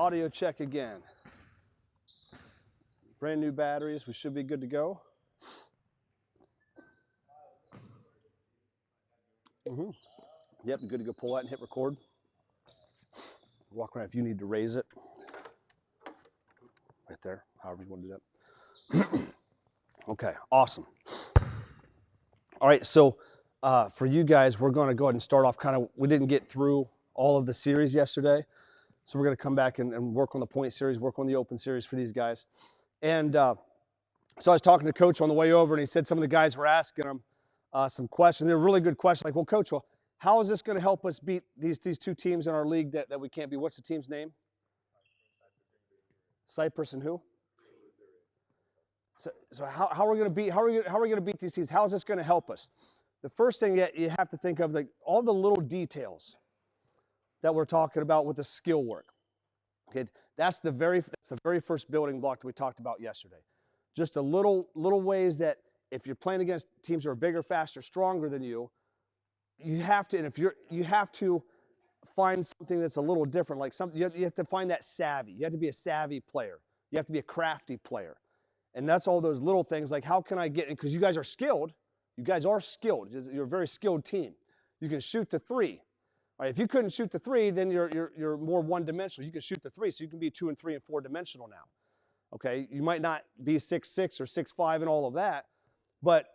Audio check again. Brand new batteries. We should be good to go. Yep, good to go. Pull that and hit record. Walk around if you need to raise it. Right there, however you want to do that. Okay, awesome. All right, so for you guys, we're going to go ahead and start off we didn't get through all of the series yesterday. So we're going to come back and work on the point series, work on the open series for these guys. And so I was talking to Coach on the way over, and he said some of the guys were asking him some questions. They're really good questions, like, well, Coach, how is this going to help us beat these two teams in our league that we can't beat? What's the team's name? Cypress and who? So how are we going to beat these teams? How is this going to help us? The first thing that you have to think of, like all the little details that we're talking about with the skill work. Okay, that's the very first building block that we talked about yesterday. Just a little ways that if you're playing against teams who are bigger, faster, stronger than you, you have to find something that's a little different. Like you have to find that savvy. You have to be a savvy player. You have to be a crafty player. And that's all those little things, like how can I get, because you guys are skilled. You guys are skilled. You're a very skilled team. You can shoot the three. All right, if you couldn't shoot the three, then you're more one-dimensional. You can shoot the three, so you can be 2 and 3 and 4-dimensional now. Okay, you might not be 6'6" or 6'5" and all of that, but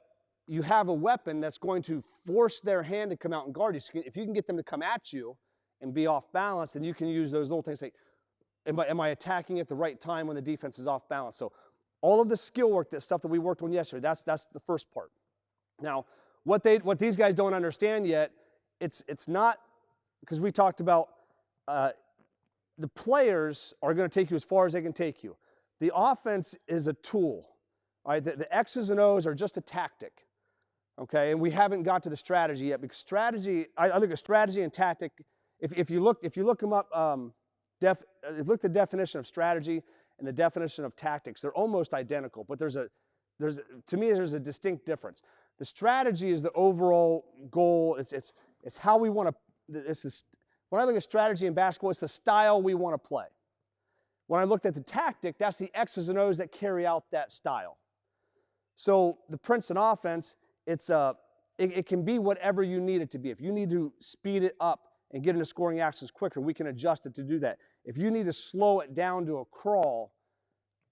you have a weapon that's going to force their hand to come out and guard you. So if you can get them to come at you and be off balance, then you can use those little things like, am I attacking at the right time when the defense is off balance? So all of the skill work, that stuff that we worked on yesterday, that's the first part. Now, what these guys don't understand yet, it's not, because we talked about the players are going to take you as far as they can take you. The offense is a tool. All right, the X's and O's are just a tactic. Okay, and we haven't got to the strategy yet, because strategy, I look at strategy and tactic. If you look them up, look the definition of strategy and the definition of tactics. They're almost identical, but to me there's a distinct difference. The strategy is the overall goal. It's how we want to. When I look at strategy in basketball, it's the style we want to play. When I looked at the tactic, that's the X's and O's that carry out that style. So the Princeton offense, it can be whatever you need it to be. If you need to speed it up and get into scoring actions quicker, we can adjust it to do that. If you need to slow it down to a crawl,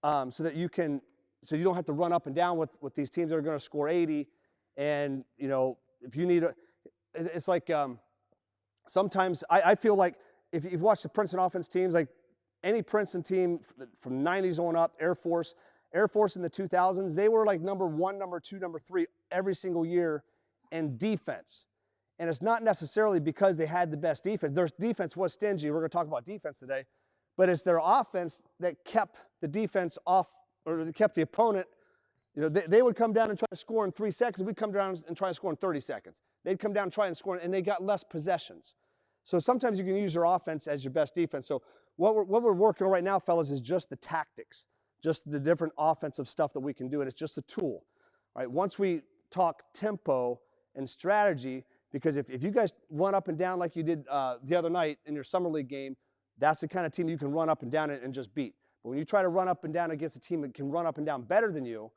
so you don't have to run up and down with these teams that are going to score 80, and if you need it's like sometimes I feel like if you've watched the Princeton offense teams, like any Princeton team from 90s on up, Air Force in the 2000s, they were like number 1, number 2, number 3 every single year in defense. And it's not necessarily because they had the best defense. Their defense was stingy. We're going to talk about defense today. But it's their offense that kept the defense off, or kept the opponent. They would come down and try to score in 3 seconds. We'd come down and try to score in 30 seconds. They'd come down and try and score, and they got less possessions. So sometimes you can use your offense as your best defense. So what we're working on right now, fellas, is just the tactics, just the different offensive stuff that we can do, and it's just a tool. All right, once we talk tempo and strategy, because if you guys run up and down like you did the other night in your summer league game, that's the kind of team you can run up and down and just beat. But when you try to run up and down against a team that can run up and down better than you,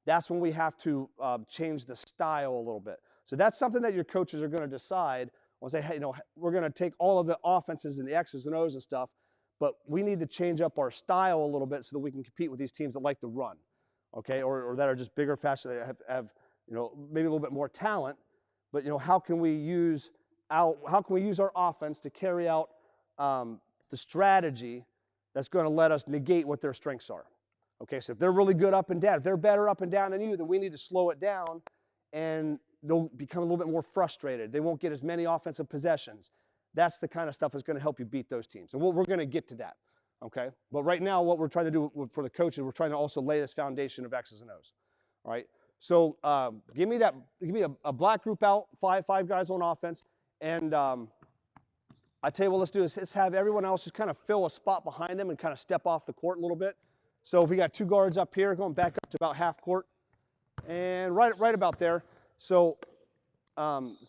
that's when we have to change the style a little bit. So that's something that your coaches are going to decide. We'll say, hey, we're going to take all of the offenses and the X's and O's and stuff, but we need to change up our style a little bit so that we can compete with these teams that like to run, okay, or that are just bigger, faster, that have maybe a little bit more talent. But how can we use our offense to carry out the strategy that's going to let us negate what their strengths are? Okay, so if they're really good up and down, if they're better up and down than you, then we need to slow it down, and they'll become a little bit more frustrated. They won't get as many offensive possessions. That's the kind of stuff that's going to help you beat those teams. And we're going to get to that, okay? But right now, what we're trying to do for the coaches, we're trying to also lay this foundation of X's and O's, all right? So give me a black group out, five guys on offense, and I tell you what, let's do is let's have everyone else just kind of fill a spot behind them and kind of step off the court a little bit. So if we got 2 guards up here, going back up to about half court, and right about there. So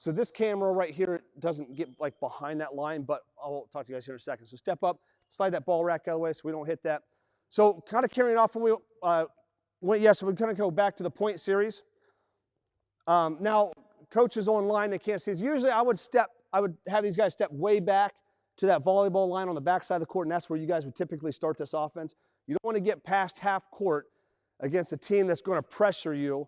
this camera right here doesn't get like behind that line, but I'll talk to you guys here in a second. So step up, slide that ball rack out of the way so we don't hit that. So kind of carrying off when we went, so we're going to go back to the point series. Now, coaches online, they can't see this. Usually I would have these guys step way back to that volleyball line on the backside of the court, and that's where you guys would typically start this offense. You don't want to get past half court against a team that's going to pressure you,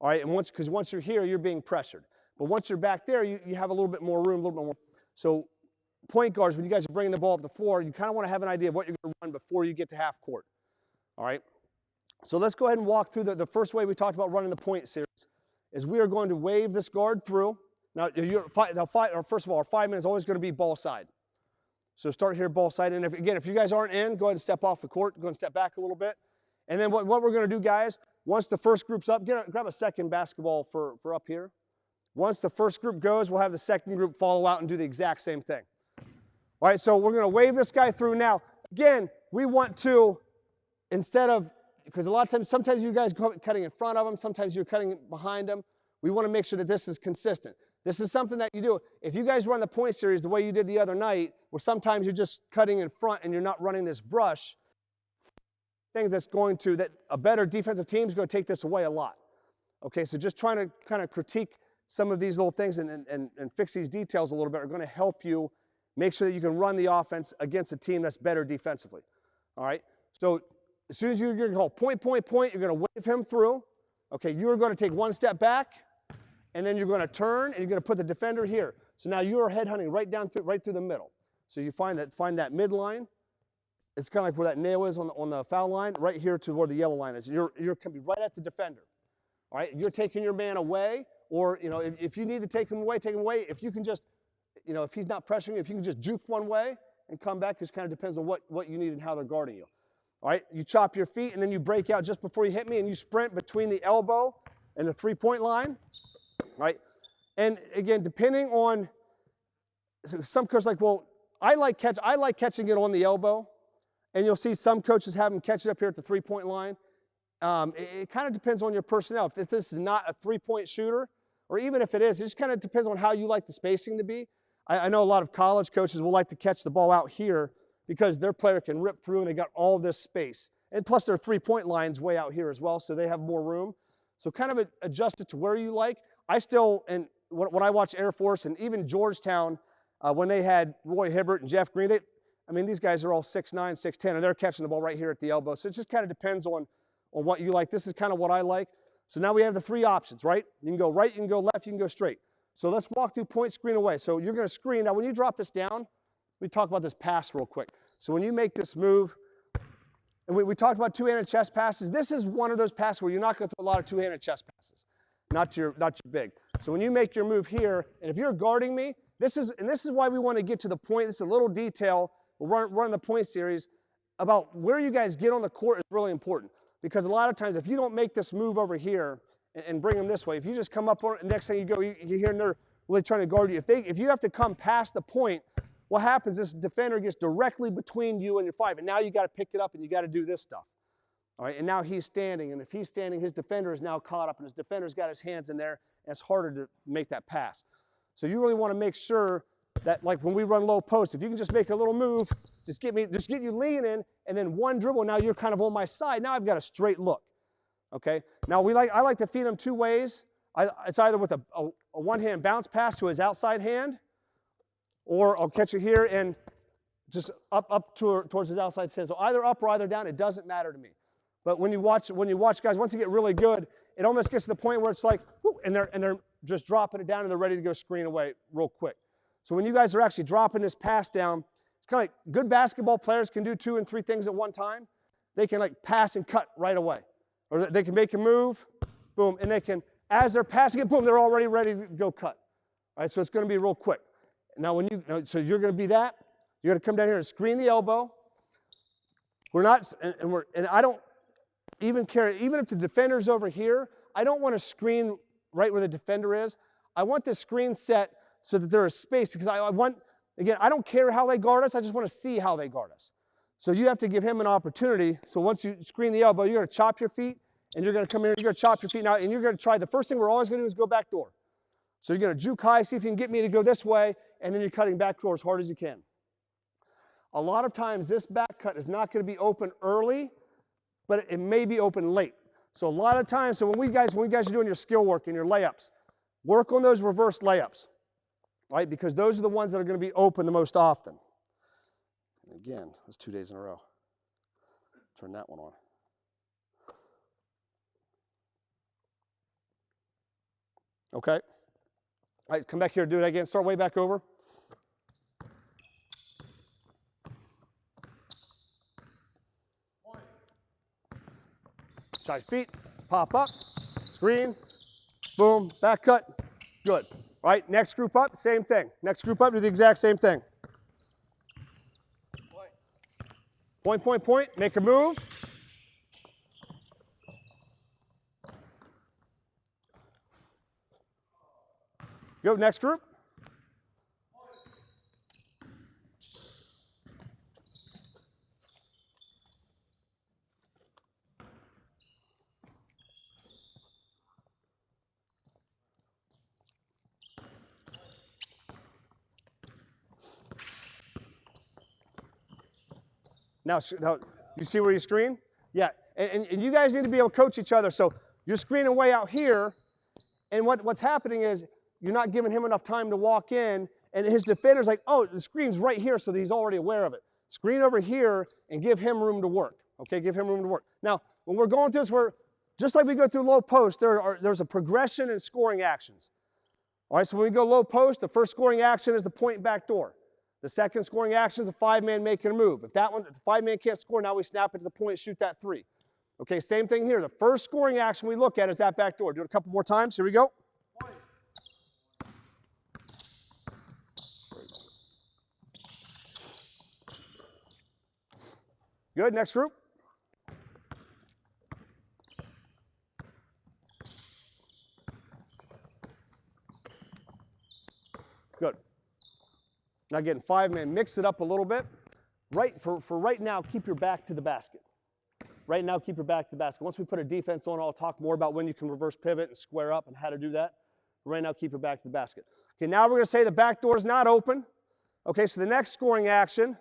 all right? And because once you're here, you're being pressured. But once you're back there, you have a little bit more room, a little bit more. So point guards, when you guys are bringing the ball up the floor, you kind of want to have an idea of what you're going to run before you get to half court, all right? So let's go ahead and walk through the first way we talked about running the point series is we are going to wave this guard through. Now, first of all, our 5 minutes is always going to be ball side. So start here, ball side. And if you guys aren't in, go ahead and step off the court. Go ahead and step back a little bit. And then what we're going to do, guys, once the first group's up, grab a second basketball for up here. Once the first group goes, we'll have the second group follow out and do the exact same thing. All right, so we're going to wave this guy through. Now, again, we want to, instead of, because a lot of times, sometimes you guys are cutting in front of them, sometimes you're cutting behind them. We want to make sure that this is consistent. This is something that you do. If you guys run the point series the way you did the other night, where sometimes you're just cutting in front and you're not running this brush, that a better defensive team is going to take this away a lot. Okay, so just trying to kind of critique some of these little things and fix these details a little bit are going to help you make sure that you can run the offense against a team that's better defensively. All right, so as soon as you're going to call point, point, point, you're going to wave him through. Okay, you're going to take one step back, and then you're going to turn, and you're going to put the defender here. So now you are headhunting right through the middle. So you find that midline. It's kind of like where that nail is on the foul line, right here to where the yellow line is. You're going to be right at the defender. All right, you're taking your man away, or if you need to take him away, take him away. If you can just, if he's not pressuring you, if you can just juke one way and come back, it kind of depends on what you need and how they're guarding you. All right, you chop your feet, and then you break out just before you hit me, and you sprint between the elbow and the three-point line. Right, and again, depending on some coaches, like, well, I like catching it on the elbow, and you'll see some coaches have them catch it up here at the three-point line. It kind of depends on your personnel. If this is not a three-point shooter, or even if it is, it just kind of depends on how you like the spacing to be. I know a lot of college coaches will like to catch the ball out here because their player can rip through and they got all this space. And plus their three-point line's way out here as well, so they have more room. So kind of adjust it to where you like. I still, and when I watch Air Force and even Georgetown, when they had Roy Hibbert and Jeff Green, these guys are all 6'9", 6'10", and they're catching the ball right here at the elbow. So it just kind of depends on what you like. This is kind of what I like. So now we have the three options, right? You can go right, you can go left, you can go straight. So let's walk through point, screen, away. So you're going to screen. Now when you drop this down, we talk about this pass real quick. So when you make this move, and we talked about two-handed chest passes. This is one of those passes where you're not going to throw a lot of two-handed chest passes. Not your big. So when you make your move here, and if you're guarding me, this is why we want to get to the point. This is a little detail. We'll run the point series about where you guys get on the court is really important. Because a lot of times, if you don't make this move over here and bring them this way, if you just come up on it, next thing you go, you hear and they're really trying to guard you. If you have to come past the point, what happens is this defender gets directly between you and your five, and now you got to pick it up and you got to do this stuff. All right, and now he's standing, and if he's standing, his defender is now caught up, and his defender's got his hands in there, and it's harder to make that pass. So you really want to make sure that, like when we run low post, if you can just make a little move, just get you leaning, and then one dribble, now you're kind of on my side. Now I've got a straight look. Okay. Now I like to feed him two ways. It's either with a one-hand bounce pass to his outside hand, or I'll catch it here and just up towards his outside hand. So either up or either down. It doesn't matter to me. But when you watch guys, once they get really good, it almost gets to the point where it's like, whoo, and they're just dropping it down and they're ready to go screen away real quick. So when you guys are actually dropping this pass down, it's kind of like good basketball players can do 2 and 3 things at one time. They can like pass and cut right away. Or they can make a move, boom, and they can, as they're passing it, boom, they're already ready to go cut. All right, so it's going to be real quick. Now so you're going to be that. You're going to come down here and screen the elbow. We're not, and I don't even care, even if the defender's over here, I don't want to screen right where the defender is. I want the screen set so that there is space, because I want, again, I don't care how they guard us, I just want to see how they guard us. So you have to give him an opportunity. So once you screen the elbow, you're going to chop your feet, and you're going to come here, you're going to chop your feet now, and you're going to try, the first thing we're always going to do is go back door. So you're going to juke high, see if you can get me to go this way, and then you're cutting back door as hard as you can. A lot of times this back cut is not going to be open early, but it may be open late. So a lot of times, so when you guys are doing your skill work and your layups, work on those reverse layups, right? Because those are the ones that are going to be open the most often. And again, that's 2 days in a row. Turn that one on. Okay. All right, come back here, do it again. Start way back over. Side feet, pop up, screen, boom, back cut, good. All right, next group up, same thing. Next group up, do the exact same thing. Point, point, point, make a move. Go, next group. Now, you see where you screen? Yeah, and you guys need to be able to coach each other. So you're screening way out here, and what's happening is you're not giving him enough time to walk in, and his defender's like, oh, the screen's right here, so that he's already aware of it. Screen over here and give him room to work. Okay, give him room to work. Now, when we're going through this, just like we go through low post, there's a progression in scoring actions. All right, so when we go low post, the first scoring action is the point back door. The second scoring action is a 5-man making a move. If the 5-man can't score, now we snap it to the point, shoot that 3. Okay, same thing here. The first scoring action we look at is that back door. Do it a couple more times. Here we go. Good, next group. Good. Now again, 5-man, mix it up a little bit. For right now, keep your back to the basket. Right now, keep your back to the basket. Once we put a defense on, I'll talk more about when you can reverse pivot and square up and how to do that. Right now, keep your back to the basket. Okay, now we're going to say the back door is not open. Okay, so the next scoring action,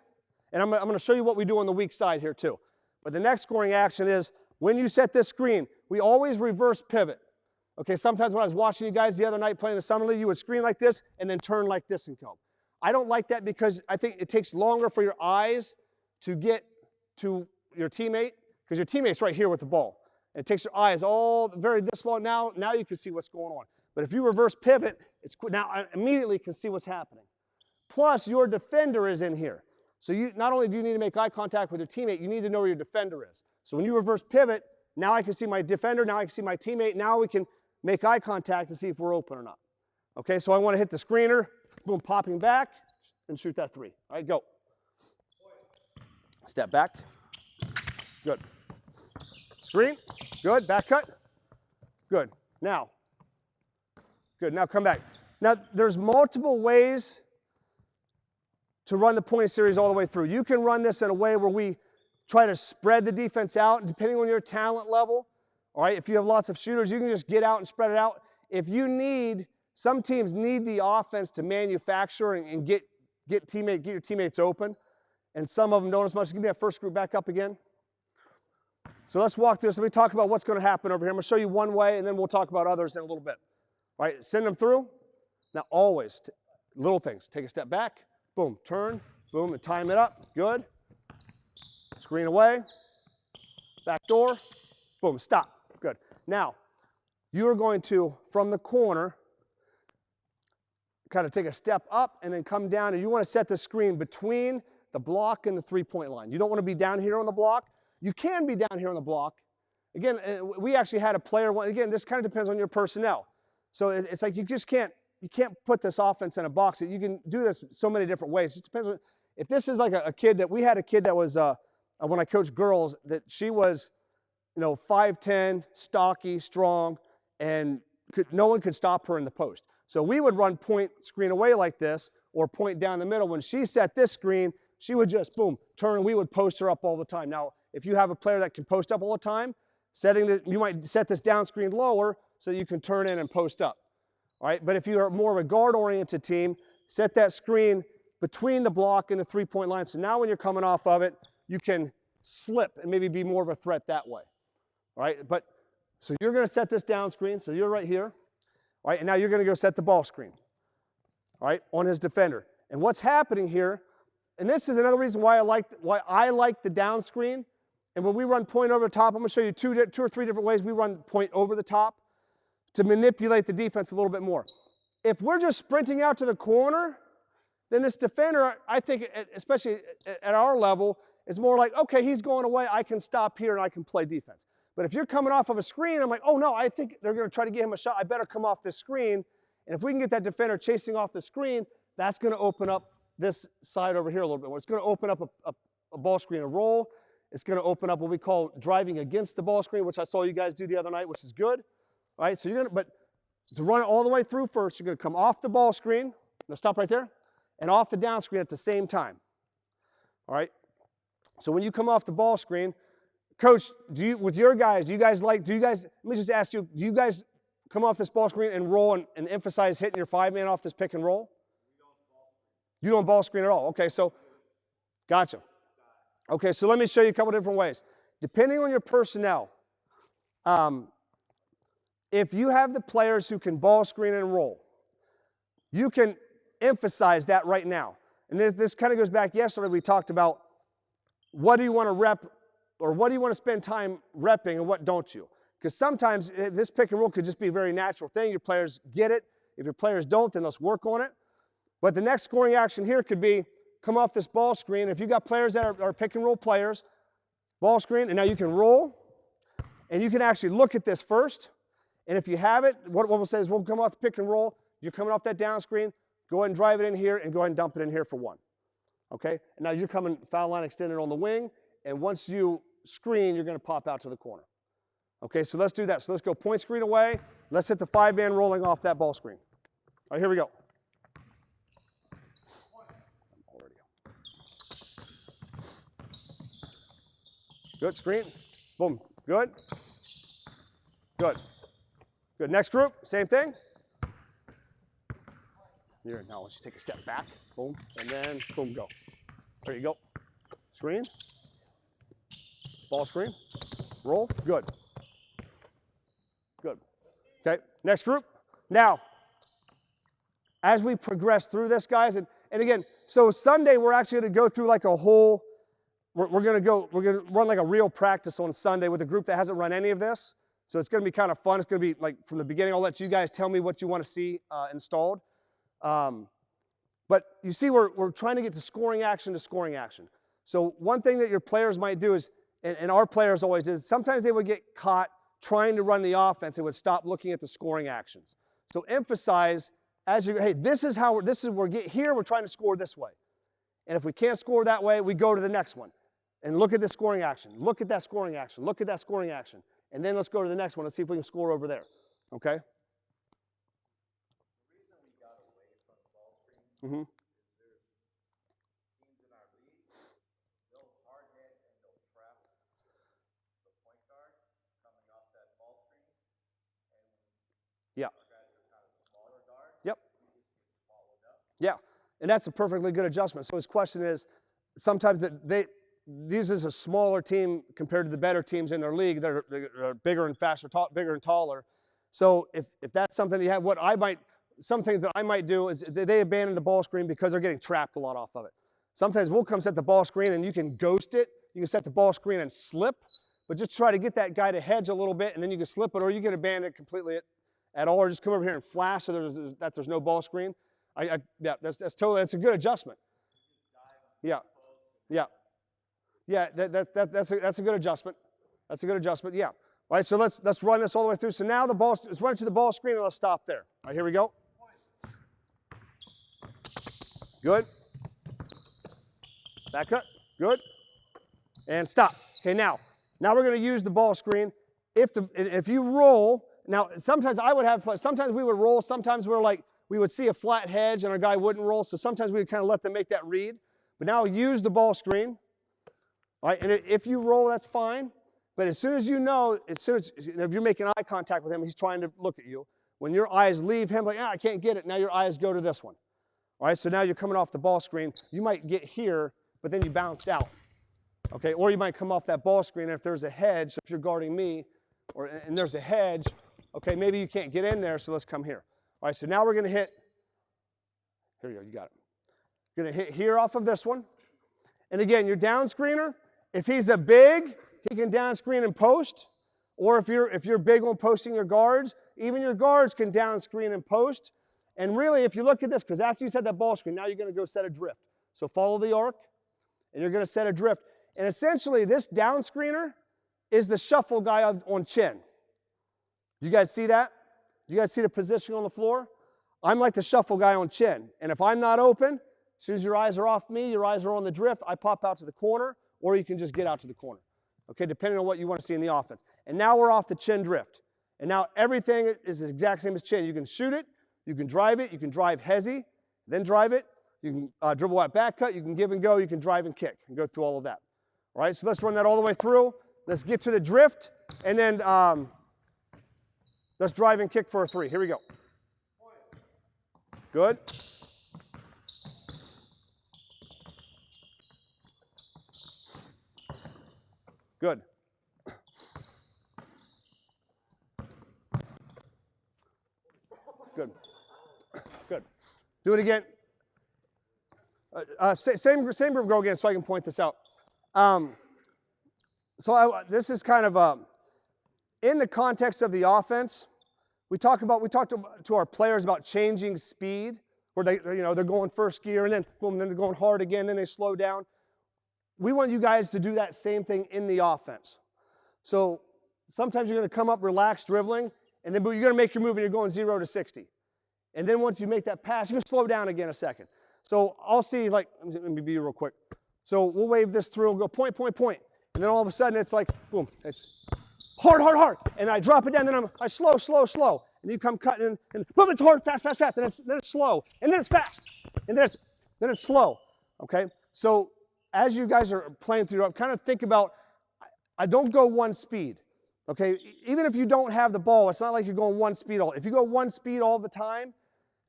and I'm going to show you what we do on the weak side here too. But the next scoring action is when you set this screen, we always reverse pivot. Okay, sometimes when I was watching you guys the other night playing the Summer League, you would screen like this and then turn like this and go. I don't like that because I think it takes longer for your eyes to get to your teammate because your teammate's right here with the ball. And it takes your eyes all this long. Now you can see what's going on. But if you reverse pivot, now I immediately can see what's happening. Plus, your defender is in here. So not only do you need to make eye contact with your teammate, you need to know where your defender is. So when you reverse pivot, now I can see my defender, now I can see my teammate, now we can make eye contact to see if we're open or not. Okay, so I want to hit the screener, boom, popping back, and shoot that 3. All right, go. Step back. Good. Screen. Good. Back cut. Good. Now. Good. Now come back. Now, there's multiple ways to run the point series all the way through. You can run this in a way where we try to spread the defense out, depending on your talent level. All right, if you have lots of shooters, you can just get out and spread it out. If you need, some teams need the offense to manufacture and get your teammates open, and some of them don't as much. Give me that first group back up again. So let's walk through this. Let me talk about what's going to happen over here. I'm going to show you one way, and then we'll talk about others in a little bit. All right, send them through. Now always, little things. Take a step back, boom, turn, boom, and time it up. Good. Screen away. Back door. Boom, stop. Good. Now, you are going to, from the corner, kind of take a step up and then come down, and you want to set the screen between the block and the three-point line. You don't want to be down here on the block. You can be down here on the block. Again, we actually had a player, again, this kind of depends on your personnel. So it's like you can't put this offense in a box. You can do this so many different ways. It depends on, if this is like a kid we had a kid that was, when I coached girls, that she was, 5'10", stocky, strong, and no one could stop her in the post. So we would run point screen away like this, or point down the middle. When she set this screen, she would just, boom, turn, and we would post her up all the time. Now, if you have a player that can post up all the time, you might set this down screen lower so you can turn in and post up. All right, but if you're more of a guard-oriented team, set that screen between the block and the three-point line. So now when you're coming off of it, you can slip and maybe be more of a threat that way. All right, but so you're going to set this down screen. So you're right here. All right, and now you're going to go set the ball screen. All right, on his defender. And what's happening here, and this is another reason why I like the down screen. And when we run point over the top, I'm going to show you two or three different ways we run point over the top to manipulate the defense a little bit more. If we're just sprinting out to the corner, then this defender, I think, especially at our level, is more like, okay, he's going away. I can stop here and I can play defense. But if you're coming off of a screen, I'm like, oh no, I think they're going to try to get him a shot. I better come off this screen. And if we can get that defender chasing off the screen, that's going to open up this side over here a little bit more. It's going to open up a ball screen, a roll. It's going to open up what we call driving against the ball screen, which I saw you guys do the other night, which is good. All right, so you're going to, but to run it all the way through first, you're going to come off the ball screen. Now stop right there. And off the down screen at the same time. All right? So when you come off the ball screen, Coach, with your guys, let me just ask you, do you guys come off this ball screen and roll and emphasize hitting your 5-man off this pick and roll? You don't ball screen at all. Okay, so, gotcha. Okay, so let me show you a couple different ways. Depending on your personnel, if you have the players who can ball screen and roll, you can emphasize that right now. And this kind of goes back yesterday. We talked about what do you want to rep, or what do you want to spend time repping and what don't you? Because sometimes this pick and roll could just be a very natural thing. Your players get it. If your players don't, then let's work on it. But the next scoring action here could be come off this ball screen. If you've got players that are pick and roll players, ball screen, and now you can roll, and you can actually look at this first. And if you have it, what we'll say is we'll come off the pick and roll. You're coming off that down screen. Go ahead and drive it in here and go ahead and dump it in here for one. Okay? And now you're coming foul line extended on the wing, and once you screen, you're going to pop out to the corner. Okay, so let's do that. So let's go point screen away. Let's hit the 5-man rolling off that ball screen. All right, here we go. Good, screen. Boom. Good. Good. Good. Next group, same thing. Here, now let's take a step back. Boom. And then, boom, go. There you go. Screen. Ball screen. Roll. Good. Good. Okay, next group. Now, as we progress through this, guys, and again, so Sunday we're actually going to go through like a whole, we're going to run like a real practice on Sunday with a group that hasn't run any of this. So it's going to be kind of fun. It's going to be like from the beginning. I'll let you guys tell me what you want to see installed. But you see, we're trying to get to scoring action. So one thing that your players might do is, and our players always is, sometimes they would get caught trying to run the offense and would stop looking at the scoring actions. So emphasize as you, hey, this is where we get here, we're trying to score this way. And if we can't score that way, we go to the next one. And look at the scoring action. Look at that scoring action. Look at that scoring action. And then let's go to the next one and see if we can score over there. Okay? The reason we got away from the ball screen is there's teams in our league, they'll hard hit and they'll trap the point guard coming off that ball screen. And our guys are kind of smaller guards. Yep. We just get swallowed up. Yeah. And that's a perfectly good adjustment. So his question is, sometimes this is a smaller team compared to the better teams in their league. They're bigger and faster, bigger and taller. So if that's something you have, some things that I might do is they abandon the ball screen because they're getting trapped a lot off of it. Sometimes we'll come set the ball screen and you can ghost it. You can set the ball screen and slip, but just try to get that guy to hedge a little bit and then you can slip it, or you can abandon it completely at all, or just come over here and flash so there's no ball screen. Yeah, that's a good adjustment. Yeah. Yeah, that's a good adjustment. That's a good adjustment. Yeah. All right, so let's run this all the way through. So now let's run to the ball screen and let's stop there. All right, here we go. Good. Back cut. Good. And stop. Okay, now we're going to use the ball screen. If you roll, now sometimes we would roll, sometimes we would see a flat hedge and our guy wouldn't roll, so sometimes we would kind of let them make that read. But now use the ball screen. All right, and if you roll, that's fine. But as soon as if you're making eye contact with him, he's trying to look at you. When your eyes leave him, like, I can't get it. Now your eyes go to this one. All right, so now you're coming off the ball screen. You might get here, but then you bounce out. Okay, or you might come off that ball screen, and if there's a hedge, so if you're guarding me, and there's a hedge, okay, maybe you can't get in there, so let's come here. All right, so now we're going to hit, here you go, you got it. You're going to hit here off of this one. And again, your down screener, if he's a big, he can down screen and post. Or if you're big on posting your guards, even your guards can down screen and post. And really, if you look at this, because after you set that ball screen, now you're going to go set a drift. So follow the arc, and you're going to set a drift. And essentially, this down screener is the shuffle guy on chin. You guys see that? Do you guys see the position on the floor? I'm like the shuffle guy on chin. And if I'm not open, as soon as your eyes are off me, your eyes are on the drift, I pop out to the corner, or you can just get out to the corner. Okay, depending on what you want to see in the offense. And now we're off the chin drift. And now everything is the exact same as chin. You can shoot it, you can drive hezzy, then drive it. You can dribble out back cut, you can give and go, you can drive and kick, and go through all of that. All right, so let's run that all the way through. Let's get to the drift, and then let's drive and kick for a 3. Here we go. Good. Good. Good. Good. Do it again. Same group, go again so I can point this out. This is kind of in the context of the offense. We talked to our players about changing speed, where they're going first gear and then boom, then they're going hard again, then they slow down. We want you guys to do that same thing in the offense. So sometimes you're going to come up relaxed dribbling, and then you're going to make your move and you're going 0 to 60. And then once you make that pass, you're going to slow down again a second. So I'll see, like, let me be real quick. So we'll wave this through, we'll go point, point, point. And then all of a sudden it's like, boom, it's hard, hard, hard. And I drop it down, then I slow, slow, slow. And you come cutting in, and boom, it's hard, fast, fast, fast. And then it's slow. And then it's fast. And then it's slow. Okay? So as you guys are playing through, kind of think about, I don't go one speed. Okay? Even if you don't have the ball, it's not like you're going one speed all. If you go one speed all the time,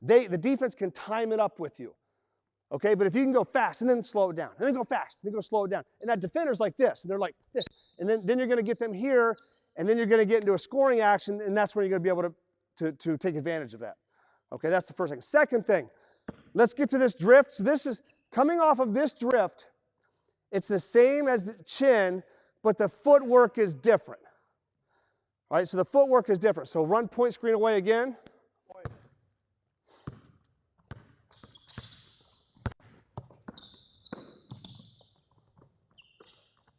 the defense can time it up with you. Okay, but if you can go fast and then slow it down, and then go fast, and then go slow it down, and that defender's like this, and they're like this, and then you're going to get them here, and then you're going to get into a scoring action, and that's when you're going to be able to take advantage of that. Okay, that's the first thing. Second thing, let's get to this drift. So this is coming off of this drift. It's the same as the chin, but the footwork is different. All right, so the footwork is different. So run point screen away again.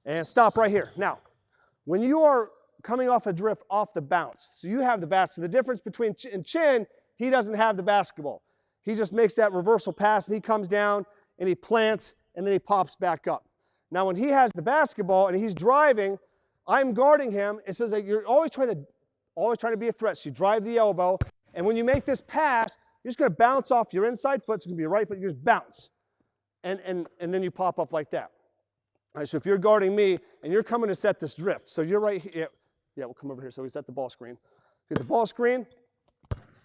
And stop right here. Now, when you are coming off a drift off the bounce, so you have the basket. The difference between chin, he doesn't have the basketball. He just makes that reversal pass, and he comes down, and he plants, and then he pops back up. Now, when he has the basketball, and he's driving, I'm guarding him. It says that you're always trying to be a threat. So you drive the elbow, and when you make this pass, you're just going to bounce off your inside foot. So it's going to be your right foot. You just bounce, and then you pop up like that. All right, so if you're guarding me and you're coming to set this drift, so you're right here. Yeah, we'll come over here. So we set the ball screen. Get the ball screen,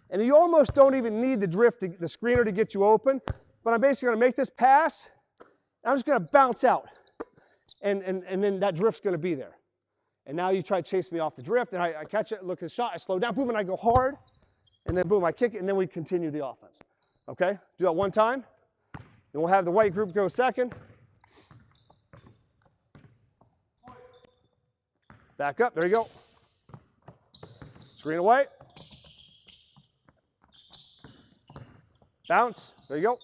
and you almost don't even need the drift, the screener to get you open. But I'm basically going to make this pass. And I'm just going to bounce out, and then that drift's going to be there. And now you try to chase me off the drift, and I catch it, look at the shot, I slow down, boom, and I go hard, and then boom, I kick it, and then we continue the offense. Okay? Do that one time. Then we'll have the white group go second. Back up, there you go. Screen away. Bounce, there you go.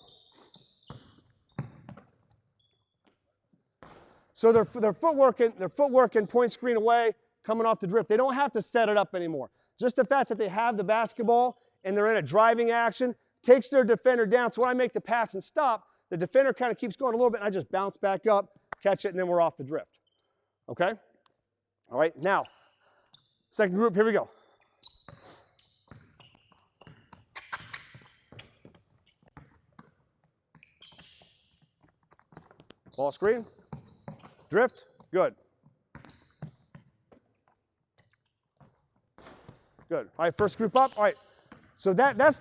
So their footwork and point screen away, coming off the drift, they don't have to set it up anymore. Just the fact that they have the basketball and they're in a driving action takes their defender down. So when I make the pass and stop, the defender kind of keeps going a little bit, and I just bounce back up, catch it, and then we're off the drift. Okay? All right, now, second group, here we go. Ball screen, drift, good. Good. All right, first group up. All right, so that's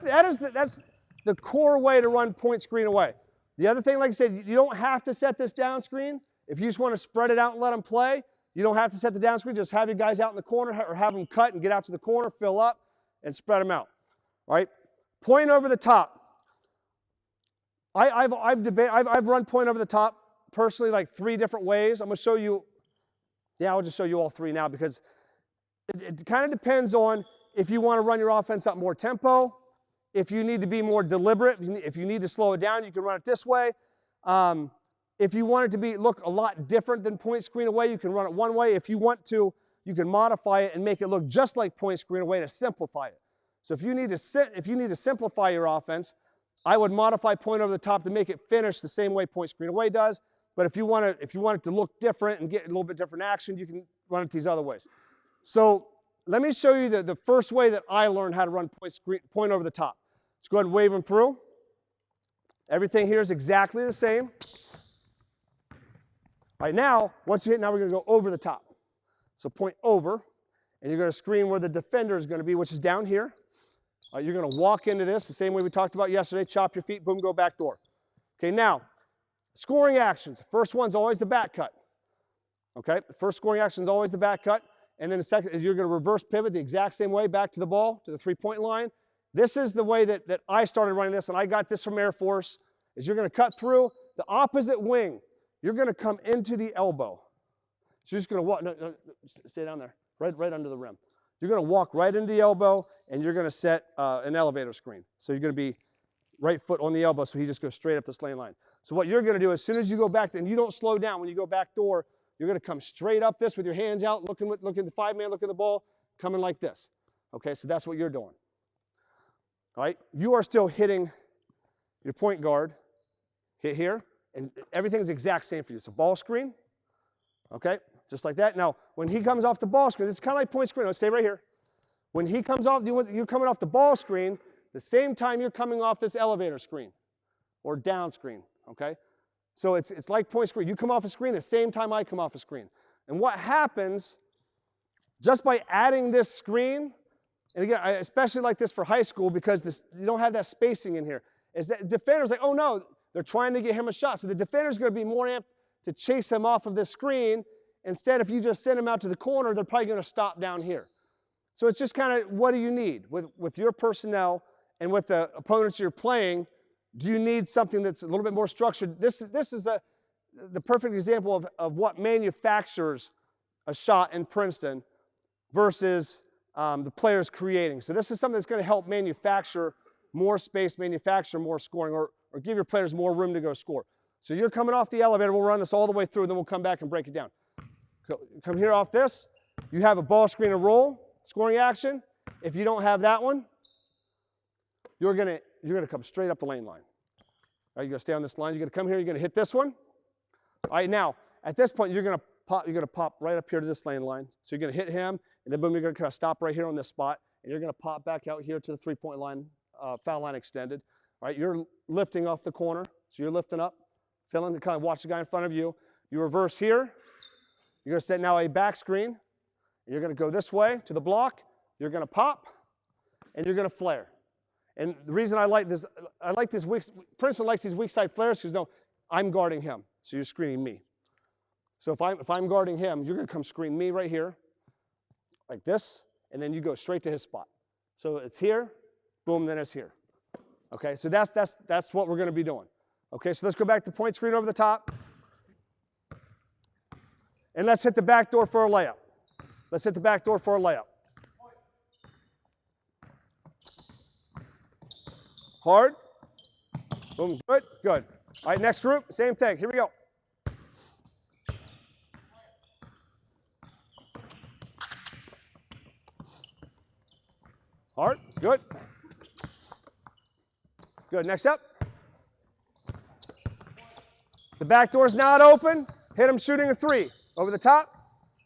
the core way to run point screen away. The other thing, like I said, you don't have to set this down screen. If you just want to spread it out and let them play, you don't have to set the down screen. Just have your guys out in the corner or have them cut and get out to the corner, fill up, and spread them out. All right? Point over the top. I've run point over the top personally like 3 different ways. I'm going to show you. Yeah, I'll just show you all 3 now because it kind of depends on if you want to run your offense up more tempo, if you need to be more deliberate, if you need to slow it down, you can run it this way. If you want it to look a lot different than point screen away, you can run it one way. If you want to, you can modify it and make it look just like point screen away to simplify it. So if you need to simplify your offense, I would modify point over the top to make it finish the same way point screen away does. But if you want it to look different and get a little bit different action, you can run it these other ways. So let me show you the first way that I learned how to run point over the top. Let's go ahead and wave them through. Everything here is exactly the same. All right, now, once you hit, now we're going to go over the top. So point over, and you're going to screen where the defender is going to be, which is down here. All right, you're going to walk into this the same way we talked about yesterday. Chop your feet, boom, go back door. Okay, now, scoring actions. The first one's always the back cut. Okay, the first scoring action is always the back cut. And then the second is you're going to reverse pivot the exact same way back to the ball, to the 3-point line. This is the way that I started running this, and I got this from Air Force, is you're going to cut through the opposite wing. You're going to come into the elbow. So you're just going to walk, no, stay down there, right under the rim. You're going to walk right into the elbow, and you're going to set an elevator screen. So you're going to be right foot on the elbow, so he just goes straight up this lane line. So what you're going to do, as soon as you go back, and you don't slow down when you go back door, you're going to come straight up this with your hands out, looking at the 5-man, looking at the ball, coming like this. Okay, so that's what you're doing. All right, you are still hitting your point guard, hit here, and everything is the exact same for you. So ball screen, okay, just like that. Now, when he comes off the ball screen, it's kind of like point screen. Let's stay right here. When he comes off, you're coming off the ball screen, the same time you're coming off this elevator screen or down screen, okay? So it's like point screen. You come off a screen the same time I come off a screen. And what happens just by adding this screen, and again, I especially like this for high school because you don't have that spacing in here, is that defender's like, oh no, they're trying to get him a shot. So the defender's going to be more amped to chase him off of this screen. Instead, if you just send him out to the corner, they're probably going to stop down here. So it's just kind of, what do you need? With your personnel and with the opponents you're playing, do you need something that's a little bit more structured? This is the perfect example of what manufactures a shot in Princeton versus the players creating. So this is something that's going to help manufacture more space, manufacture more scoring, or give your players more room to go score. So you're coming off the elevator. We'll run this all the way through, then we'll come back and break it down. Come here off this. You have a ball screen and roll, scoring action. If you don't have that one, you're gonna come straight up the lane line. All right, you're gonna stay on this line. You're gonna come here. You're gonna hit this one. All right, now at this point, you're gonna pop right up here to this lane line. So you're gonna hit him, and then boom, you're gonna kind of stop right here on this spot, and you're gonna pop back out here to the 3-point line, foul line extended. All right, you're lifting off the corner, so you're lifting up, filling to kind of watch the guy in front of you. You reverse here. You're gonna set now a back screen. You're gonna go this way to the block. You're gonna pop, and you're gonna flare. And the reason I like this Princeton likes these weak side flares because no, I'm guarding him, so you're screening me. So if I'm guarding him, you're gonna come screen me right here, like this, and then you go straight to his spot. So it's here, boom, then it's here. Okay, so that's what we're gonna be doing. Okay, so let's go back to point screen over the top. And let's hit the back door for a layup. Let's hit the back door for a layup. Hard. Boom, good, good. All right, next group, same thing. Here we go. Hard, good. Good, next up. The back door's not open. Hit him shooting a 3. Over the top.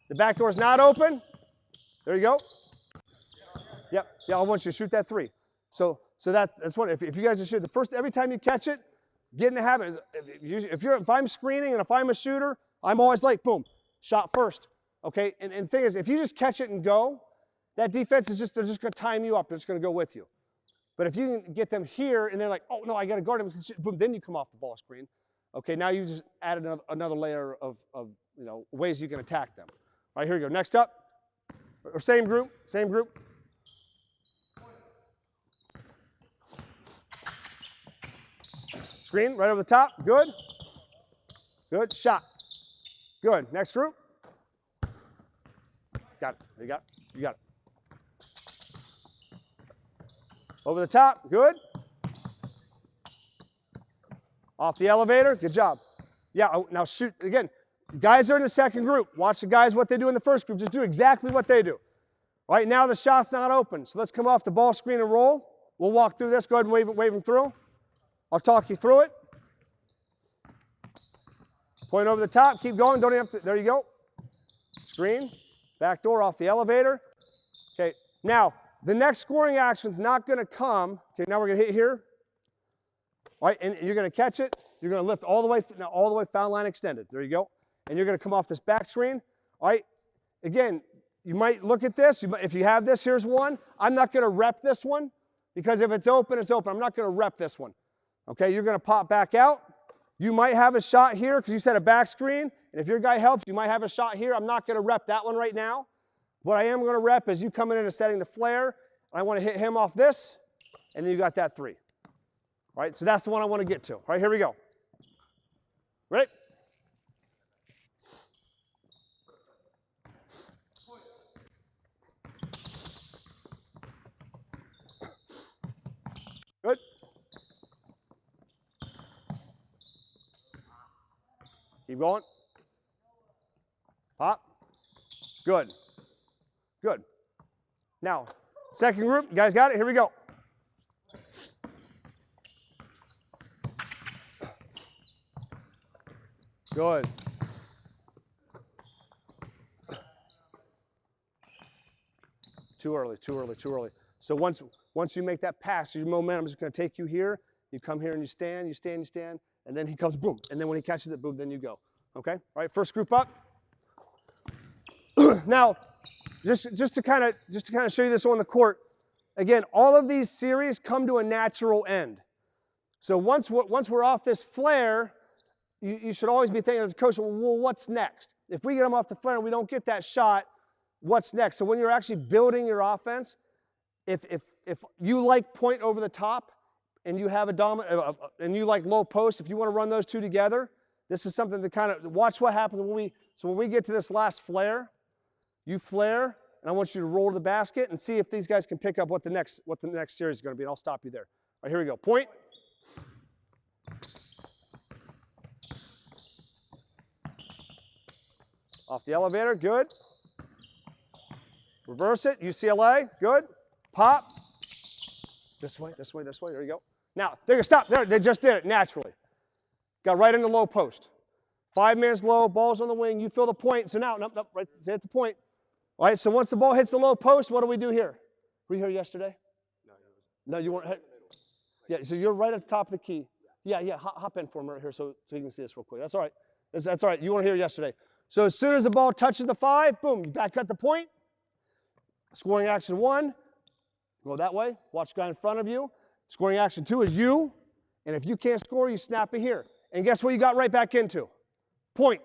The back door's not open. There you go. Yep, yeah, I want you to shoot that 3. So that's what, if you guys just shoot the first, every time you catch it, get in the habit. If I'm screening and if I'm a shooter, I'm always like, boom, shot first. Okay, and the thing is, if you just catch it and go, that defense is they're just going to time you up. They're just going to go with you. But if you can get them here and they're like, oh, no, I got to guard them, boom, then you come off the ball screen. Okay, now you just added another layer of ways you can attack them. All right, here we go. Next up, or same group. Screen, right over the top, good. Good, shot. Good, next group. Got it, you got it. Over the top, good. Off the elevator, good job. Yeah, now shoot, again, guys are in the second group. Watch the guys, what they do in the first group. Just do exactly what they do. Right now the shot's not open, so let's come off the ball screen and roll. We'll walk through this, go ahead and wave them through. I'll talk you through it. Point over the top, keep going, don't even have to, there you go. Screen, back door off the elevator. Okay, now, the next scoring action's not gonna come, okay, now we're gonna hit here. All right, and you're gonna catch it, you're gonna lift all the way foul line extended, there you go. And you're gonna come off this back screen, all right? Again, you might look at this, if you have this, here's one. I'm not gonna rep this one, because if it's open, it's open. I'm not gonna rep this one. Okay, you're gonna pop back out. You might have a shot here, because you set a back screen, and if your guy helps, you might have a shot here. I'm not gonna rep that one right now. What I am gonna rep is you coming in and setting the flare. I wanna hit him off this, and then you got that three. All right, so that's the one I wanna get to. All right, here we go. Ready? Good. Keep going. Pop. Good. Good. Now, second group, you guys got it? Here we go. Good. Too early. So once you make that pass, your momentum is going to take you here. You come here and you stand, and then he comes, boom. And then when he catches it, boom, then you go. Okay? All right, first group up. Now, just to kind of show you this on the court, again, all of these series come to a natural end. So once we're off this flare, you should always be thinking as a coach, well, what's next? If we get them off the flare and we don't get that shot, what's next? So when you're actually building your offense, if you like point over the top and you have a dominant and you like low post, if you want to run those two together, this is something to kind of watch what happens when we get to this last flare. You flare, and I want you to roll to the basket and see if these guys can pick up what the next series is going to be. And I'll stop you there. All right, here we go. Point. Off the elevator, good. Reverse it, UCLA, good. Pop. This way, there you go. Now, there you go, stop, there, they just did it naturally. Got right in the low post. 5 minutes low, ball's on the wing, you feel the point, so now, nope, right, hit the point. All right, so once the ball hits the low post, what do we do here? Were you here yesterday? No, you weren't. Yeah, so you're right at the top of the key. Yeah, hop in for a minute here so you can see this real quick. That's all right. That's all right, you weren't here yesterday. So as soon as the ball touches the 5, boom, you back at the point. Scoring action 1, go that way, watch the guy in front of you. Scoring action 2 is you, and if you can't score, you snap it here. And guess what you got right back into? Point.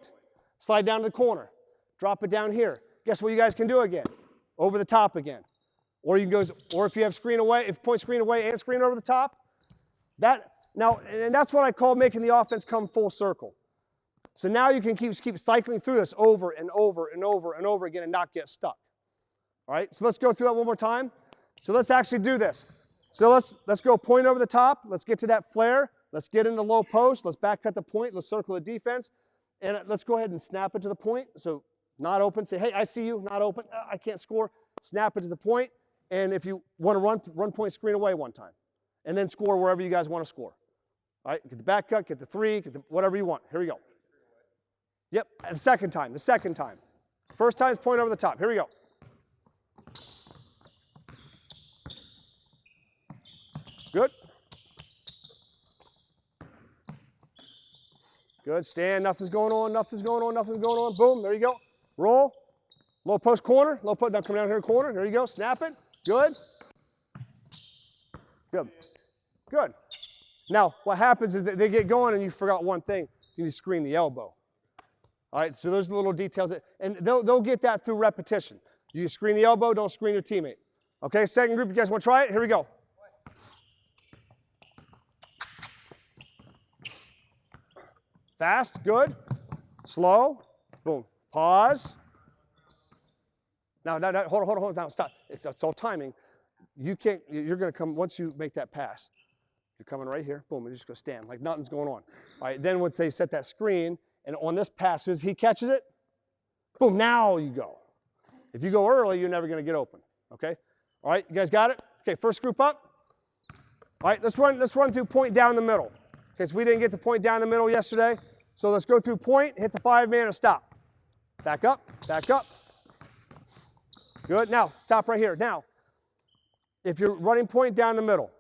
Slide down to the corner. Drop it down here. Guess what you guys can do again? Over the top again. Or you can go, or if you have screen away, if point screen away and screen over the top, and that's what I call making the offense come full circle. So now you can keep cycling through this over and over and over and over again and not get stuck. All right, so let's go through that one more time. So let's actually do this. So let's go point over the top. Let's get to that flare. Let's get into low post. Let's back cut the point. Let's circle the defense. And let's go ahead and snap it to the point. So not open. Say, hey, I see you. Not open. I can't score. Snap it to the point. And if you want to run point screen away one time. And then score wherever you guys want to score. All right, get the back cut, get the 3, get the whatever you want. Here we go. Yep, and the second time. First time is point over the top. Here we go. Good. Good, stand, nothing's going on. Boom, there you go. Roll. Low post corner, now come down here corner. There you go, snap it. Good. Good. Good. Now, what happens is that they get going and you forgot one thing. You need to screen the elbow. All right, so those are the little details. And they'll get that through repetition. You screen the elbow, don't screen your teammate. Okay, second group, you guys want to try it? Here we go. Fast, good. Slow, boom. Pause. Now, hold on, down, stop. It's all timing. You're going to come, once you make that pass, you're coming right here, boom, and you're just going to stand like nothing's going on. All right, then once they set that screen, and on this pass, as he catches it, boom, now you go. If you go early, you're never going to get open, okay? All right, you guys got it? Okay, first group up. All right, let's run through point down the middle. Okay, so we didn't get the point down the middle yesterday, so let's go through point, hit the 5-man, and stop. Back up, back up. Good, now, stop right here. Now, if you're running point down the middle,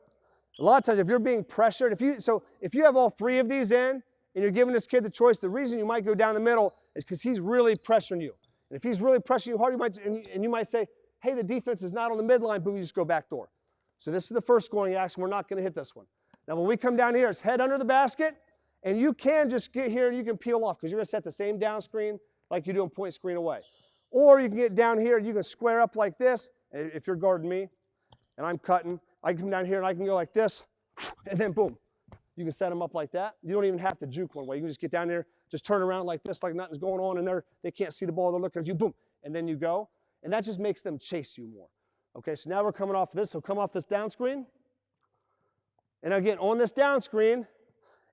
a lot of times if you're being pressured, if you have all 3 of these in, and you're giving this kid the choice, the reason you might go down the middle is because he's really pressuring you. And if he's really pressuring you hard, you might say, hey, the defense is not on the midline, boom, you just go back door. So this is the first scoring action. We're not going to hit this one. Now, when we come down here, it's head under the basket, and you can just get here and you can peel off because you're going to set the same down screen like you do in point screen away. Or you can get down here and you can square up like this. And if you're guarding me and I'm cutting, I can come down here and I can go like this, and then boom. You can set them up like that. You don't even have to juke one way. You can just get down there, just turn around like this, like nothing's going on, and they can't see the ball. They're looking at you, boom, and then you go. And that just makes them chase you more. Okay, so now we're coming off this. So come off this down screen. And again, on this down screen,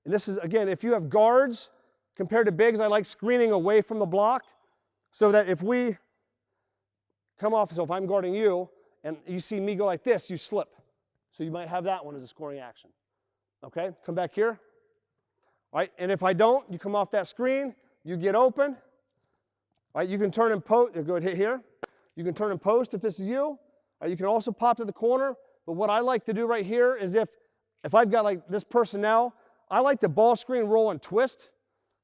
and this is, again, if you have guards compared to bigs, I like screening away from the block so that if we come off, so if I'm guarding you, and you see me go like this, you slip. So you might have that one as a scoring action. Okay, come back here. All right, and if I don't, you come off that screen, you get open. All right, you can turn and post, go ahead, hit here. You can turn and post if this is you. All right, you can also pop to the corner, but what I like to do right here is if I've got like this personnel, I like the ball screen, roll, and twist.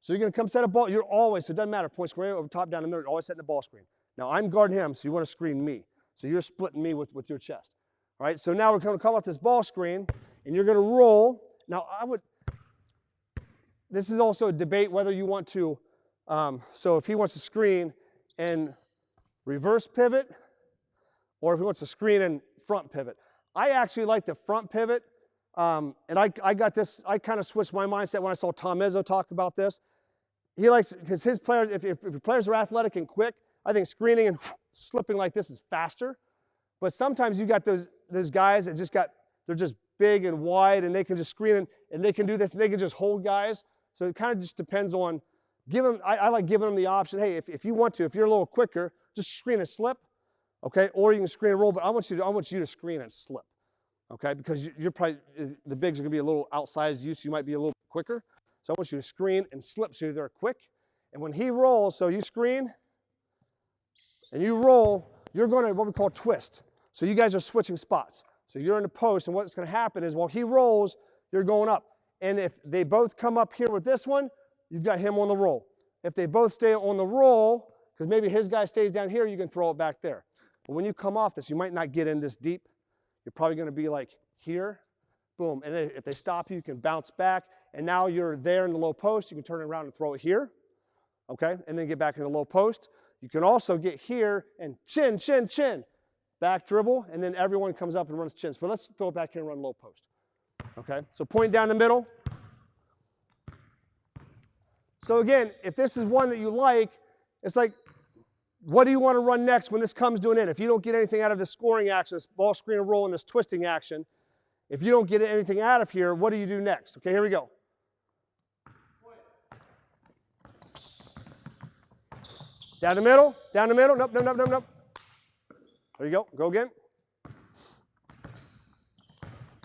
So you're gonna come set a ball, you're always, so it doesn't matter, point square, over top, down the middle, you're always setting the ball screen. Now I'm guarding him, so you wanna screen me. So you're splitting me with your chest. All right, so now we're gonna come off this ball screen, and you're gonna roll. Now, this is also a debate whether you want to, so if he wants to screen and reverse pivot, or if he wants to screen and front pivot. I actually like the front pivot, and I got this, I kind of switched my mindset when I saw Tom Izzo talk about this. He likes, because his players, if your players are athletic and quick, I think screening and slipping like this is faster. But sometimes you got those guys that they're just big and wide, and they can just screen and they can do this, and they can just hold guys. So it kind of just depends on, I like giving them the option, hey, if you want to, if you're a little quicker, just screen and slip, okay? Or you can screen and roll, but I want you to screen and slip, okay? Because you're probably, the bigs are gonna be a little outsized you, so you might be a little quicker. So I want you to screen and slip so they're quick. And when he rolls, so you screen and you roll, you're gonna, what we call twist. So you guys are switching spots. So you're in the post, and what's going to happen is while he rolls, you're going up. And if they both come up here with this one, you've got him on the roll. If they both stay on the roll, because maybe his guy stays down here, you can throw it back there. But when you come off this, you might not get in this deep. You're probably going to be like here, boom. And then if they stop you, you can bounce back. And now you're there in the low post. You can turn it around and throw it here, okay? And then get back in the low post. You can also get here and chin, chin, chin. Back dribble, and then everyone comes up and runs chins. But let's throw it back here and run low post. Okay, so point down the middle. So again, if this is one that you like, it's like, what do you want to run next when this comes to an end? If you don't get anything out of this scoring action, this ball screen and roll and this twisting action, if you don't get anything out of here, what do you do next? Okay, here we go. Down the middle, nope, nope, nope, nope, nope. There you go. Go again.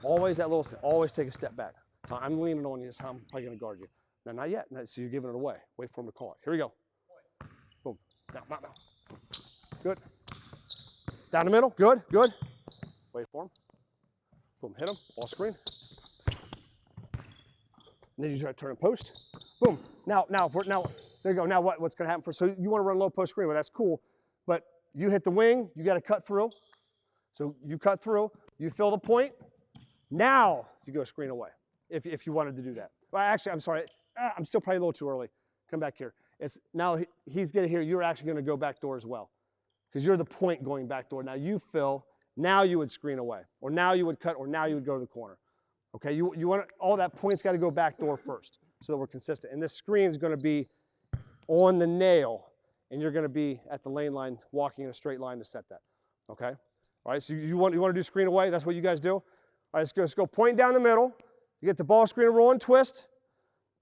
Always that little, always take a step back. So I'm leaning on you, so I'm probably going to guard you. No, not yet. No, so you're giving it away. Wait for him to call it. Here we go. Boom. Now. Good. Down the middle. Good, good. Wait for him. Boom. Hit him. Ball screen. And then you try to turn and post. Boom. Now, there you go. Now what's going to happen? So you want to run low post screen. Well, that's cool. But you hit the wing, you got to cut through. So you cut through, you fill the point, Now you go screen away if you wanted to do that. Well, actually, I'm sorry. I'm still probably a little too early. Come back here. It's now he's going to hear you're actually going to go back door as well because you're the point going back door. Now you fill. Now you would screen away, or now you would cut, or now you would go to the corner. Okay, you want all that points got to go back door first so that we're consistent. And this screen is going to be on the nail, and you're going to be at the lane line walking in a straight line to set that. Okay, all right. So you want to do screen away? That's what you guys do. All right, let's go point down the middle. You get the ball screen and roll and twist.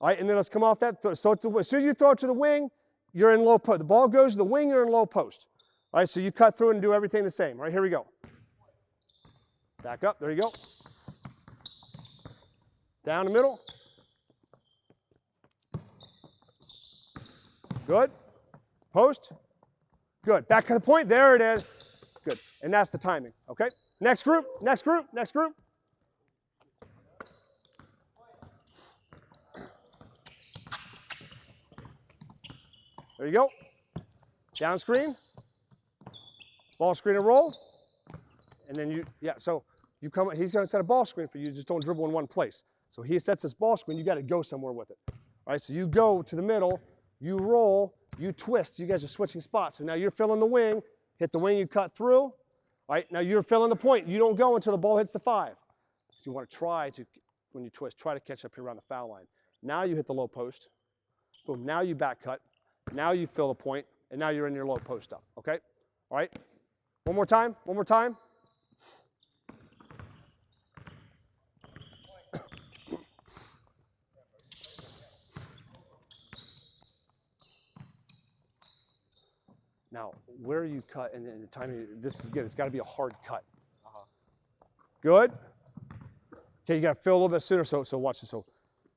All right, and then let's come off that. So as soon as you throw it to the wing, you're in low post. The ball goes to the wing, you're in low post. All right, so you cut through and do everything the same. All right, here we go. Back up, there you go. Down the middle. Good. Post. Good. Back to the point, there it is. Good, and that's the timing, okay? Next group, next group, next group. There you go. Down screen. Ball screen and roll. And then so you come, he's going to set a ball screen for you, just don't dribble in one place. So he sets this ball screen, you got to go somewhere with it. All right, so you go to the middle, you roll, you twist. You guys are switching spots. So now you're filling the wing, hit the wing, you cut through. All right, now you're filling the point. You don't go until the ball hits the 5. So you want to try to, when you twist, try to catch up here around the foul line. Now you hit the low post. Boom, now you back cut. Now you fill the point, and now you're in your low post stuff, okay? All right, one more time, one more time. Now, where you cut and the timing, this is good. It's got to be a hard cut. Good. Okay, you got to fill a little bit sooner. So watch this.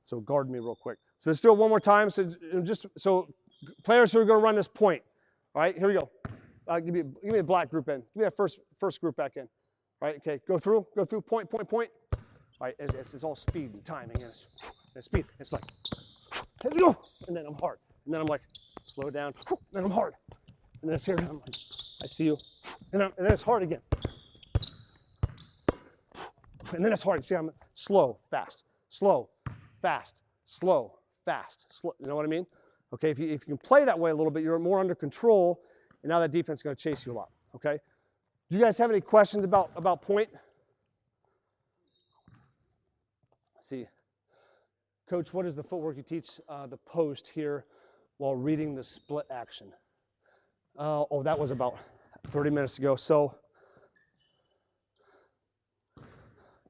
So guard me real quick. So let's do it one more time. So players who are going to run this point. All right, here we go. Give me a black group in. Give me that first group back in. All right, okay, go through, point. All right, it's all speed and timing. And speed. It's like, let's go. And then I'm hard. And then I'm like, slow down. And then I'm hard. And then it's here. I'm like, I see you. And then it's hard again. And then it's hard. See, I'm slow, fast, slow, fast, slow, fast, slow. You know what I mean? Okay, if you can play that way a little bit, you're more under control, and now that defense is going to chase you a lot. Okay? Do you guys have any questions about point? Let's see. Coach, what is the footwork you teach the post here while reading the split action? Oh, that was about 30 minutes ago. So,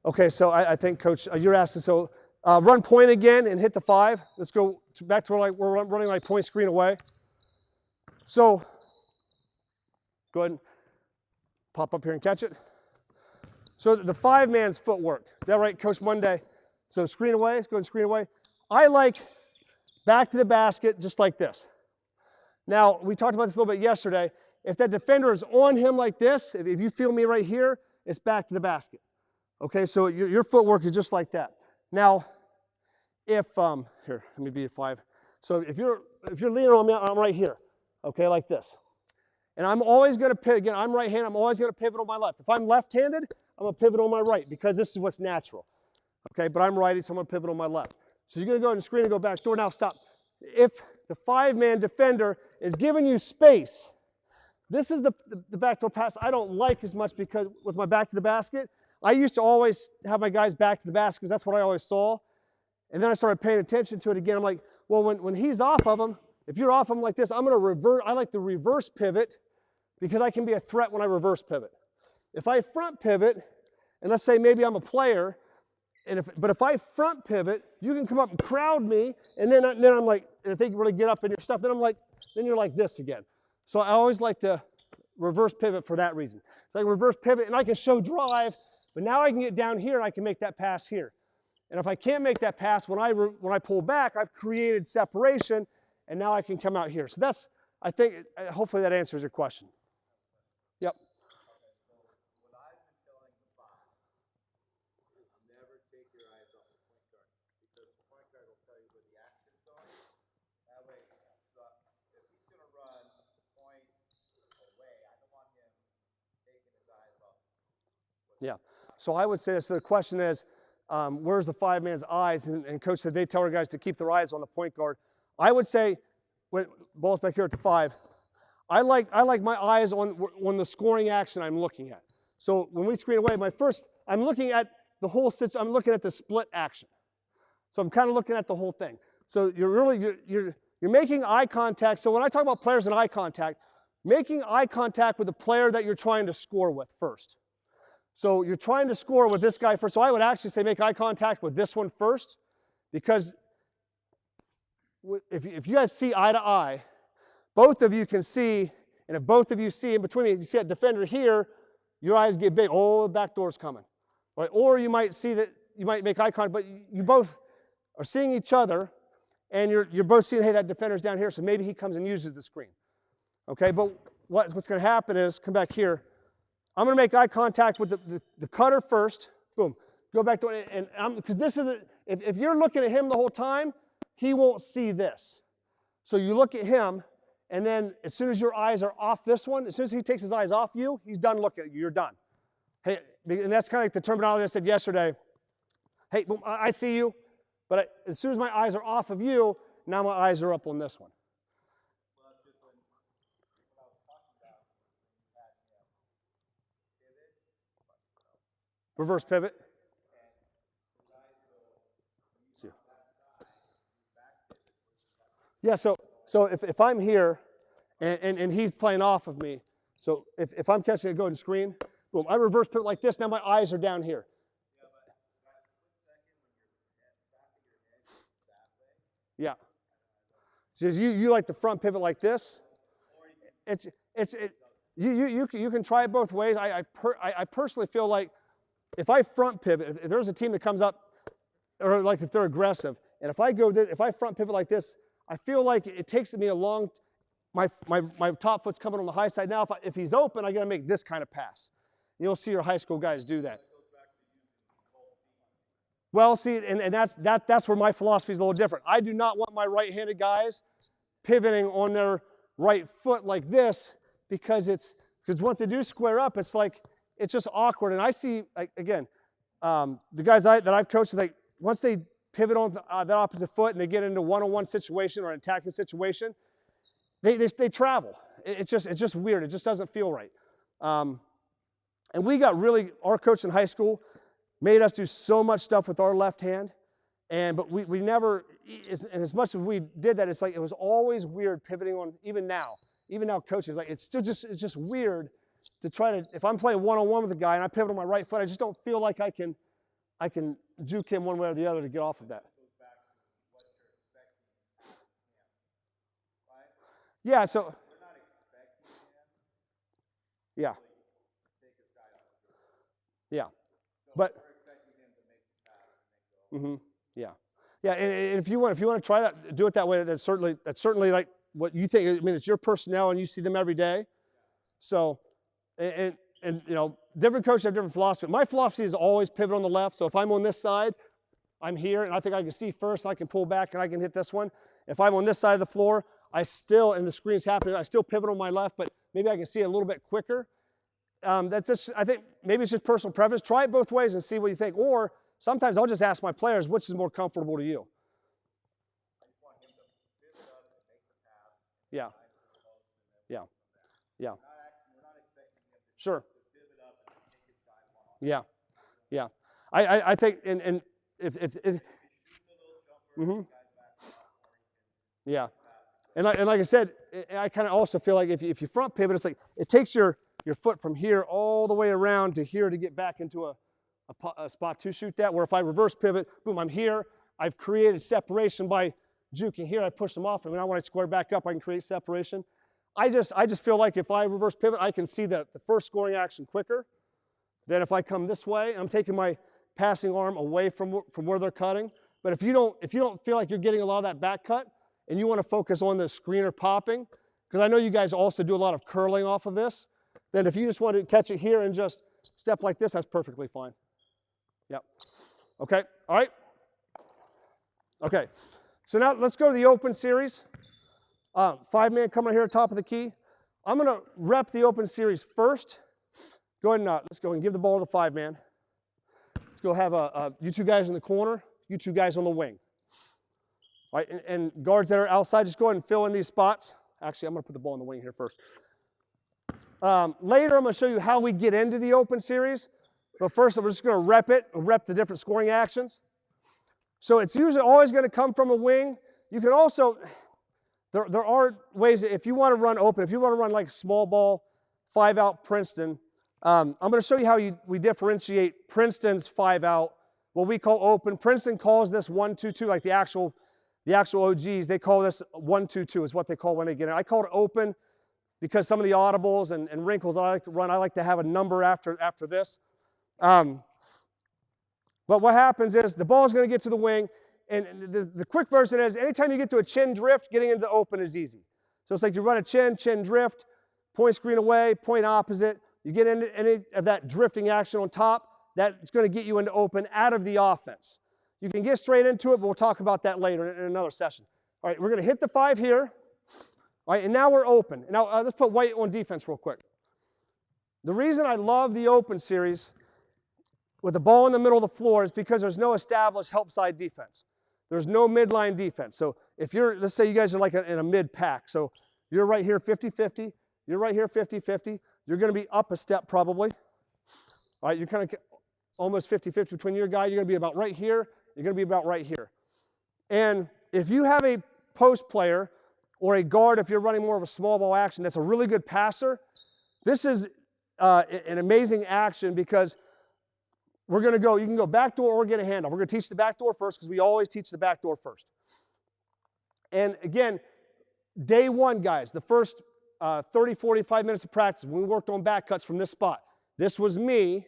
okay, so I think, Coach, you're asking, so run point again and hit the 5. Let's go back to where we're running like point screen away. So, go ahead and pop up here and catch it. So the 5-man's footwork. Is that right, Coach Monday? So screen away, let's go and screen away. I like back to the basket just like this. Now, we talked about this a little bit yesterday. If that defender is on him like this, if you feel me right here, it's back to the basket. Okay, so your footwork is just like that. Now, if, here, let me be a 5. So if you're leaning on me, I'm right here, okay, like this. And I'm always going to pivot, again, I'm right-handed, I'm always going to pivot on my left. If I'm left-handed, I'm going to pivot on my right because this is what's natural. Okay, but I'm righty, so I'm going to pivot on my left. So you're going to go ahead and screen and go back door. Now stop. If the 5-man defender is giving you space, this is the backdoor pass I don't like as much because with my back to the basket, I used to always have my guys back to the basket because that's what I always saw. And then I started paying attention to it again. I'm like, well, when he's off of him, if you're off him like this, I'm going to revert. I like the reverse pivot because I can be a threat when I reverse pivot. If I front pivot, and let's say maybe I'm a player, but if I front pivot, you can come up and crowd me, and then I'm like, and if they really get up in your stuff, then you're like this again. So I always like to reverse pivot for that reason. So I can reverse pivot, and I can show drive, but now I can get down here, and I can make that pass here. And if I can't make that pass, when I pull back, I've created separation, and now I can come out here. So that's, I think, hopefully that answers your question. Yep. What I've been telling the box is never take your eyes off the point guard because the point guard will tell you where the action's going. That way, so if he's going to run point away, I don't want him taking his eyes off. Yeah. So I would say this. So the question is, where's the 5-man's eyes? And coach said they tell our guys to keep their eyes on the point guard. I would say, when ball's back here at the 5, I like my eyes on the scoring action I'm looking at. So when we screen away, I'm looking at the whole situation. I'm looking at the split action. So I'm kind of looking at the whole thing. So you're making eye contact. So when I talk about players and eye contact, making eye contact with the player that you're trying to score with first. So you're trying to score with this guy first. So I would actually say make eye contact with this one first, because if you guys see eye to eye, both of you can see, and if both of you see in between, you see that defender here, your eyes get big. Oh, the back door's coming. Right? Or you might see that you might make eye contact, but you both are seeing each other, and you're both seeing, hey, that defender's down here, so maybe he comes and uses the screen. Okay, but what's going to happen is, come back here, I'm going to make eye contact with the cutter first. Boom. Go back to it, and because this is if you're looking at him the whole time, he won't see this. So you look at him, and then as soon as your eyes are off this one, as soon as he takes his eyes off you, he's done looking at you. You're done. Hey, and that's kind of like the terminology I said yesterday. Hey, boom, I see you, but as soon as my eyes are off of you, now my eyes are up on this one. Well, it's just when I was talking about when you had pivot, Reverse pivot. Yeah, so if I'm here and he's playing off of me, so if I'm catching a go and screen, boom, I reverse pivot like this, now my eyes are down here. Yeah. So you like the front pivot like this? You can try it both ways. I personally feel like if I front pivot, if there's a team that comes up, or like if they're aggressive, and if I front pivot like this, I feel like it takes me a long. My top foot's coming on the high side. Now if he's open, I got to make this kind of pass. You'll see your high school guys do that. Well, see, and that's where my philosophy is a little different. I do not want my right-handed guys pivoting on their right foot like this, because once they do square up, it's just awkward. And I see, like, again, the guys that I've coached, like once they pivot on that opposite foot and they get into a one-on-one situation or an attacking situation, they travel. It's just weird. It just doesn't feel right. And we got our coach in high school made us do so much stuff with our left hand, but we never, and as much as we did that, it's like it was always weird pivoting on. Even now coaches, like it's just weird to try to, if I'm playing one-on-one with a guy and I pivot on my right foot, I just don't feel like I can juke him one way or the other to get off of that. Yeah, so yeah. Yeah. But yeah. And if you want to try that, do it that way. That's certainly like what you think. I mean, it's your personnel and you see them every day. So, and you know, different coaches have different philosophy. My philosophy is always pivot on the left. So if I'm on this side, I'm here and I think I can see first, I can pull back and I can hit this one. If I'm on this side of the floor, and the screen's happening, I still pivot on my left, but maybe I can see it a little bit quicker. That's just, I think maybe it's just personal preference. Try it both ways and see what you think. Or sometimes I'll just ask my players, which is more comfortable to you? I just want him to pivot up and make the pass. Yeah. Yeah. Yeah. We're not expecting him to Sure. pivot up and take his guy one-on-one. Yeah. Yeah. I think, and if yeah. And like I said, I kind of also feel like if you front pivot, it's like it takes your foot from here all the way around to here to get back into a spot to shoot that. Where if I reverse pivot, boom, I'm here. I've created separation by juking here. I push them off, and now when I square back up, I can create separation. I just feel like if I reverse pivot, I can see the first scoring action quicker than if I come this way. I'm taking my passing arm away from where they're cutting. But if you don't feel like you're getting a lot of that back cut, and you want to focus on the screener popping, because I know you guys also do a lot of curling off of this, then if you just want to catch it here and just step like this, that's perfectly fine. Yep. Okay, all right. Okay, so now let's go to the open series. 5-man coming right here at the top of the key. I'm going to rep the open series first. Go ahead and let's go and give the ball to the 5-man. Let's go have you two guys in the corner, you two guys on the wing. All right, and guards that are outside, just go ahead and fill in these spots. Actually, I'm going to put the ball in the wing here first. Later, I'm going to show you how we get into the open series. But first, we're just going to rep the different scoring actions. So it's usually always going to come from a wing. You can also, there are ways, that if you want to run open, if you want to run like small ball, 5-out Princeton, I'm going to show you how we differentiate Princeton's 5-out, what we call open. Princeton calls this 1-2-2, like the actual OGs, they call this 1-2-2 is what they call when they get in. I call it open because some of the audibles and wrinkles I like to run, I like to have a number after this. But what happens is the ball is going to get to the wing, and the quick version is anytime you get to a chin drift, getting into the open is easy. So it's like you run a chin drift, point screen away, point opposite. You get into any of that drifting action on top, that's going to get you into open out of the offense. You can get straight into it, but we'll talk about that later in another session. All right, we're going to hit the 5 here. All right, and now we're open. Now let's put white on defense real quick. The reason I love the open series with the ball in the middle of the floor is because there's no established help side defense. There's no midline defense. So if you're, let's say you guys are like in a mid pack. So you're right here 50-50. You're right here 50-50. You're going to be up a step probably. All right, you're kind of almost 50-50 between your guy. You're going to be about right here. You're going to be about right here. And if you have a post player or a guard, if you're running more of a small ball action, that's a really good passer, this is an amazing action because we're going to go, you can go backdoor or get a handoff. We're going to teach the backdoor first because we always teach the backdoor first. And again, day one, guys, the first 30, 45 minutes of practice, when we worked on back cuts from this spot, this was me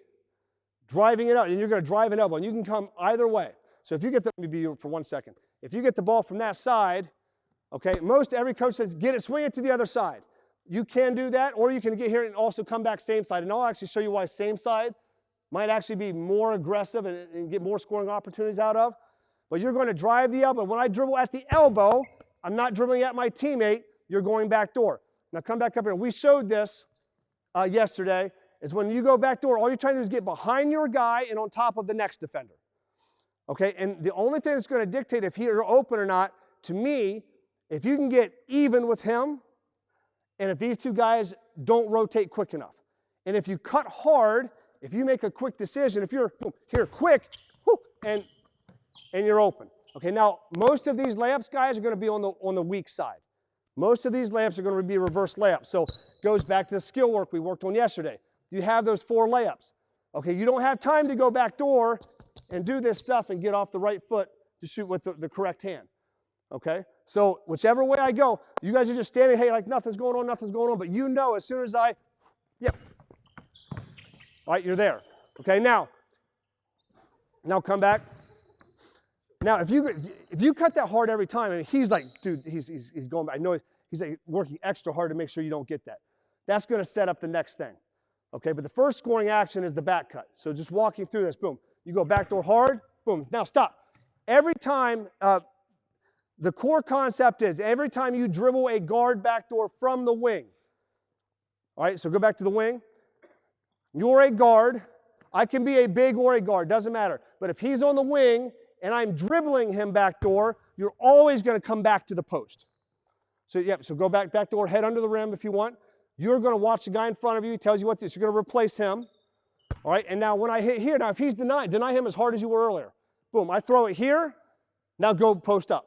driving it out, and you're going to drive an elbow, and you can come either way. So if you get the, let me be for 1 second. If you get the ball from that side, okay, every coach says, get it, swing it to the other side. You can do that, or you can get here and also come back same side. And I'll actually show you why same side might actually be more aggressive and get more scoring opportunities out of. But you're going to drive the elbow. When I dribble at the elbow, I'm not dribbling at my teammate. You're going back door. Now come back up here. We showed this yesterday. Is when you go back door, all you're trying to do is get behind your guy and on top of the next defender. Okay, and the only thing that's going to dictate if you're open or not, to me, if you can get even with him, and if these two guys don't rotate quick enough. And if you cut hard, if you make a quick decision, if you're here quick, and you're open. Okay, now most of these layups, guys, are going to be on the weak side. Most of these layups are going to be reverse layups. So it goes back to the skill work we worked on yesterday. Do you have those 4 layups? Okay, you don't have time to go back door and do this stuff and get off the right foot to shoot with the correct hand. Okay, so whichever way I go, you guys are just standing, hey, like nothing's going on, but you know as soon as yep. All right, you're there. Okay, now come back. Now, if you cut that hard every time, and he's like, dude, he's going back. I know he's like working extra hard to make sure you don't get that. That's going to set up the next thing. Okay, but the first scoring action is the back cut. So just walking through this, boom. You go backdoor hard, boom. Now stop. Every time, the core concept is every time you dribble a guard backdoor from the wing. All right, so go back to the wing. You're a guard. I can be a big or a guard, doesn't matter. But if he's on the wing and I'm dribbling him backdoor, you're always going to come back to the post. So, so go backdoor, head under the rim if you want. You're going to watch the guy in front of you. He tells you what to do. So you're going to replace him. All right, and now when I hit here, now if he's deny him as hard as you were earlier. Boom, I throw it here. Now go post up.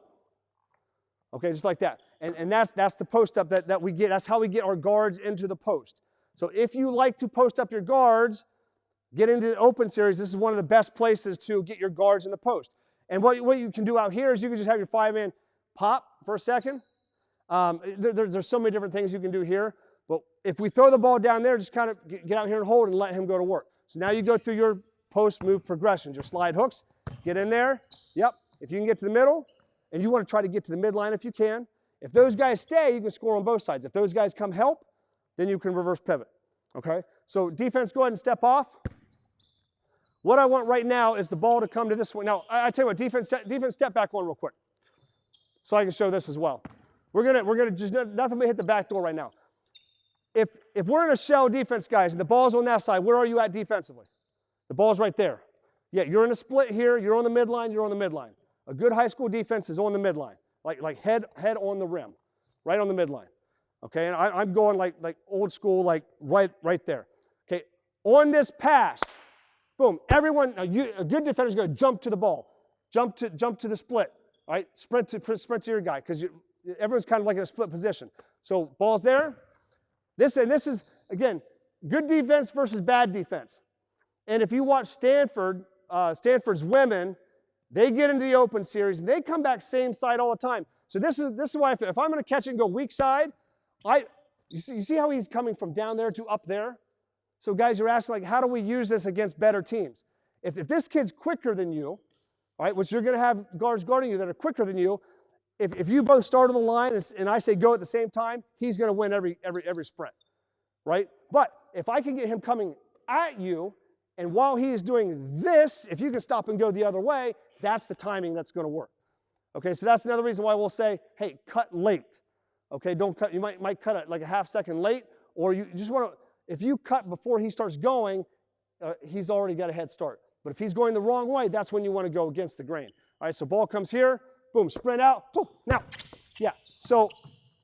Okay, just like that. And that's the post up that we get. That's how we get our guards into the post. So if you like to post up your guards, get into the open series, this is one of the best places to get your guards in the post. And what you can do out here is you can just have your 5-man pop for a second. There's so many different things you can do here. But if we throw the ball down there, just kind of get out here and hold and let him go to work. So now you go through your post move progressions, your slide hooks, get in there. Yep, if you can get to the middle, and you want to try to get to the midline if you can. If those guys stay, you can score on both sides. If those guys come help, then you can reverse pivot. Okay, so defense, go ahead and step off. What I want right now is the ball to come to this way. Now, I tell you what, defense step back one real quick, so I can show this as well. We're gonna just nothing but hit the back door right now. If we're in a shell defense, guys, and the ball's on that side, where are you at defensively? The ball's right there. Yeah, you're in a split here. You're on the midline. You're on the midline. A good high school defense is on the midline, like head on the rim, right on the midline. Okay, and I'm going like old school, like right there. Okay, on this pass, boom, everyone, a good defender is going to jump to the ball, jump to the split, right? Sprint to your guy, because everyone's kind of like in a split position. So ball's there. This is, again, good defense versus bad defense. And if you watch Stanford's women, they get into the open series and they come back same side all the time. So this is why if I'm going to catch it and go weak side, you see how he's coming from down there to up there? So guys, you're asking, like, how do we use this against better teams? If this kid's quicker than you, right, which you're going to have guards guarding you that are quicker than you, if you both start on the line and I say go at the same time, he's going to win every sprint, right? But if I can get him coming at you, and while he is doing this, if you can stop and go the other way, that's the timing that's going to work. Okay, so that's another reason why we'll say, hey, cut late. Okay, don't cut. You might cut it like a half second late, or you just want to. If you cut before he starts going, he's already got a head start. But if he's going the wrong way, that's when you want to go against the grain. All right, so ball comes here, boom, sprint out, boom, now, yeah. So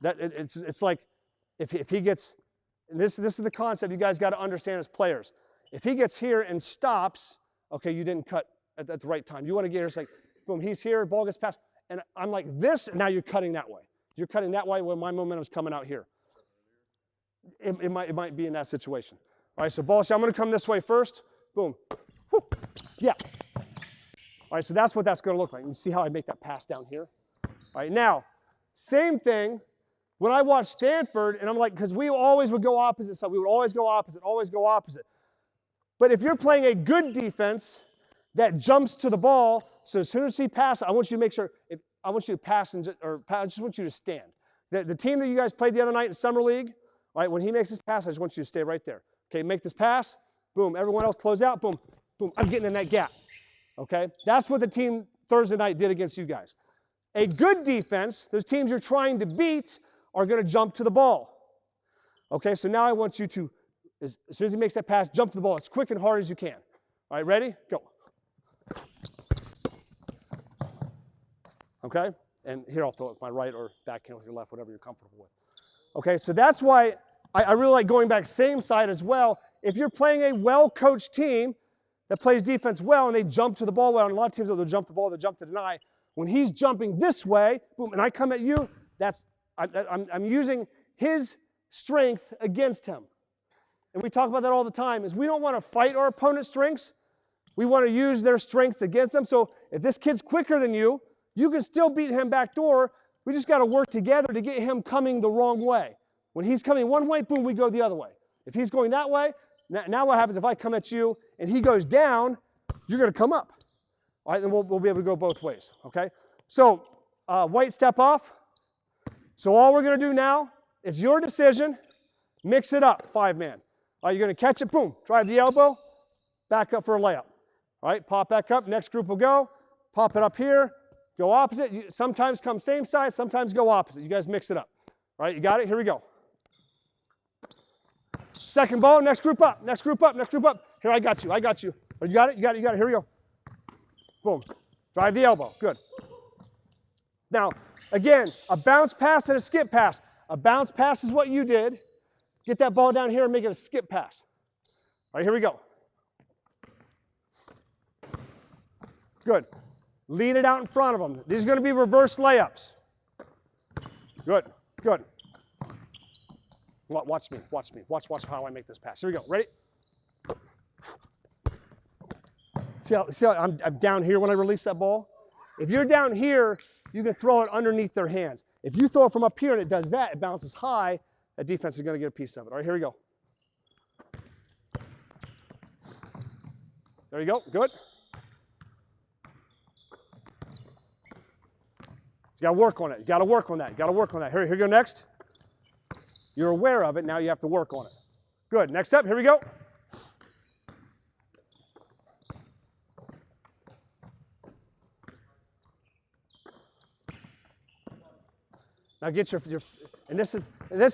that it's like if he gets, and this is the concept you guys got to understand as players. If he gets here and stops, okay, you didn't cut at the right time. You want to get here, it's like, boom, he's here, ball gets passed, and I'm like this, and now you're cutting that way. You're cutting that way when my momentum's coming out here. It might be in that situation. All right, so ball, I'm going to come this way first. Boom. Whew. Yeah. All right, so that's what that's going to look like. You see how I make that pass down here? All right, now, same thing. When I watch Stanford, and I'm like, because we always would go opposite side. We would always go opposite, always go opposite. But if you're playing a good defense that jumps to the ball, so as soon as he passes, I want you to make sure, I want you to pass, I just want you to stand. The team that you guys played the other night in Summer League, right, when he makes his pass, I just want you to stay right there. Okay, make this pass, boom, everyone else close out, boom, boom, I'm getting in that gap. Okay, that's what the team Thursday night did against you guys. A good defense, those teams you're trying to beat, are going to jump to the ball. Okay, so now I want you to, as soon as he makes that pass, jump to the ball as quick and hard as you can. All right, ready? Go. Okay, and here I'll throw it with my right or backhand with your left, whatever you're comfortable with. Okay, so that's why I really like going back same side as well. If you're playing a well-coached team that plays defense well and they jump to the ball well, and a lot of teams, they'll jump the ball, they'll jump to deny. When he's jumping this way, boom, and I come at you, I'm using his strength against him. And we talk about that all the time, is we don't want to fight our opponent's strengths. We want to use their strengths against them. So if this kid's quicker than you, you can still beat him backdoor. We just got to work together to get him coming the wrong way. When he's coming one way, boom, we go the other way. If he's going that way, now what happens if I come at you and he goes down, you're going to come up. All right, then we'll be able to go both ways, okay? So white step off. So all we're going to do now is your decision. Mix it up, 5-man. All right, you're going to catch it, boom, drive the elbow, back up for a layup. All right, pop back up, next group will go, pop it up here, go opposite. You sometimes come same side, sometimes go opposite. You guys mix it up. All right, you got it? Here we go. Second ball, next group up, next group up, next group up. Here, I got you. Oh, you got it? You got it, you got it. Here we go. Boom. Drive the elbow. Good. Now, again, a bounce pass and a skip pass. A bounce pass is what you did. Get that ball down here and make it a skip pass. All right, here we go. Good. Lead it out in front of them. These are going to be reverse layups. Good, good. Watch me. Watch how I make this pass. Here we go. Ready? See how I'm down here when I release that ball? If you're down here, you can throw it underneath their hands. If you throw it from up here and it does that, it bounces high, that defense is going to get a piece of it. All right, here we go. There you go. Good. You got to work on it. You got to work on that. You got to work on that. Here you go next. You're aware of it. Now you have to work on it. Good. Next up. Here we go. Now get your and this is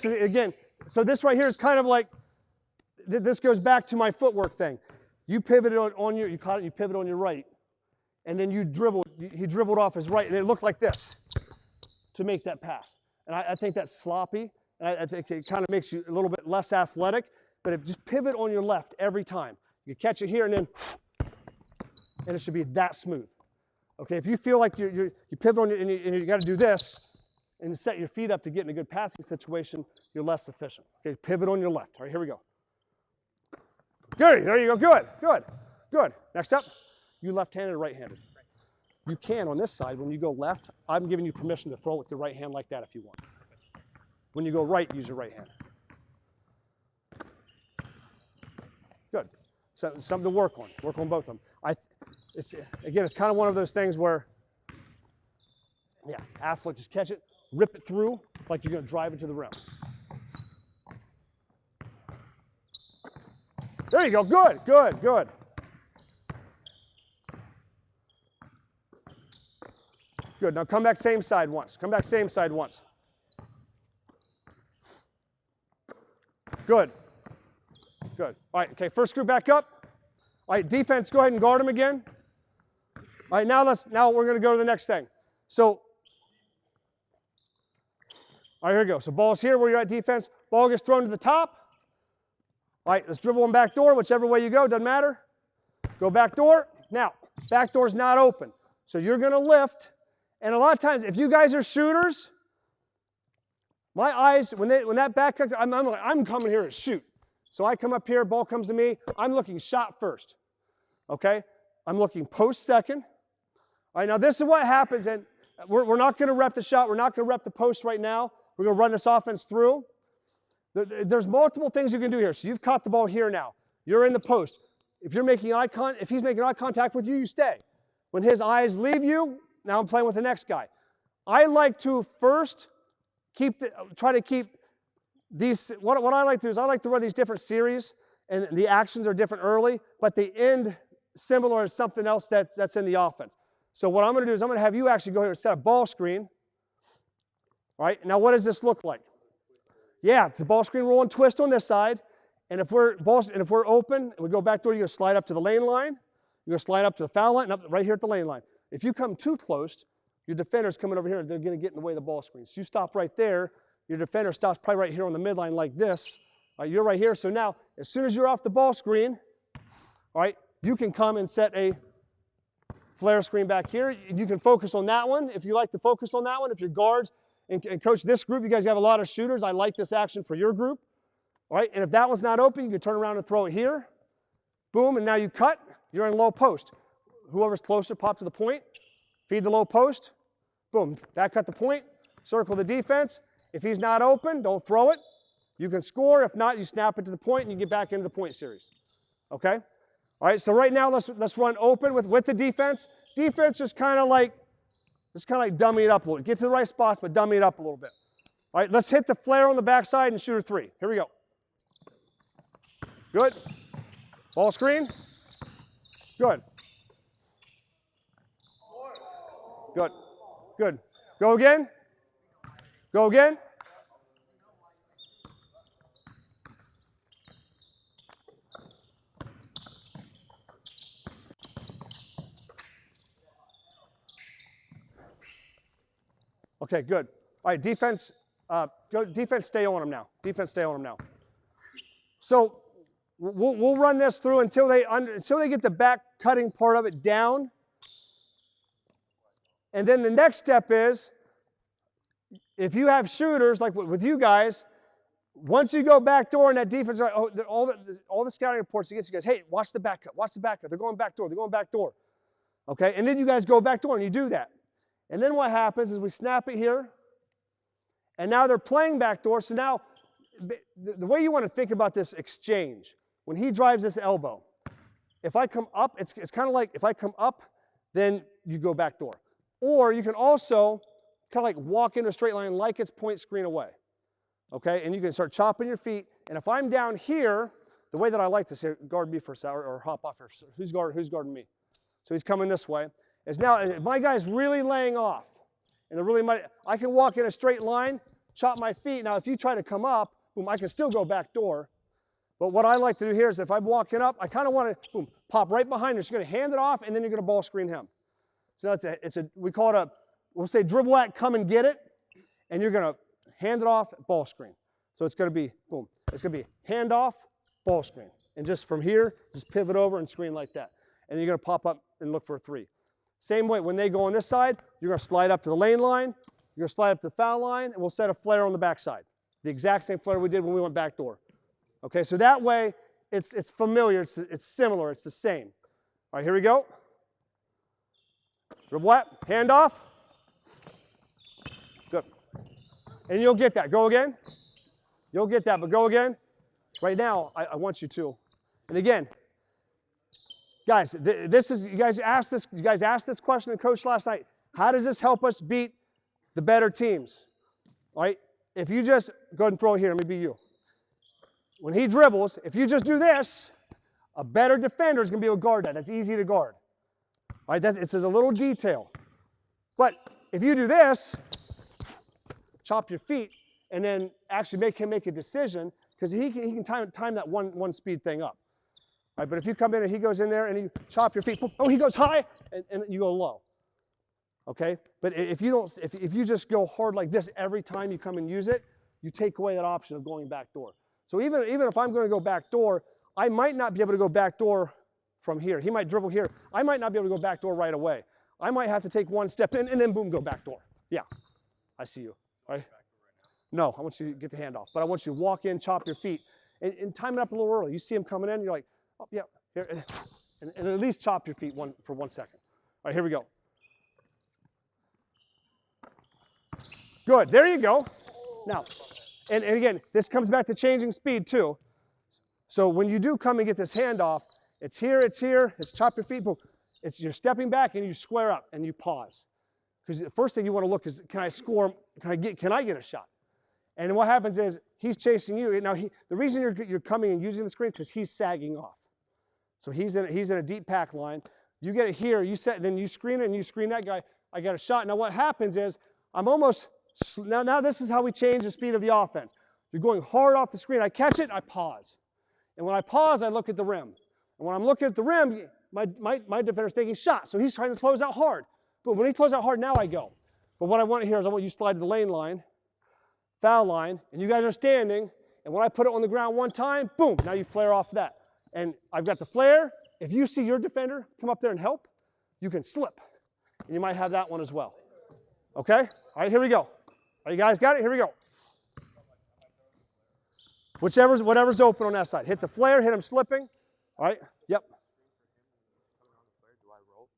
again. So this right here is kind of like, this goes back to my footwork thing. You pivoted on your, you caught it, you pivot on your right, and then you dribbled, he dribbled off his right, and it looked like this to make that pass. And I think that's sloppy, and I think it kind of makes you a little bit less athletic, but if just pivot on your left every time. You catch it here, and then, and it should be that smooth. Okay, if you feel like you pivot on your, and you got to do this, and set your feet up to get in a good passing situation, you're less efficient. Okay, pivot on your left. All right, here we go. Good, there you go, good, good, good. Next up, you left-handed or right-handed? You can on this side. When you go left, I'm giving you permission to throw with the right hand like that if you want. When you go right, use your right hand. Good. So something to work on both of them. It's kind of one of those things where, yeah, athlete, just catch it, rip it through like you're going to drive it to the rim. There you go, good, good, good. Good, now come back same side once. Come back same side once. Good, good. All right, okay, first group back up. All right, defense, go ahead and guard him again. All right, now we're going to go to the next thing. So, all right, here we go. So ball's here where you're at defense. Ball gets thrown to the top. All right, let's dribble one back door, whichever way you go, doesn't matter. Go back door. Now, back door's not open. So you're going to lift. And a lot of times, if you guys are shooters, my eyes, when that back comes, I'm coming here to shoot. So I come up here, ball comes to me. I'm looking shot first. Okay? I'm looking post second. All right, now this is what happens, and we're not going to rep the shot. We're not going to rep the post right now. We're going to run this offense through. There's multiple things you can do here. So you've caught the ball here now. You're in the post. If he's making eye contact with you, you stay. When his eyes leave you, now I'm playing with the next guy. I like to first try to keep these. What I like to do is I like to run these different series, and the actions are different early, but they end similar to something else that's in the offense. So what I'm going to do is I'm going to have you actually go here and set a ball screen. All right, now what does this look like? Yeah, it's a ball screen roll and twist on this side. And if we're open and we go back door, you're going to slide up to the lane line. You're going to slide up to the foul line and up right here at the lane line. If you come too close, your defender's coming over here and they're going to get in the way of the ball screen. So you stop right there. Your defender stops probably right here on the midline like this. All right, you're right here. So now, as soon as you're off the ball screen, all right, you can come and set a flare screen back here. You can focus on that one if you like to focus on that one. If you're guards, and coach, this group, you guys have a lot of shooters. I like this action for your group. All right, and if that one's not open, you can turn around and throw it here. Boom, and now you cut. You're in low post. Whoever's closer, pop to the point. Feed the low post. Boom, back cut the point. Circle the defense. If he's not open, don't throw it. You can score. If not, you snap it to the point and you get back into the point series. Okay? All right, so right now let's run open with the defense. Defense just kind of like dummy it up a little. Get to the right spots, but dummy it up a little bit. All right, let's hit the flare on the backside and shoot a three. Here we go. Good. Ball screen. Good. Good. Good. Go again. Go again. Okay, good. All right, defense, defense, stay on them now. Defense, stay on them now. So we'll run this through until they get the back cutting part of it down. And then the next step is, if you have shooters like with you guys, once you go back door and that defense, all the scouting reports against you guys, hey, watch the back cut, watch the back cut. They're going back door. They're going back door. Okay, and then you guys go back door and you do that. And then what happens is we snap it here, and now they're playing backdoor. So now, the way you want to think about this exchange, when he drives this elbow, if I come up, it's kind of like if I come up, then you go backdoor. Or you can also kind of like walk into a straight line like it's point screen away. Okay, and you can start chopping your feet. And if I'm down here, the way that I like this here, guard me for a second, or hop off here. Who's guarding me? So he's coming this way. Is now, if my guy's really laying off, and they're really I can walk in a straight line, chop my feet. Now, if you try to come up, boom, I can still go back door, But what I like to do here is if I'm walking up, I kind of want to, boom, pop right behind her. She's going to hand it off, and then you're going to ball screen him. So we call it we'll say dribble at, come and get it, and you're going to hand it off, ball screen. So it's going to be, boom, it's going to be hand off, ball screen. And just from here, just pivot over and screen like that. And you're going to pop up and look for a 3. Same way, when they go on this side, you're going to slide up to the lane line, you're going to slide up to the foul line, and we'll set a flare on the backside. The exact same flare we did when we went back door. Okay, so that way, it's familiar, it's similar, it's the same. All right, here we go. Dribble at, hand off. Good. And you'll get that. Go again. You'll get that, but go again. Right now, I want you to. And again, guys, this is you guys asked this question to Coach last night. How does this help us beat the better teams? All right? If you just go ahead and throw it here, let me be you. When he dribbles, if you just do this, a better defender is going to be able to guard that. That's easy to guard. All right? It's a little detail. But if you do this, chop your feet, and then actually make him make a decision, because he can time that one speed thing up. All right, but if you come in and he goes in there and you chop your feet, oh, he goes high, and you go low. Okay? But if you just go hard like this every time you come and use it, you take away that option of going back door. So even if I'm going to go back door, I might not be able to go back door from here. He might dribble here. I might not be able to go back door right away. I might have to take one step in and then boom, go back door. Yeah, I see you. All right? No, I want you to get the handoff, but I want you to walk in, chop your feet, and time it up a little early. You see him coming in, you're like, oh, yeah, here, and at least chop your feet for 1 second. All right, here we go. Good, there you go. Now, and again, this comes back to changing speed too. So when you do come and get this handoff, it's here, it's chop your feet, boom. You're stepping back and you square up and you pause. Because the first thing you want to look is, can I score, can I get a shot? And what happens is he's chasing you. Now the reason you're coming and using the screen is because he's sagging off. So he's in a deep pack line. You get it here, you set, then you screen it and you screen that guy. I got a shot. Now what happens is I'm almost now this is how we change the speed of the offense. You're going hard off the screen. I catch it, I pause. And when I pause, I look at the rim. And when I'm looking at the rim, my defender's taking shot. So he's trying to close out hard. But when he closes out hard, now I go. But what I want here is I want you to slide to the lane line, foul line, and you guys are standing, and when I put it on the ground one time, boom, now you flare off that. And I've got the flare. If you see your defender come up there and help, you can slip. And you might have that one as well. Okay? All right, here we go. All right, you guys got it? Here we go. Whatever's open on that side. Hit the flare, hit him slipping. All right, yep.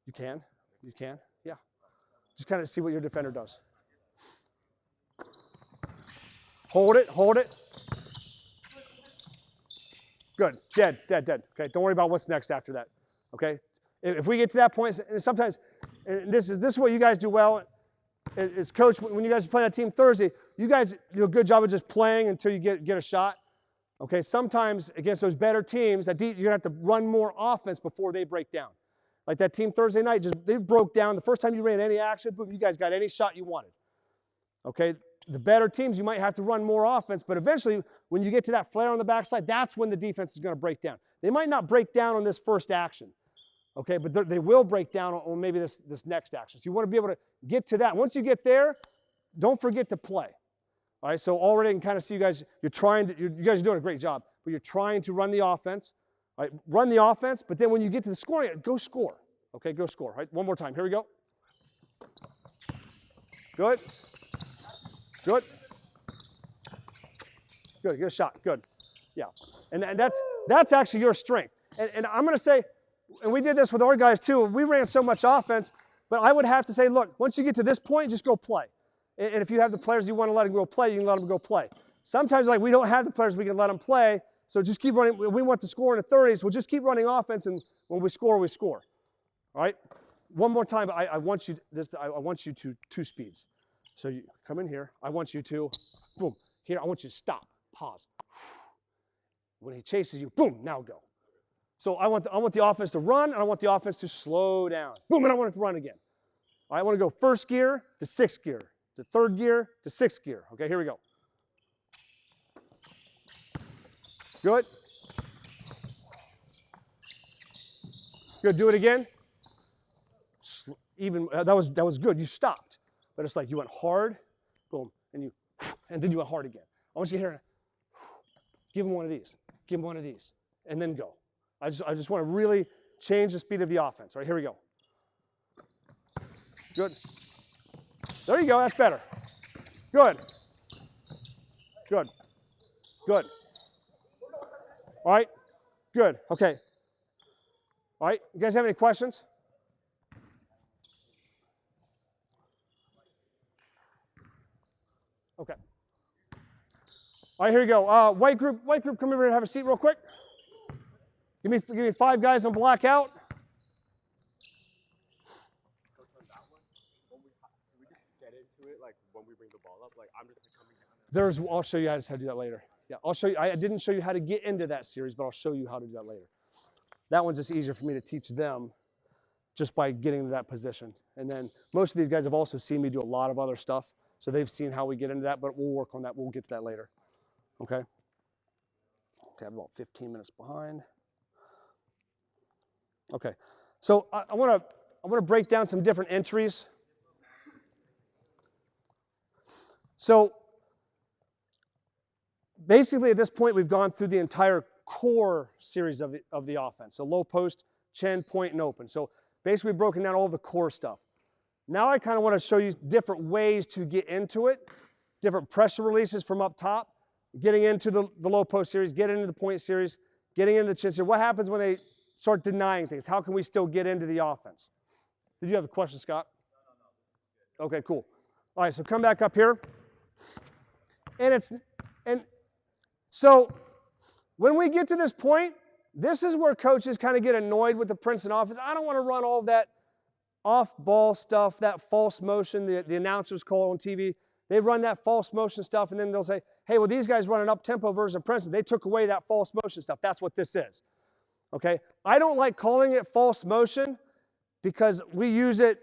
You can. Yeah. Just kind of see what your defender does. Hold it. Good, dead. Okay, don't worry about what's next after that. Okay, if we get to that point, and sometimes, and this is what you guys do well, is coach, when you guys play that team Thursday, you guys do a good job of just playing until you get a shot. Okay, sometimes against those better teams, you're gonna have to run more offense before they break down. Like that team Thursday night, they broke down. The first time you ran any action, boom, you guys got any shot you wanted. Okay, the better teams, you might have to run more offense, but eventually, when you get to that flare on the backside, that's when the defense is going to break down. They might not break down on this first action, okay, but they will break down on maybe this next action. So you want to be able to get to that. Once you get there, don't forget to play. All right, so already I can kind of see you guys, you guys are doing a great job, but you're trying to run the offense. All right, run the offense, but then when you get to the scoring, go score. Okay, go score. All right, one more time. Here we go. Good. Get a shot. Good. Yeah. And that's actually your strength. And I'm going to say, and we did this with our guys too. We ran so much offense, but I would have to say, look, once you get to this point, just go play. And if you have the players you want to let them go play, you can let them go play. Sometimes like we don't have the players we can let them play, so just keep running. We want to score in the 30s. We'll just keep running offense, and when we score, we score. All right. One more time. I want you to two speeds. So you come in here. I want you to, boom. Here, I want you to stop, pause. When he chases you, boom, now go. So I want the offense to run, and I want the offense to slow down. Boom, and I want it to run again. I want to go first gear to sixth gear, to third gear to sixth gear. Okay, here we go. Good. Good, do it again. Even, that was good, you stopped. But it's like you went hard, boom, and then you went hard again. I want you to hear, give him one of these, give him one of these, and then go. I just want to really change the speed of the offense. All right, here we go. Good. There you go, that's better. Good. Good. Good. All right, good, okay. All right, you guys have any questions? Okay. All right, here we go. White group, come over here and have a seat real quick. Give me 5 guys on blackout. Coach, on that one, can we just get into it, like when we bring the ball up? Like I'm just coming down. I'll show you how to do that later. Yeah, I'll show you. I didn't show you how to get into that series, but I'll show you how to do that later. That one's just easier for me to teach them just by getting to that position. And then most of these guys have also seen me do a lot of other stuff. So they've seen how we get into that, but we'll work on that. We'll get to that later. Okay? Okay, I'm about 15 minutes behind. Okay, so I want to break down some different entries. So basically at this point we've gone through the entire core series of the offense. So low post, chin, point, and open. So basically we've broken down all the core stuff. Now I kind of want to show you different ways to get into it, different pressure releases from up top, getting into the low post series, getting into the point series, getting into the chin series. What happens when they start denying things? How can we still get into the offense? Did you have a question, Scott? No. Okay, cool. All right, so come back up here. And so when we get to this point, this is where coaches kind of get annoyed with the Princeton offense. I don't want to run all that off-ball stuff, that false motion, the announcers call on TV. They run that false motion stuff, and then they'll say, hey, well, these guys run an up-tempo version of Princeton. They took away that false motion stuff. That's what this is. Okay? I don't like calling it false motion because we use it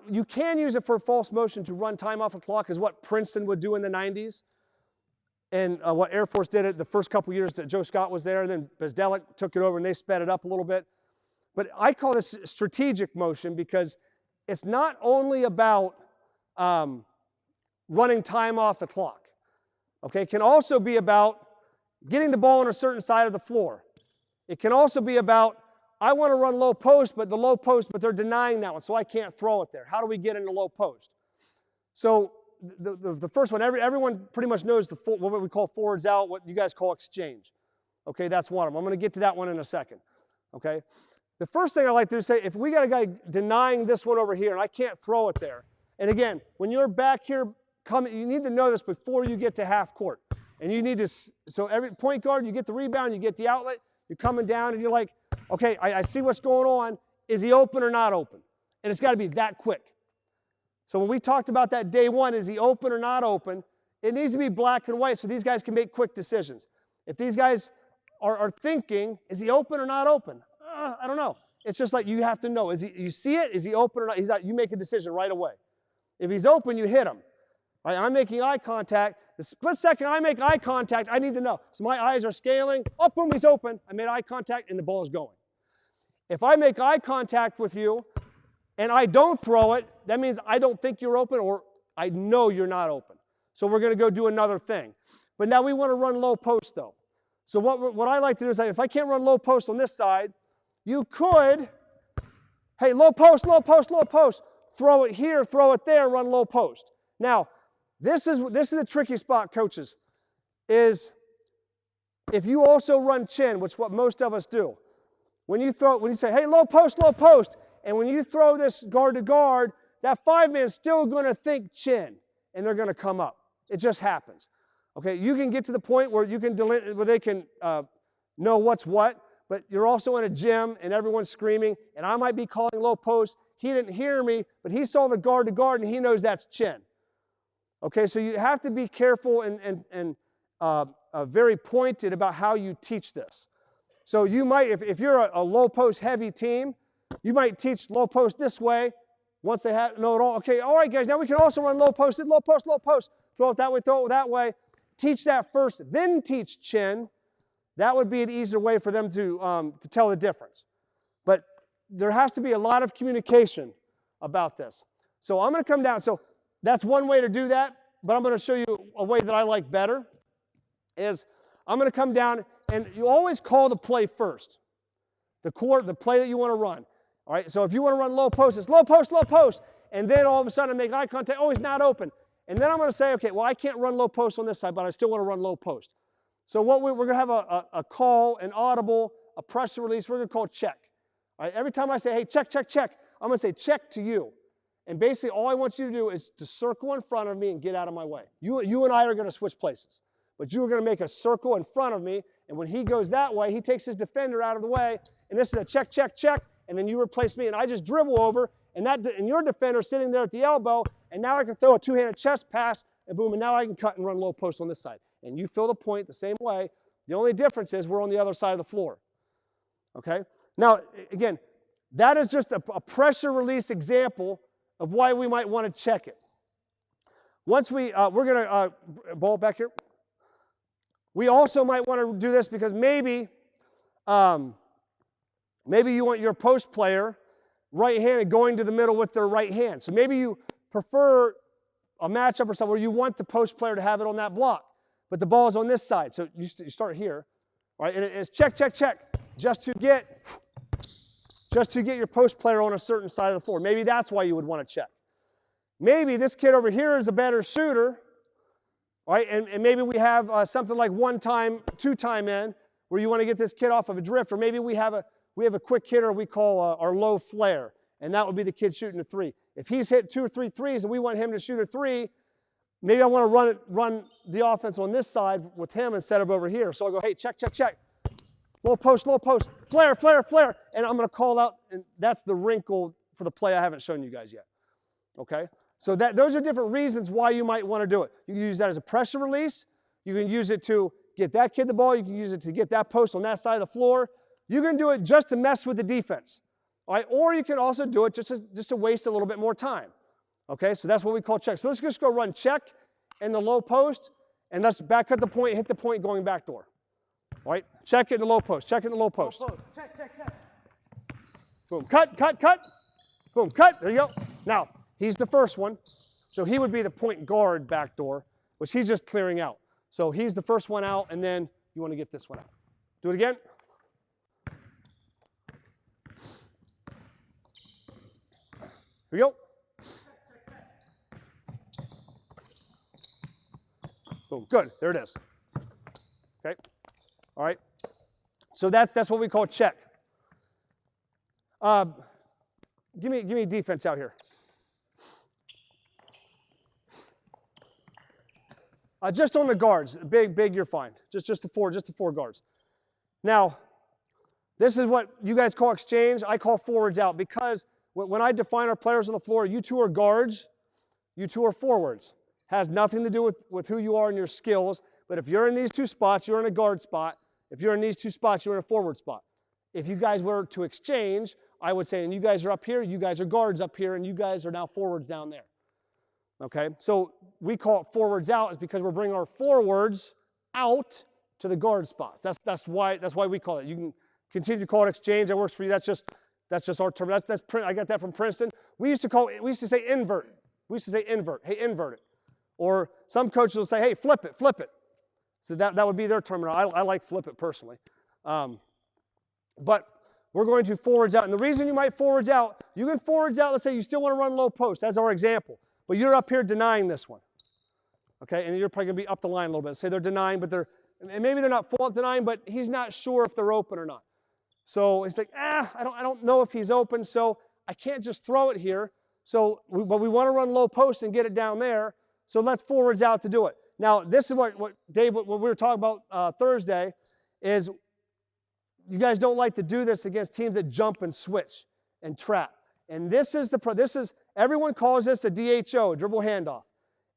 you can use it for false motion to run time off a clock, is what Princeton would do in the 90s. And what Air Force did it the first couple years that Joe Scott was there, and then Bezdelic took it over and they sped it up a little bit. But I call this strategic motion because it's not only about running time off the clock. Okay, it can also be about getting the ball on a certain side of the floor. It can also be about, I want to run low post, but they're denying that one, so I can't throw it there. How do we get into low post? So the first one, everyone pretty much knows what we call forwards out, what you guys call exchange. Okay, that's one of them. I'm going to get to that one in a second. Okay, the first thing I like to do is say, if we got a guy denying this one over here and I can't throw it there, and again, when you're back here coming, you need to know this before you get to half court. And you need to, so every point guard, you get the rebound, you get the outlet, you're coming down and you're like, okay, I see what's going on. Is he open or not open? And it's got to be that quick. So when we talked about that day one, is he open or not open, it needs to be black and white so these guys can make quick decisions. If these guys are thinking, is he open or not open? I don't know. It's just like you have to know. You see it? Is he open or not? He's not. You make a decision right away. If he's open, you hit him. Right, I'm making eye contact. The split second I make eye contact, I need to know. So my eyes are scaling. Oh, boom, he's open. I made eye contact, and the ball is going. If I make eye contact with you and I don't throw it, that means I don't think you're open or I know you're not open. So we're going to go do another thing. But now we want to run low post, though. So what I like to do is, if I can't run low post on this side, you could, hey, low post, low post, low post. Throw it here, throw it there, run low post. Now, this is the tricky spot, coaches, is if you also run chin, which is what most of us do. When you say, hey, low post, and when you throw this guard to guard, that 5-man is still going to think chin, and they're going to come up. It just happens. Okay, you can get to the point where they can know what's what, but you're also in a gym and everyone's screaming, and I might be calling low post. He didn't hear me, but he saw the guard to guard, and he knows that's chin. Okay, so you have to be careful and very pointed about how you teach this. So you might, if you're a low post heavy team, you might teach low post this way. Once they know it all, okay, all right, guys, now we can also run low post, low post, low post. Throw it that way, throw it that way. Teach that first, then teach chin. That would be an easier way for them to tell the difference. But there has to be a lot of communication about this. So I'm going to come down. So that's one way to do that, but I'm going to show you a way that I like better. Is I'm going to come down, and you always call the play first. The play that you want to run. All right, so if you want to run low post, it's low post, and then all of a sudden make eye contact, oh, he's not open. And then I'm going to say, okay, well, I can't run low post on this side, but I still want to run low post. So what we're going to have a call, an audible, a pressure release, we're going to call check. All right, every time I say, hey, check, I'm going to say check to you. And basically all I want you to do is to circle in front of me and get out of my way. You and I are going to switch places. But you are going to make a circle in front of me, and when he goes that way, he takes his defender out of the way, and this is a check, and then you replace me, and I just dribble over, and your defender sitting there at the elbow, and now I can throw a two-handed chest pass, and boom, and now I can cut and run low post on this side. And you fill the point the same way. The only difference is we're on the other side of the floor. Okay? Now, again, that is just a pressure release example of why we might want to check it. Once we're going to ball back here. We also might want to do this because maybe you want your post player right-handed going to the middle with their right hand. So maybe you prefer a matchup or something where you want the post player to have it on that block, but the ball is on this side. So you start here, right? And it's check, just to get your post player on a certain side of the floor. Maybe that's why you would want to check. Maybe this kid over here is a better shooter. All right, and maybe we have something like one-time, two-time in, where you want to get this kid off of a drift, or maybe we have a quick hitter we call our low flare, and that would be the kid shooting a three. If he's hit 2 or 3 threes and we want him to shoot a three, maybe I want to run the offense on this side with him instead of over here. So I go, hey, check, low post, flare, and I'm going to call out, and that's the wrinkle for the play I haven't shown you guys yet. Okay. So those are different reasons why you might want to do it. You can use that as a pressure release. You can use it to get that kid the ball. You can use it to get that post on that side of the floor. You can do it just to mess with the defense. All right? Or you can also do it just to waste a little bit more time. Okay? So that's what we call check. So let's just go run check in the low post, and let's back at the point, hit the point going back door. All right? Check it in the low post. Check it in the low post. Low post. Check. Boom. Cut. Boom. Cut. There you go. Now, he's the first one, so he would be the point guard back door, which he's just clearing out. So he's the first one out, and then you want to get this one out. Do it again. Here we go. Boom. Good. There it is. Okay. All right. So that's what we call check. Give me defense out here. Just on the guards, big, you're fine. Just the four guards. Now, this is what you guys call exchange. I call forwards out, because when I define our players on the floor, you two are guards, you two are forwards. Has nothing to do with who you are and your skills. But if you're in these two spots, you're in a guard spot. If you're in these two spots, you're in a forward spot. If you guys were to exchange, I would say, and you guys are up here, you guys are guards up here, and you guys are now forwards down there. Okay, so we call it forwards out is because we're bringing our forwards out to the guard spots. That's why we call it. You can continue to call it exchange. That works for you. That's just our term. I got that from Princeton. We used to say invert. We used to say invert. Hey, invert it. Or some coaches will say, hey, flip it. So that would be their terminology. I like flip it personally. But we're going to forwards out. And the reason you might forwards out, you can forwards out, let's say you still want to run low post. That's our example. But you're up here denying this one. Okay, and you're probably going to be up the line a little bit. Say they're denying, and maybe they're not full denying, but he's not sure if they're open or not. So it's like, I don't know if he's open, so I can't just throw it here. But we want to run low post and get it down there. So let's forwards out to do it. Now, this is what Dave, what we were talking about Thursday, is you guys don't like to do this against teams that jump and switch and trap. And this is everyone calls this a DHO, dribble handoff.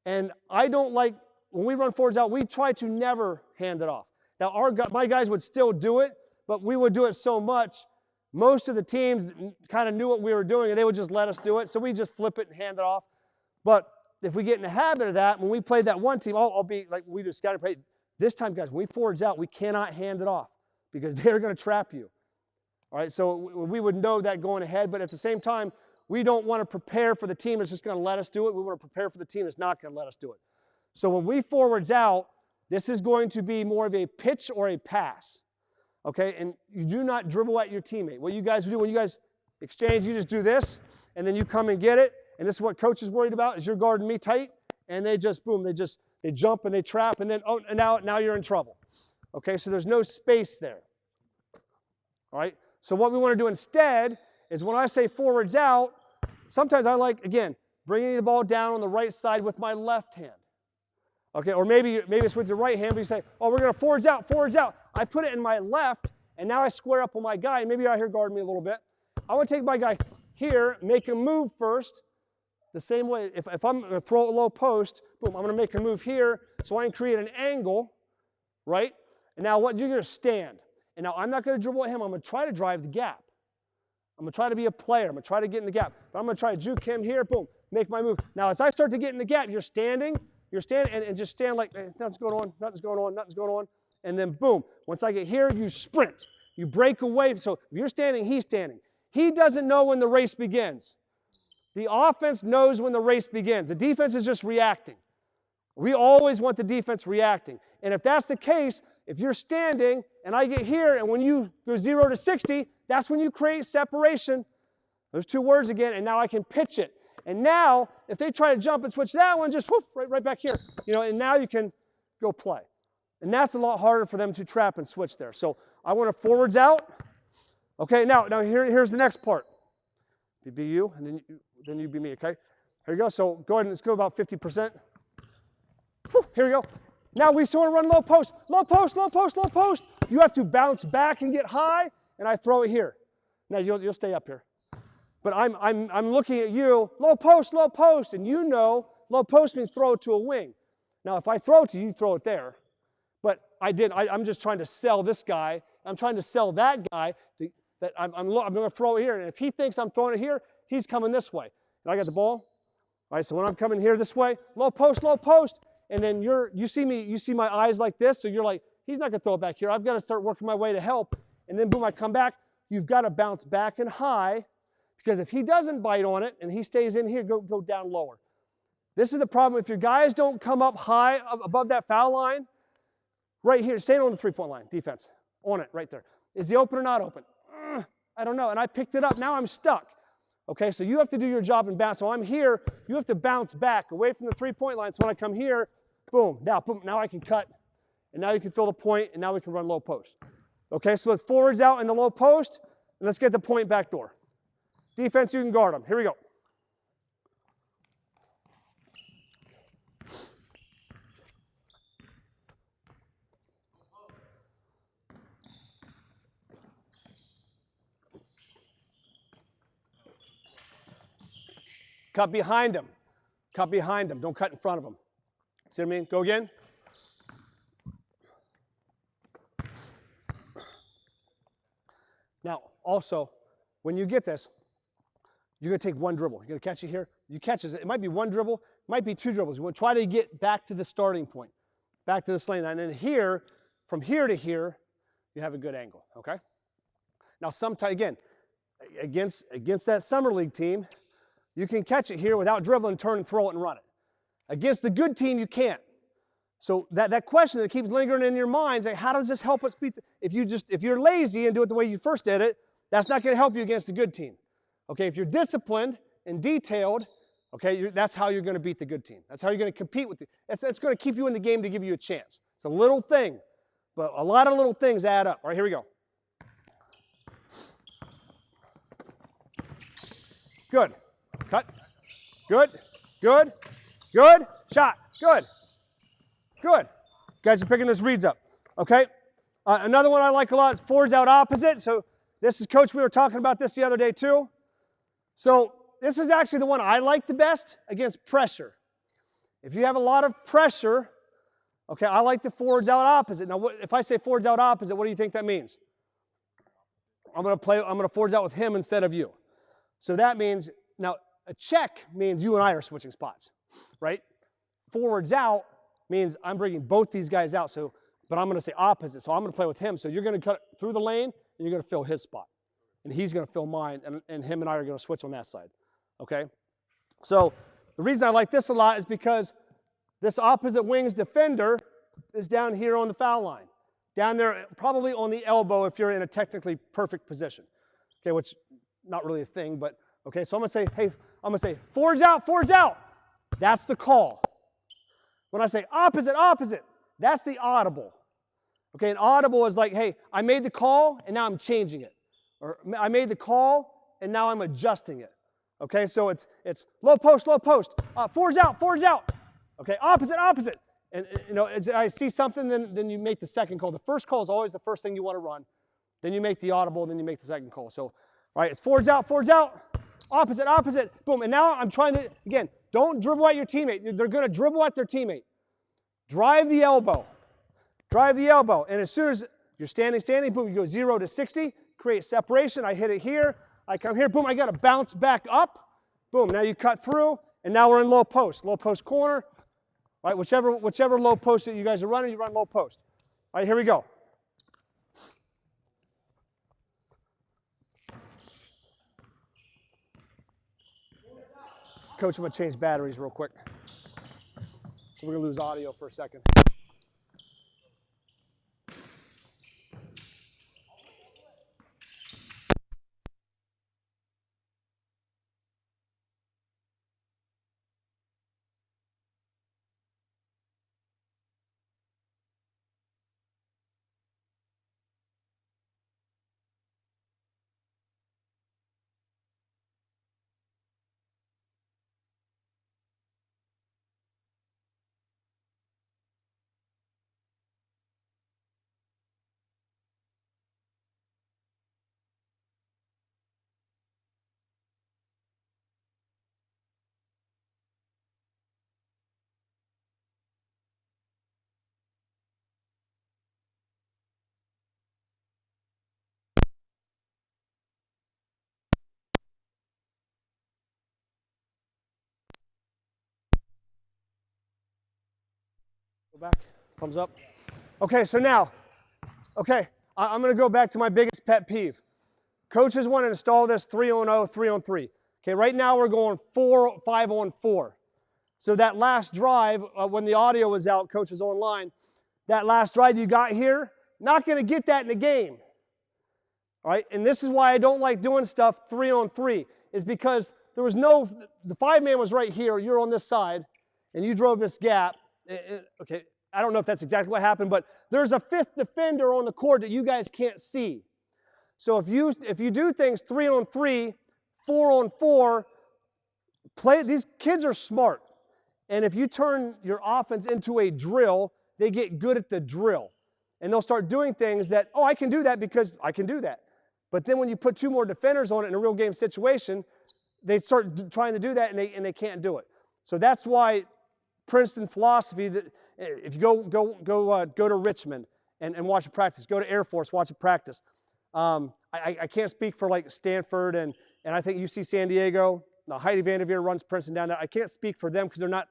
And I don't like, when we run forwards out, we try to never hand it off. Now, my guys would still do it, but we would do it so much, most of the teams kind of knew what we were doing, and they would just let us do it. So we just flip it and hand it off. But if we get in the habit of that, when we played that one team, I'll be like we do scouting play, This time, guys, when we forwards out, we cannot hand it off because they're going to trap you. All right, so we would know that going ahead, but at the same time, we don't want to prepare for the team that's just going to let us do it. We want to prepare for the team that's not going to let us do it. So when we forwards out, this is going to be more of a pitch or a pass. Okay, and you do not dribble at your teammate. What you guys do when you guys exchange, you just do this, and then you come and get it. And this is what coach is worried about, is you're guarding me tight, and they just, boom, they jump and they trap, and then, oh, and now you're in trouble. Okay, so there's no space there. All right, so what we want to do instead is when I say forwards out, sometimes I like, again, bringing the ball down on the right side with my left hand. Okay, or maybe it's with your right hand, but you say, oh, we're going to forwards out, forwards out. I put it in my left, and now I square up on my guy, and maybe you're out here guarding me a little bit. I want to take my guy here, make him move first, the same way. If I'm going to throw a low post, boom, I'm going to make a move here, so I can create an angle, right? And now what, you're going to stand. And now I'm not going to dribble at him, I'm going to try to drive the gap. I'm going to try to be a player, I'm going to try to get in the gap. But I'm going to try to juke him here, boom, make my move. Now as I start to get in the gap, you're standing and just stand like, nothing's going on, nothing's going on, nothing's going on. And then boom, once I get here, you sprint. You break away. So if you're standing, he's standing. He doesn't know when the race begins. The offense knows when the race begins. The defense is just reacting. We always want the defense reacting. And if that's the case, if you're standing and I get here, and when you go 0 to 60, that's when you create separation. Those two words again, and now I can pitch it. And now, if they try to jump and switch that one, just whoop, right back here. You know, and now you can go play. And that's a lot harder for them to trap and switch there. So I want to forwards out. Okay, now here's the next part. Be you, and then you be me, okay? Here you go. So go ahead and let's go about 50%. Whew, here we go. Now we still want to run low post, low post, low post, low post. You have to bounce back and get high, and I throw it here. Now you'll stay up here. But I'm looking at you, low post, and you know low post means throw it to a wing. Now if I throw it to you, you throw it there. But I'm just trying to sell this guy. I'm trying to sell that guy that I'm going to throw it here. And if he thinks I'm throwing it here, he's coming this way. And I got the ball. All right, so when I'm coming here this way, low post, and then you see my eyes like this, so you're like, he's not going to throw it back here. I've got to start working my way to help. And then boom, I come back. You've got to bounce back and high, because if he doesn't bite on it and he stays in here, go down lower. This is the problem. If your guys don't come up high above that foul line, right here, staying on the three-point line, defense, on it right there. Is he open or not open? I don't know. And I picked it up. Now I'm stuck. Okay, so you have to do your job and bounce. So I'm here. You have to bounce back away from the three-point line. So when I come here, boom, now I can cut. And now you can fill the point, and now we can run low post. Okay, so let's forwards out in the low post, and let's get the point back door. Defense, you can guard them. Here we go. Cut behind him. Cut behind him. Don't cut in front of him. See what I mean? Go again. Now, also, when you get this, you're going to take one dribble. You're going to catch it here. You catch it. It might be one dribble. It might be two dribbles. You want to try to get back to the starting point, back to this lane. And then here, from here to here, you have a good angle, okay? Now, sometimes, again, against that summer league team, you can catch it here without dribbling, turn and throw it and run it. Against the good team, you can't. So that question that keeps lingering in your mind is like, how does this help us beat? If you're lazy and do it the way you first did it, that's not going to help you against the good team. Okay, if you're disciplined and detailed, okay, that's how you're going to beat the good team. That's how you're going to compete with it's going to keep you in the game to give you a chance. It's a little thing, but a lot of little things add up. All right, here we go. Good. Cut. Good. Good. Good. Shot. Good. Good. Guys are picking this reads up. Okay. Another one I like a lot is forwards out opposite. So this is, Coach, we were talking about this the other day too. So this is actually the one I like the best against pressure. If you have a lot of pressure, okay, I like the forwards out opposite. Now, if I say forwards out opposite, what do you think that means? I'm going to forwards out with him instead of you. So that means, now a check means you and I are switching spots, right? Forwards out means I'm bringing both these guys out. So but I'm going to say opposite. So I'm going to play with him. So you're going to cut through the lane, and you're going to fill his spot. And he's going to fill mine, and him and I are going to switch on that side. Okay? So the reason I like this a lot is because this opposite wing's defender is down here on the foul line. Down there, probably on the elbow if you're in a technically perfect position. Okay, which not really a thing, but okay, so I'm going to say, hey, I'm going to say, forwards out, forwards out. That's the call. When I say opposite, opposite, that's the audible. Okay, an audible is like, hey, I made the call, and now I'm changing it. Or I made the call, and now I'm adjusting it. Okay, so it's low post, forwards out, forwards out. Okay, opposite, opposite. And you know, I see something, then you make the second call. The first call is always the first thing you want to run. Then you make the audible, then you make the second call. So, all right, it's forwards out, opposite, opposite, boom. And now I'm trying to, again, don't dribble at your teammate. They're going to dribble at their teammate. Drive the elbow. Drive the elbow. And as soon as you're standing, boom, you go 0 to 60, create separation. I hit it here. I come here, boom, I got to bounce back up. Boom, now you cut through, and now we're in low post corner. All right, whichever low post that you guys are running, you run low post. All right, here we go. Coach, I'm going to change batteries real quick. So we're going to lose audio for a second. Go back, thumbs up. Okay, so now, okay, I'm going to go back to my biggest pet peeve. Coaches want to install this 3-on-0, 3-on-3. Okay, right now we're going 5-on-4. So that last drive, when the audio was out, coach is online, that last drive you got here, not going to get that in the game. All right, and this is why I don't like doing stuff 3-on-3, is because there was no, the 5-man was right here, you're on this side, and you drove this gap. Okay, I don't know if that's exactly what happened, but there's a 5th defender on the court that you guys can't see. So if you do things 3-on-3, 4-on-4, these kids are smart. And if you turn your offense into a drill, they get good at the drill. And they'll start doing things that, oh, I can do that because I can do that. But then when you put 2 more defenders on it in a real game situation, they start trying to do that and they can't do it. So that's why Princeton philosophy, that if you go to Richmond and watch a practice, go to Air Force, watch a practice. I can't speak for like Stanford and I think UC San Diego. Now Heidi Vanderveer runs Princeton down there. I can't speak for them because they're not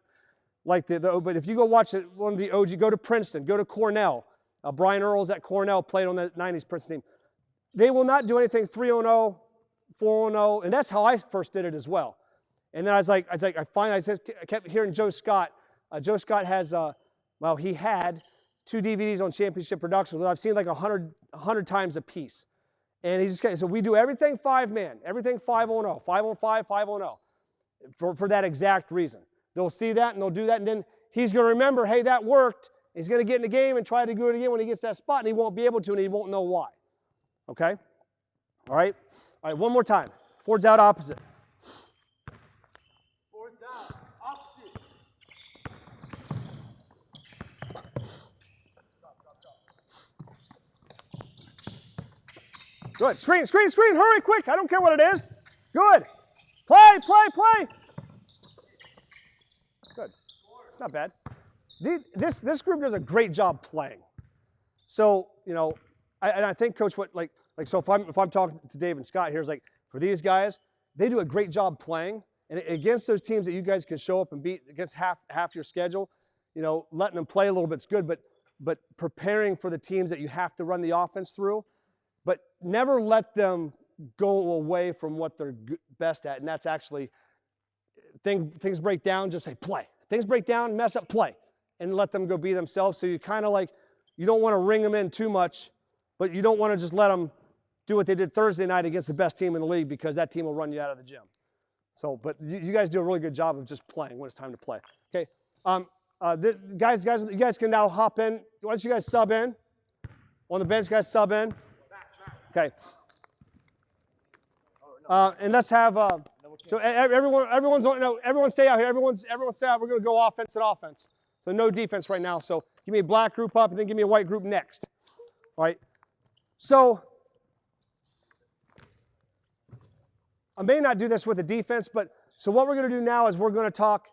like but if you go watch one of the OG, go to Princeton, go to Cornell. Brian Earls at Cornell played on the 90s Princeton team. They will not do anything 3-on-0, 4-on-0, and that's how I first did it as well. And then I kept hearing Joe Scott. Joe Scott has, he had 2 DVDs on Championship Productions. I've seen like 100 times a piece. And he just, so we do everything 5-man, everything 5-on-0, 5-on-5, 5-on-0, for that exact reason. They'll see that and they'll do that, and then he's going to remember, hey, that worked. He's going to get in the game and try to do it again when he gets that spot, and he won't be able to, and he won't know why. Okay? All right? All right, one more time. Forwards out, opposite. Forwards out, opposite. Good. Screen, hurry, quick. I don't care what it is. Good. Play. Good. Not bad. This group does a great job playing. So, you know, I think, Coach, so if I'm talking to Dave and Scott here, is like, for these guys, they do a great job playing. And against those teams that you guys can show up and beat against half your schedule, you know, letting them play a little bit's good. But but preparing for the teams that you have to run the offense through. But never let them go away from what they're best at, and that's actually things break down, just say play. Things break down, mess up, play, and let them go be themselves. So you kind of like, you don't want to ring them in too much, but you don't want to just let them do what they did Thursday night against the best team in the league, because that team will run you out of the gym. So, but you guys do a really good job of just playing when it's time to play. Okay, guys, you guys can now hop in. Why don't you guys sub in? On the bench, guys, sub in. Okay. And let's have so everyone stay out here. Everyone stay out. We're going to go offense and offense. So no defense right now. So give me a black group up, and then give me a white group next. All right. So I may not do this with the defense, but so what we're going to do now is we're going to talk.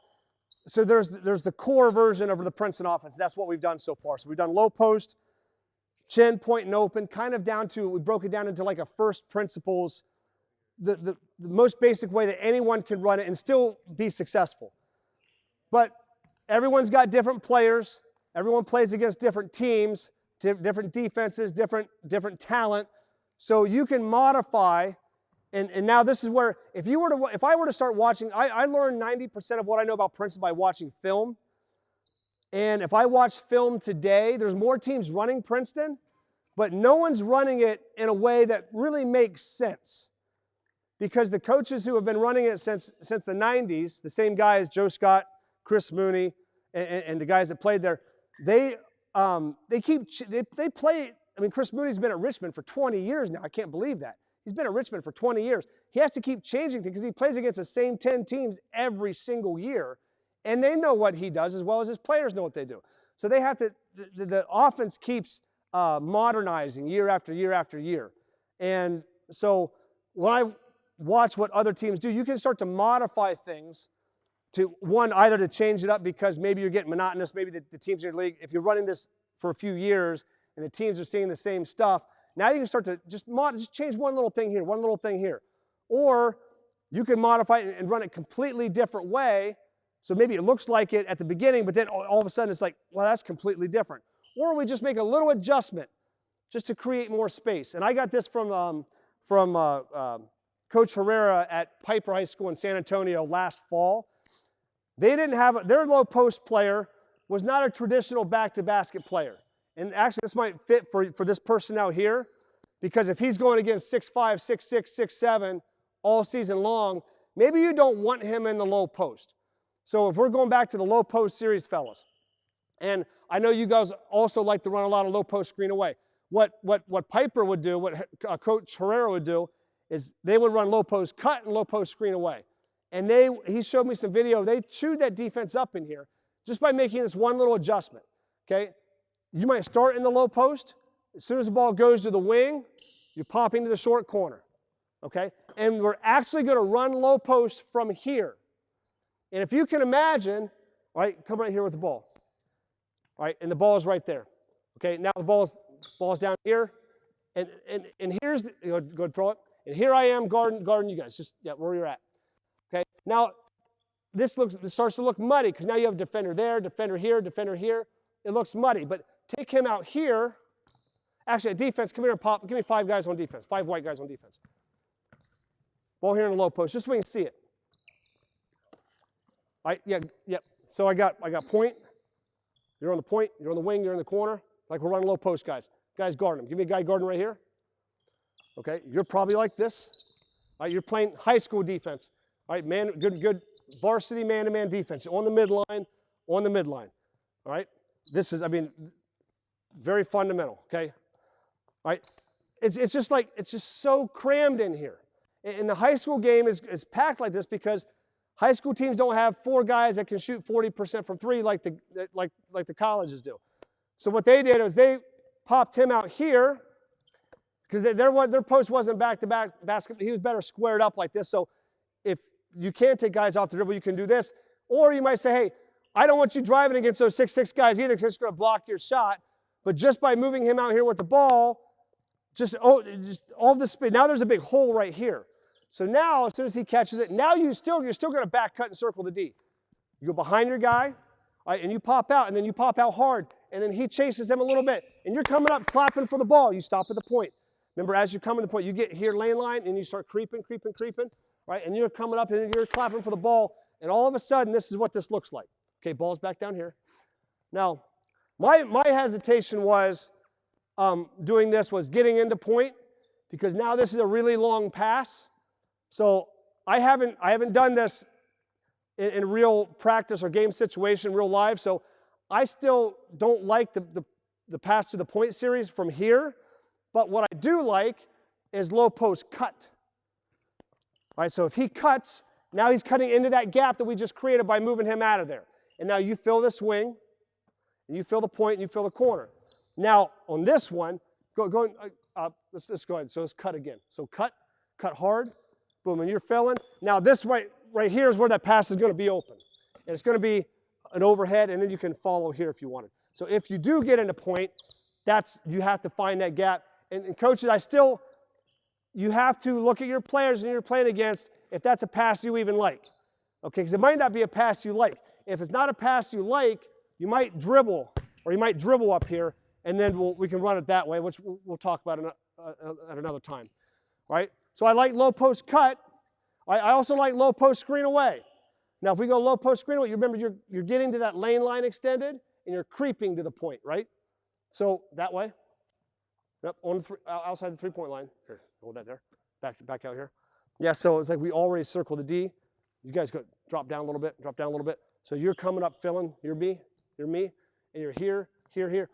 So there's the core version of the Princeton offense. That's what we've done so far. So we've done low post, chin, point, and open, kind of down to, we broke it down into like a first principles, the most basic way that anyone can run it and still be successful. But everyone's got different players. Everyone plays against different teams, different defenses, different talent. So you can modify. And now this is where, if I were to start watching, I learned 90% of what I know about Princeton by watching film. And if I watch film today, there's more teams running Princeton, but no one's running it in a way that really makes sense. Because the coaches who have been running it since the 90s, the same guys, Joe Scott, Chris Mooney, and the guys that played there, they play. I mean, Chris Mooney's been at Richmond for 20 years now. I can't believe that. He's been at Richmond for 20 years. He has to keep changing things because he plays against the same 10 teams every single year. And they know what he does as well as his players know what they do. So they have to, the offense keeps modernizing year after year after year. And so when I watch what other teams do, you can start to modify things to, one, either to change it up because maybe you're getting monotonous, maybe the teams in your league, if you're running this for a few years and the teams are seeing the same stuff, now you can start to just change one little thing here, one little thing here. Or you can modify it and run it completely different way. So maybe it looks like it at the beginning, but then all of a sudden it's like, well, that's completely different. Or we just make a little adjustment just to create more space. And I got this from Coach Herrera at Piper High School in San Antonio last fall. They didn't have, their low post player was not a traditional back-to-basket player. And actually, this might fit for this person out here, because if he's going against 6'5", 6'6", 6'7", all season long, maybe you don't want him in the low post. So if we're going back to the low post series, fellas, and I know you guys also like to run a lot of low post screen away. What Piper would do, what Coach Herrera would do, is they would run low post cut and low post screen away. And he showed me some video. They chewed that defense up in here just by making this one little adjustment. Okay. You might start in the low post. As soon as the ball goes to the wing, you pop into the short corner, okay? And we're actually going to run low post from here. And if you can imagine, all right, come right here with the ball. All right, and the ball is right there. Okay, now the ball's down here. And here's, go ahead and throw it. And here I am guarding you guys, just where you're at. Okay, now this starts to look muddy because now you have a defender there, defender here, defender here. It looks muddy, but take him out here. Actually, a defense, come here and pop. Give me 5 guys on defense, 5 white guys on defense. Ball here in the low post, just so we can see it. All right, yeah. So I got point. You're on the point. You're on the wing. You're in the corner. Like we're running low post, guys. Guys guarding him. Give me a guy guarding right here. Okay, you're probably like this. All right, you're playing high school defense. All right, good varsity man-to-man defense. On the midline, on the midline. All right, this is, very fundamental. Okay, all right. It's just so crammed in here. And the high school game is packed like this because high school teams don't have 4 guys that can shoot 40% from 3 like the colleges do. So what they did is they popped him out here because their post wasn't back-to-back basketball. He was better squared up like this. So if you can't take guys off the dribble, you can do this. Or you might say, hey, I don't want you driving against those 6'6" guys either because it's going to block your shot. But just by moving him out here with the ball, just all the speed. Now there's a big hole right here. So now, as soon as he catches it, now you're still going to back cut and circle the D. You go behind your guy, all right, and you pop out, and then you pop out hard. and then he chases them a little bit, and you're coming up clapping for the ball. You stop at the point. Remember, as you're coming to the point, you get here lane line, and you start creeping, right? And you're coming up, and you're clapping for the ball, and all of a sudden, this is what this looks like. Okay, ball's back down here. Now, my hesitation was doing this was getting into point, because now this is a really long pass. So I haven't done this in real practice or game situation, real live. So I still don't like the pass to the point series from here. But what I do like is low post cut. All right, so if he cuts, now he's cutting into that gap that we just created by moving him out of there. And now you fill this wing, and you fill the point, and you fill the corner. Now on this one, going up, let's go ahead. So let's cut again. So cut hard, boom, and you're filling. Now this right here is where that pass is going to be open. And it's going to be an overhead, and then you can follow here if you wanted. So if you do get into point, you have to find that gap. And coaches, you have to look at your players and you're playing against if that's a pass you even like. Okay, because it might not be a pass you like. If it's not a pass you like, you might dribble, or you might dribble up here, and then we can run it that way, which we'll talk about at another time. All right? So I like low post cut. I also like low post screen away. Now, if we go low post screen away, you remember you're getting to that lane line extended, and you're creeping to the point, right? So that way. Yep, outside the three-point line. Here, hold that there. Back out here. Yeah, so it's like we already circled the D. You guys go drop down a little bit. So you're coming up filling. You're me, and you're here.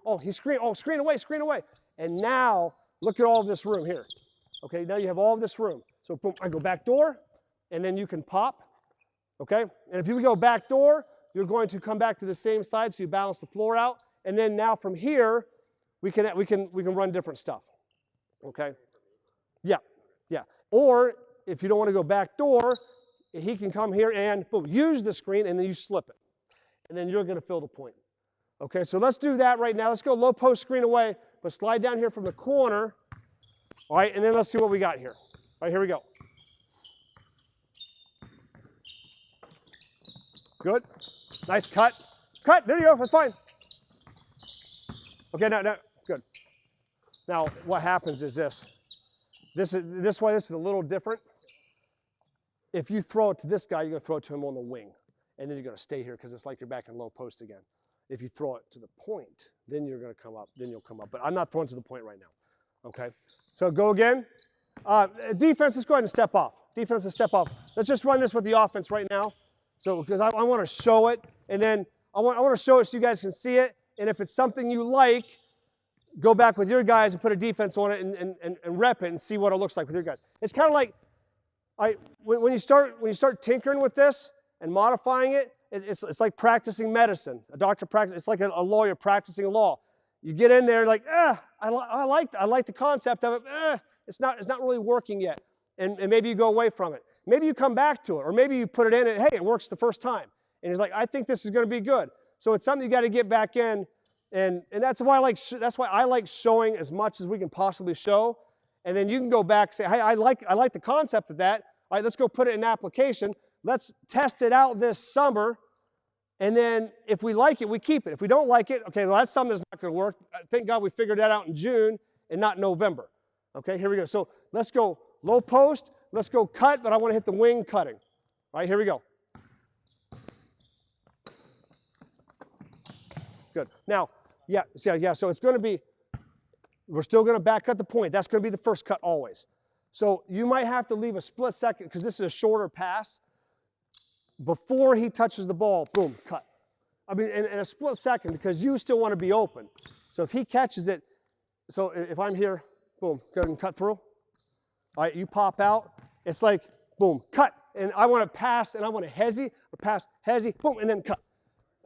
Oh, screen away. And now, look at all of this room here. Okay, now you have all of this room. So boom, I go back door, and then you can pop. Okay, and if you go back door, you're going to come back to the same side, so you balance the floor out. And then now from here, we can run different stuff. Okay? Yeah. Or if you don't want to go back door, he can come here and boom, use the screen, and then you slip it. And then you're going to fill the point. Okay, so let's do that right now. Let's go low post screen away, but slide down here from the corner. All right, and then let's see what we got here. All right, here we go. Good. Nice cut. There you go. That's fine. Okay, now, good. Now, what happens is this. This is a little different. If you throw it to this guy, you're going to throw it to him on the wing. And then you're going to stay here because it's like you're back in low post again. If you throw it to the point, then you're going to come up. Then you'll come up. But I'm not throwing to the point right now. Okay? So go again. Defense, let's go ahead and step off. Let's just run this with the offense right now. So because I want to show it. And then I want to show it so you guys can see it. And if it's something you like, go back with your guys and put a defense on it and rep it and see what it looks like with your guys. It's kind of like when you start tinkering with this and modifying it, it's like practicing medicine. A doctor practice. It's like a lawyer practicing law. You get in there like, I like the concept of it. It's not really working yet, and maybe you go away from it. Maybe you come back to it, or maybe you put it in and hey, it works the first time, and you're like, I think this is going to be good. So it's something you got to get back in, and that's why I like showing as much as we can possibly show, and then you can go back and say, hey, I like the concept of that. All right, let's go put it in application. Let's test it out this summer, and then if we like it, we keep it. If we don't like it, okay, well, that's something that's not going to work. Thank God we figured that out in June and not November. Okay, here we go. So let's go low post. Let's go cut, but I want to hit the wing cutting. All right, here we go. Good. Now, yeah, so it's going to be, we're still going to back cut the point. That's going to be the first cut always. So you might have to leave a split second because this is a shorter pass. Before he touches the ball, boom, cut. I mean, in a split second because you still want to be open. So if he catches it, so if I'm here, boom, go ahead and cut through. All right, you pop out. It's like, boom, cut. And I want to pass, and I want to hezzy, or pass, hezzy, boom, and then cut.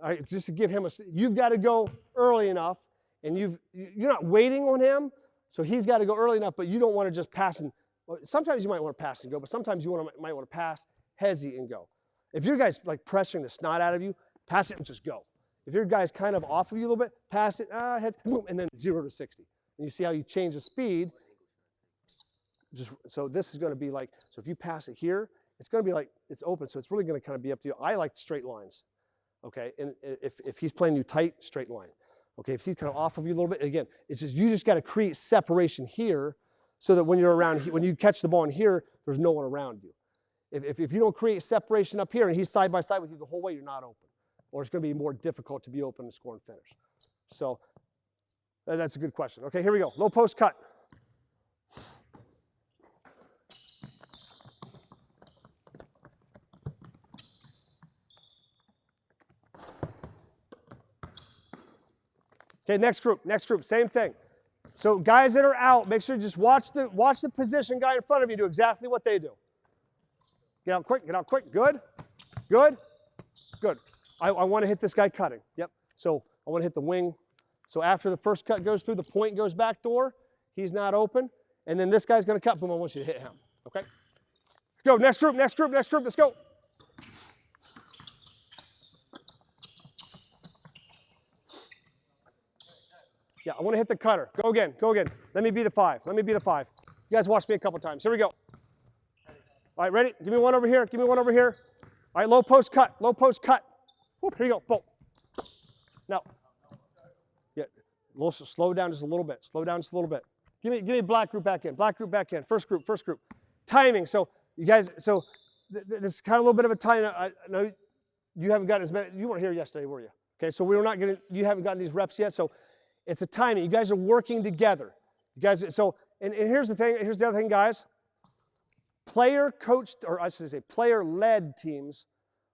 All right, just to give him you've got to go early enough, and you're not waiting on him, so he's got to go early enough, but you don't want to just pass and, well, sometimes you might want to pass and go, but sometimes you might want to pass, hezzy, and go. If your guy's like pressuring the snot out of you, pass it and just go. If your guy's kind of off of you a little bit, pass it, head, boom, and then 0 to 60. And you see how you change the speed. So this is going to be like, so if you pass it here, it's going to be like, it's open, so it's really going to kind of be up to you. I like straight lines, okay? And if he's playing you tight, straight line. Okay, if he's kind of off of you a little bit, again, it's just you just got to create separation here so that when you're around, when you catch the ball in here, there's no one around you. If you don't create separation up here and he's side by side with you the whole way, you're not open. Or it's going to be more difficult to be open and score and finish. So that's a good question. Okay, here we go. Low post cut. Okay, next group, same thing. So guys that are out, make sure you just watch the position guy in front of you do exactly what they do. Get out quick, good, good, good. I want to hit this guy cutting, yep. So I want to hit the wing. So after the first cut goes through, the point goes back door, he's not open, and then this guy's going to cut, boom, I want you to hit him, okay? Go, next group, let's go. Yeah, I want to hit the cutter. Go again. Let me be the 5. You guys watch me a couple times. Here we go. All right, ready? Give me one over here. All right, low post cut. Whoop, here you go. Boom. Now, yeah, slow down just a little bit. Give me black group back in. First group. Timing. So you guys, this is kind of a little bit of a time. I know you haven't gotten as many. You weren't here yesterday, were you? Okay, so you haven't gotten these reps yet. So it's a timing. You guys are working together. You guys, so and here's the thing. Here's the other thing, guys. Player-coached, or I should say, player-led teams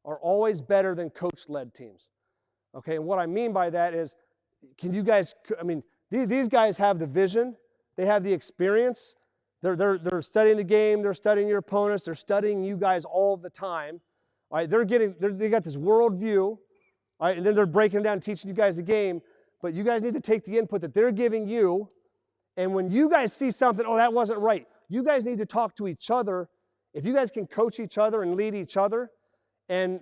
are always better than coach-led teams. Okay, and what I mean by that is, can you guys? I mean, these guys have the vision. They have the experience. They're studying the game. They're studying your opponents. They're studying you guys all the time. All right, they got this world view. All right, and then they're breaking down, teaching you guys the game. But you guys need to take the input that they're giving you, and when you guys see something, oh, that wasn't right, you guys need to talk to each other. If you guys can coach each other and lead each other, and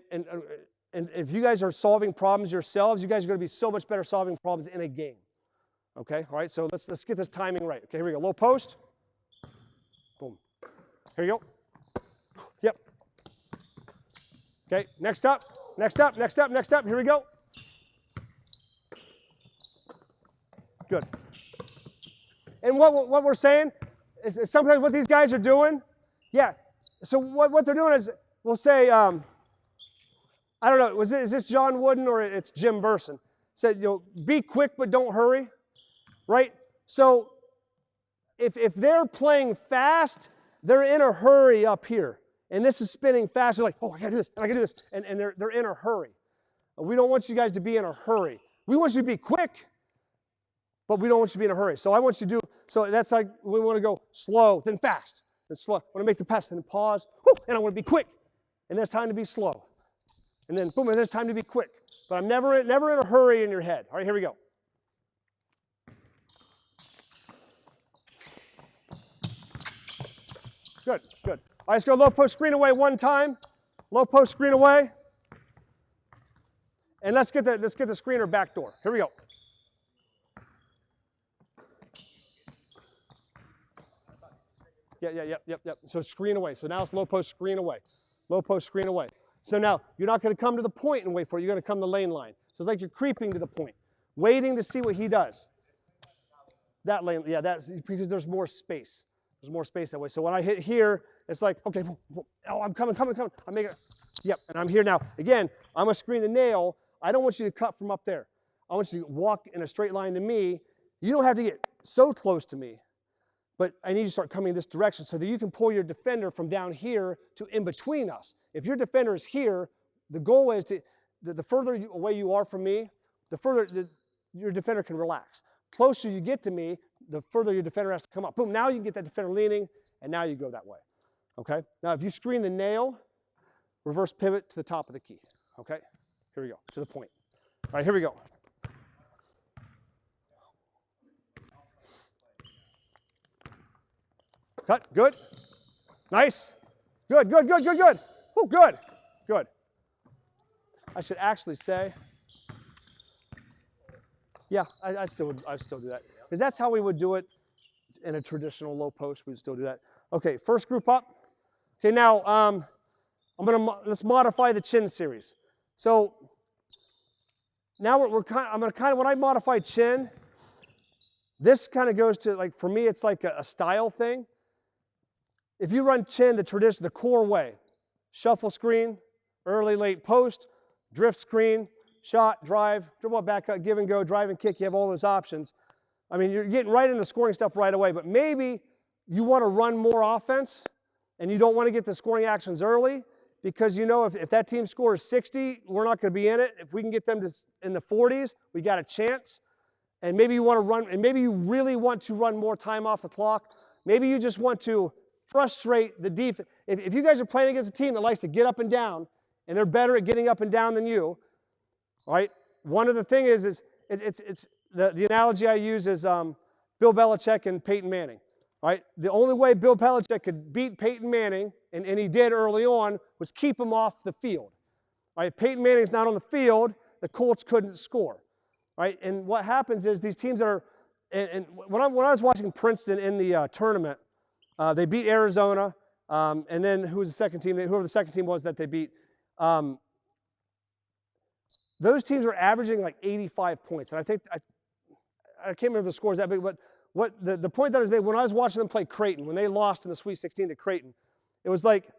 if you guys are solving problems yourselves, you guys are going to be so much better solving problems in a game. Okay, all right, so let's get this timing right. Okay, here we go. Low post. Boom. Here you go. Yep. Okay, next up. Here we go. Good. And what we're saying is sometimes what these guys are doing, yeah. So what they're doing is, we'll say, I don't know, is this John Wooden or it's Jim Burson? Said, be quick but don't hurry, right? So if they're playing fast, they're in a hurry up here, and this is spinning fast. They're like, oh, I gotta do this, and I gotta do this, and they're in a hurry. We don't want you guys to be in a hurry. We want you to be quick, but we don't want you to be in a hurry. So I want you to do, so that's like, we want to go slow, then fast, then slow. I want to make the pass, then pause, whoo, and I want to be quick. And then it's time to be slow. And then boom, and then it's time to be quick. But I'm never in a hurry in your head. All right, here we go. Good. All right, let's go low post screen away one time. Low post screen away. And let's get the screener back door. Here we go. Yep. So screen away. So now it's low post screen away. So now you're not going to come to the point and wait for it. You're going to come to the lane line. So it's like you're creeping to the point, waiting to see what he does. That lane, yeah, that's because there's more space. There's more space that way. So when I hit here, it's like, okay, oh, I'm coming. I make it, yep, and I'm here now. Again, I'm going to screen the nail. I don't want you to cut from up there. I want you to walk in a straight line to me. You don't have to get so close to me. But I need you to start coming this direction so that you can pull your defender from down here to in between us. If your defender is here, the goal is the further away you are from me, the further your defender can relax. Closer you get to me, the further your defender has to come up. Boom, now you can get that defender leaning, and now you go that way. Okay? Now if you screen the nail, reverse pivot to the top of the key. Okay? Here we go, to the point. All right, here we go. Cut, good, nice, good. Oh, good. I should actually say, yeah, I still do that because that's how we would do it in a traditional low post. We'd still do that. Okay, first group up. Okay, now let's modify the chin series. So now I'm going to kind of, when I modify chin, this kind of goes to, like, for me, it's like a style thing. If you run chin the tradition, the core way, shuffle screen, early, late post, drift screen, shot, drive, dribble back up, give and go, drive and kick, you have all those options. I mean, you're getting right into scoring stuff right away, but maybe you want to run more offense and you don't want to get the scoring actions early because you know if that team scores 60, we're not going to be in it. If we can get them to in the 40s, we got a chance. And maybe you want to run, and maybe you really want to run more time off the clock. Maybe you just want to frustrate the defense. If you guys are playing against a team that likes to get up and down, and they're better at getting up and down than you, right? One of the things is it's the analogy I use is Bill Belichick and Peyton Manning, right? The only way Bill Belichick could beat Peyton Manning, and he did early on, was keep him off the field. Right? If Peyton Manning's not on the field, the Colts couldn't score. Right? And what happens is these teams that are, and when I was watching Princeton in the tournament, they beat Arizona, and then who was the second team? Whoever the second team was that they beat, those teams were averaging like 85 points. And I think, I can't remember the scores that big, but what the point that was made, when I was watching them play Creighton, when they lost in the Sweet 16 to Creighton, it was like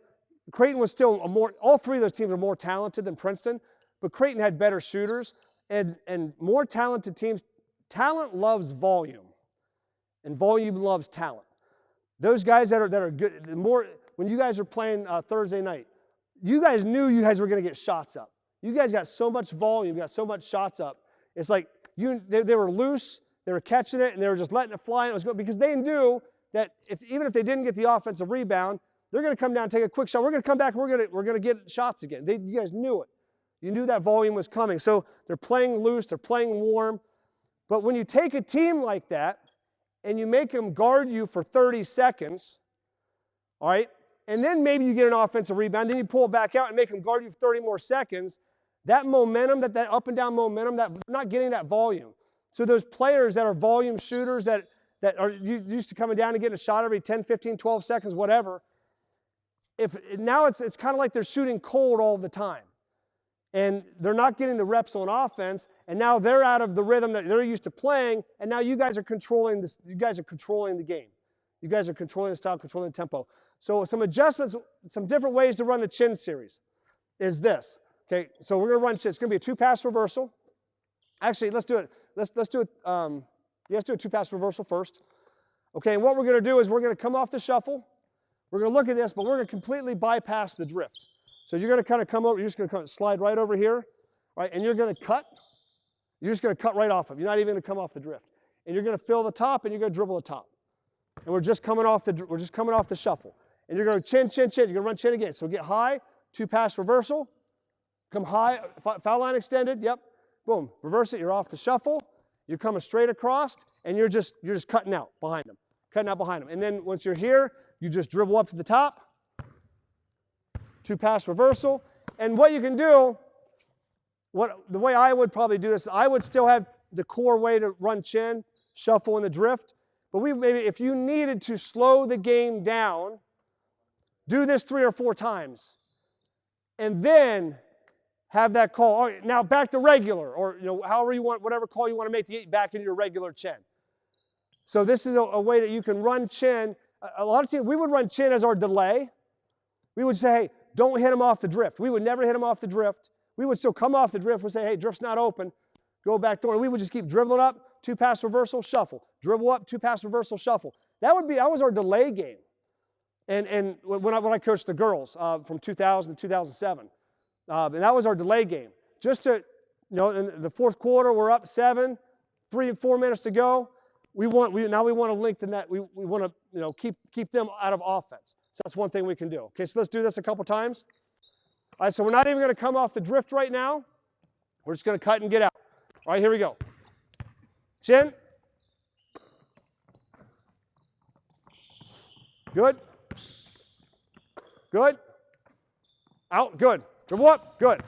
Creighton was still all three of those teams were more talented than Princeton, but Creighton had better shooters. And more talented teams, talent loves volume, and volume loves talent. Those guys that are good, when you guys are playing Thursday night, you guys knew you guys were going to get shots up. You guys got so much volume, got so much shots up. It's like they were loose, they were catching it, and they were just letting it fly. And it was good because they knew that even if they didn't get the offensive rebound, they're going to come down and take a quick shot. We're going to come back. We're going to get shots again. You guys knew it. You knew that volume was coming. So they're playing loose, they're playing warm. But when you take a team like that and you make them guard you for 30 seconds, all right, and then maybe you get an offensive rebound, then you pull it back out and make them guard you for 30 more seconds, that momentum, that up and down momentum, that they're not getting that volume. So those players that are volume shooters that are used to coming down and getting a shot every 10, 15, 12 seconds, whatever, now it's kind of like they're shooting cold all the time. And they're not getting the reps on offense, and now they're out of the rhythm that they're used to playing, and now you guys are controlling this. You guys are controlling the game. You guys are controlling the style, controlling the tempo. So some adjustments, some different ways to run the chin series is this. Okay, so we're going to run chin. It's going to be a two-pass reversal. Actually, let's do it. Let's do it. Let's do a two-pass reversal first. Okay, and what we're going to do is we're going to come off the shuffle. We're going to look at this, but we're going to completely bypass the drift. So you're going to kind of come over, you're just going to slide right over here, right? And you're going to cut. You're just going to cut right off of it. You're not even going to come off the drift. And you're going to fill the top, and you're going to dribble the top. And we're just coming off the shuffle. And you're going to chin, chin, chin. You're going to run chin again. So get high, two-pass reversal. Come high, foul line extended. Yep. Boom. Reverse it. You're off the shuffle. You're coming straight across, and you're just cutting out behind them. Cutting out behind them. And then once you're here, you just dribble up to the top. Two-pass reversal. And what you can do, the way I would probably do this, I would still have the core way to run chin, shuffle, and the drift. But maybe if you needed to slow the game down, do this 3 or 4 times. And then have that call. All right, now back to regular, or however you want, whatever call you want to make to get back into your regular chin. So this is a way that you can run chin. A lot of times we would run chin as our delay. We would say, hey, don't hit him off the drift. We would never hit him off the drift. We would still come off the drift. We'd say, hey, drift's not open. Go back door. And we would just keep dribbling up, two-pass reversal, shuffle. Dribble up, two-pass reversal, shuffle. That was our delay game. And when I coached the girls from 2000 to 2007, and that was our delay game. Just to, in the fourth quarter, we're up 7, 3 and 4 minutes to go. Now we want to lengthen that. We want to keep them out of offense. So that's one thing we can do. Okay, so let's do this a couple times. All right, so we're not even going to come off the drift right now. We're just going to cut and get out. All right, here we go. Chin. Good. Good. Out. Good. Dribble up. Good.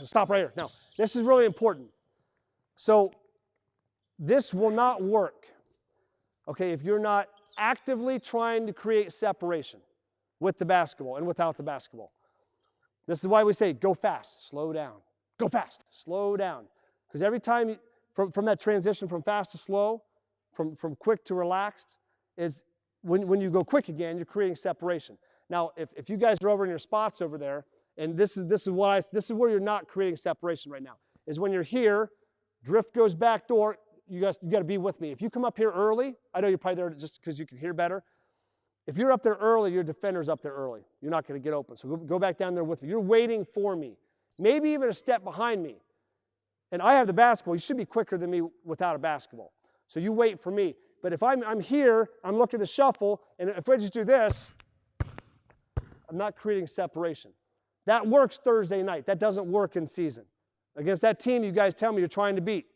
Stop right here. Now, this is really important. So this will not work, okay, if you're not actively trying to create separation with the basketball and without the basketball. This is why we say go fast, slow down. Go fast, slow down. Because every time, from that transition from fast to slow, from quick to relaxed, is when you go quick again, you're creating separation. Now, if you guys are over in your spots over there, and this is where you're not creating separation right now, is when you're here, drift goes back door, you got to be with me. If you come up here early, I know you're probably there just because you can hear better. If you're up there early, your defender's up there early. You're not going to get open. So go back down there with me. You're waiting for me. Maybe even a step behind me. And I have the basketball. You should be quicker than me without a basketball. So you wait for me. But if I'm here, I'm looking to shuffle, and if I just do this, I'm not creating separation. That works Thursday night. That doesn't work in season. Against that team you guys tell me you're trying to beat.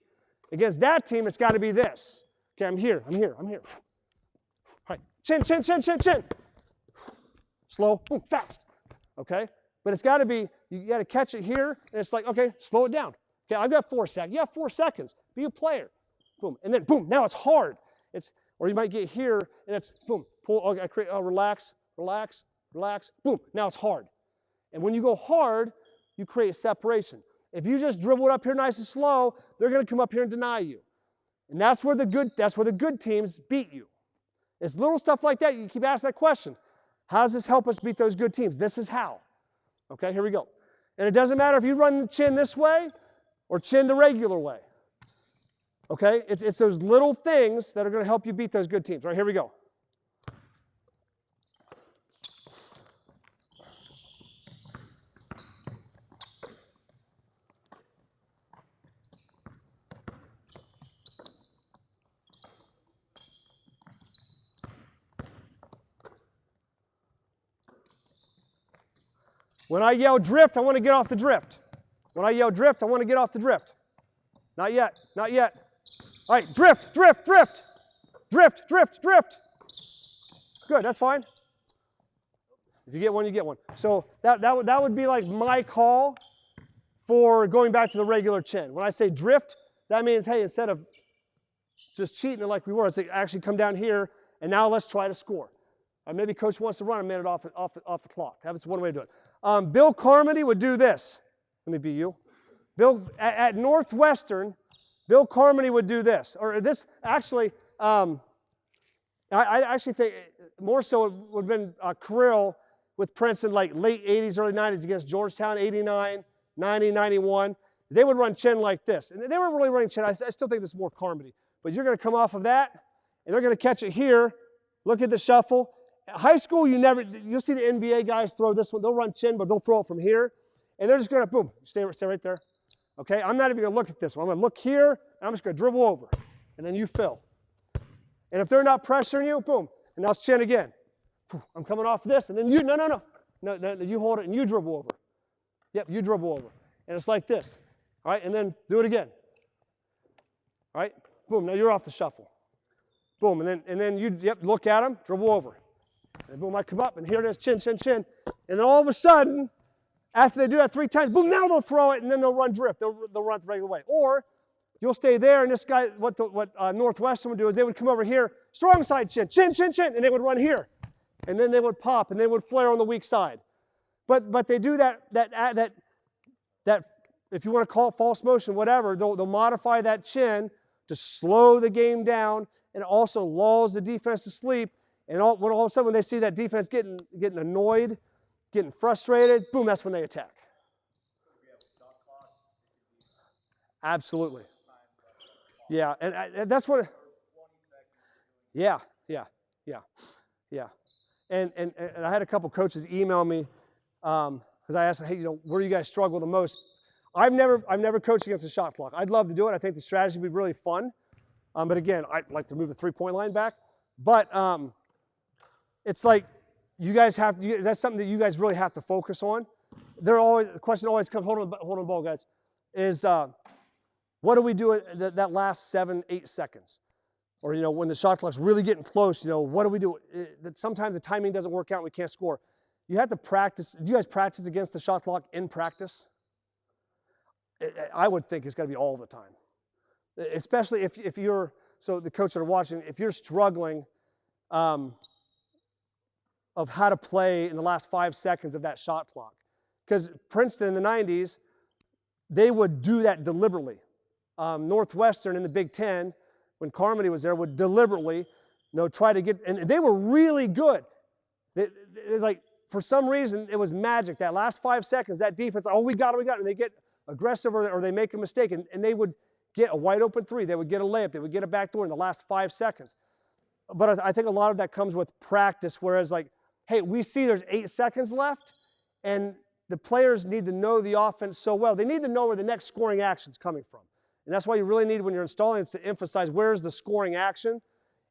Against that team, it's got to be this. Okay, I'm here. All right, chin, chin, chin, chin, chin. Slow, boom, fast. Okay? But it's got to be, you got to catch it here, and it's like, okay, slow it down. Okay, I've got 4 seconds. You have 4 seconds. Be a player. Boom. And then, boom, now it's hard. Or you might get here, and it's, boom, pull, okay, relax, relax, relax, boom, now it's hard. And when you go hard, you create separation. If you just dribble it up here nice and slow, they're going to come up here and deny you. And that's where the good teams beat you. It's little stuff like that. You keep asking that question. How does this help us beat those good teams? This is how. Okay, here we go. And it doesn't matter if you run the chin this way or chin the regular way. Okay, it's those little things that are going to help you beat those good teams. All right, here we go. When I yell drift, I want to get off the drift. When I yell drift, I want to get off the drift. Not yet, not yet. All right, drift, drift, drift. Drift, drift, drift. Good, that's fine. If you get one, you get one. So that would be like my call for going back to the regular chin. When I say drift, that means, hey, instead of just cheating it like we were, let's actually come down here, and now let's try to score. Maybe coach wants to run a minute off the clock. That's one way to do it. Bill Carmody would do this. Let me be you. Bill at Northwestern, Bill Carmody would do this. Or this actually, I actually think more so it would have been Krill with Princeton, like late 80s, early 90s against Georgetown, 89, 90, 91. They would run chin like this. And they weren't really running chin. I still think this is more Carmody. But you're going to come off of that, and they're going to catch it here. Look at the shuffle. High school, you'll see the NBA guys throw this one. They'll run chin, but they'll throw it from here. And they're just going to, boom, stay right there. Okay, I'm not even going to look at this one. I'm going to look here, and I'm just going to dribble over. And then you fill. And if they're not pressuring you, boom. And now it's chin again. I'm coming off this, and then you, no, you hold it, and you dribble over. Yep, you dribble over. And it's like this. All right, and then do it again. All right, boom, now you're off the shuffle. Boom, and then you, look at them, dribble over. And boom, I come up, and here it is, chin, chin, chin. And then all of a sudden, after they do that 3 times, boom, now they'll throw it, and then they'll run drift. They'll run it the regular way. Or you'll stay there, and this guy, what Northwestern would do is they would come over here, strong side chin, chin, chin, chin, and they would run here. And then they would pop, and they would flare on the weak side. But they do that if you want to call it false motion, whatever, they'll modify that chin to slow the game down, and it also lulls the defense to sleep. And all of a sudden, when they see that defense getting annoyed, getting frustrated, boom, that's when they attack. Absolutely. Yeah, and that's what. Yeah. And I had a couple coaches email me because I asked them, hey, where do you guys struggle the most? I've never coached against a shot clock. I'd love to do it. I think the strategy would be really fun. But again, I'd like to move the 3-point line back. But it's like you guys that's something that you guys really have to focus on. The question always comes, hold on the ball, guys, is what do we do at that last 7-8 seconds? Or, when the shot clock's really getting close, what do we do? Sometimes the timing doesn't work out and we can't score. You have to practice. Do you guys practice against the shot clock in practice? I would think it's got to be all the time. Especially if you're, so the coaches that are watching, if you're struggling of how to play in the last 5 seconds of that shot clock. because Princeton in the 90s, they would do that deliberately. Northwestern in the Big Ten, when Carmody was there, would deliberately, try to get, and they were really good. Like, for some reason, it was magic. That last 5 seconds, that defense, oh, we got it, and they get aggressive or they make a mistake, and they would get a wide open three. They would get a layup. They would get a backdoor in the last 5 seconds. But I think a lot of that comes with practice, whereas like, hey, we see there's 8 seconds left, and the players need to know the offense so well. They need to know where the next scoring action is coming from. And that's why you really need, when you're installing it, to emphasize where's the scoring action.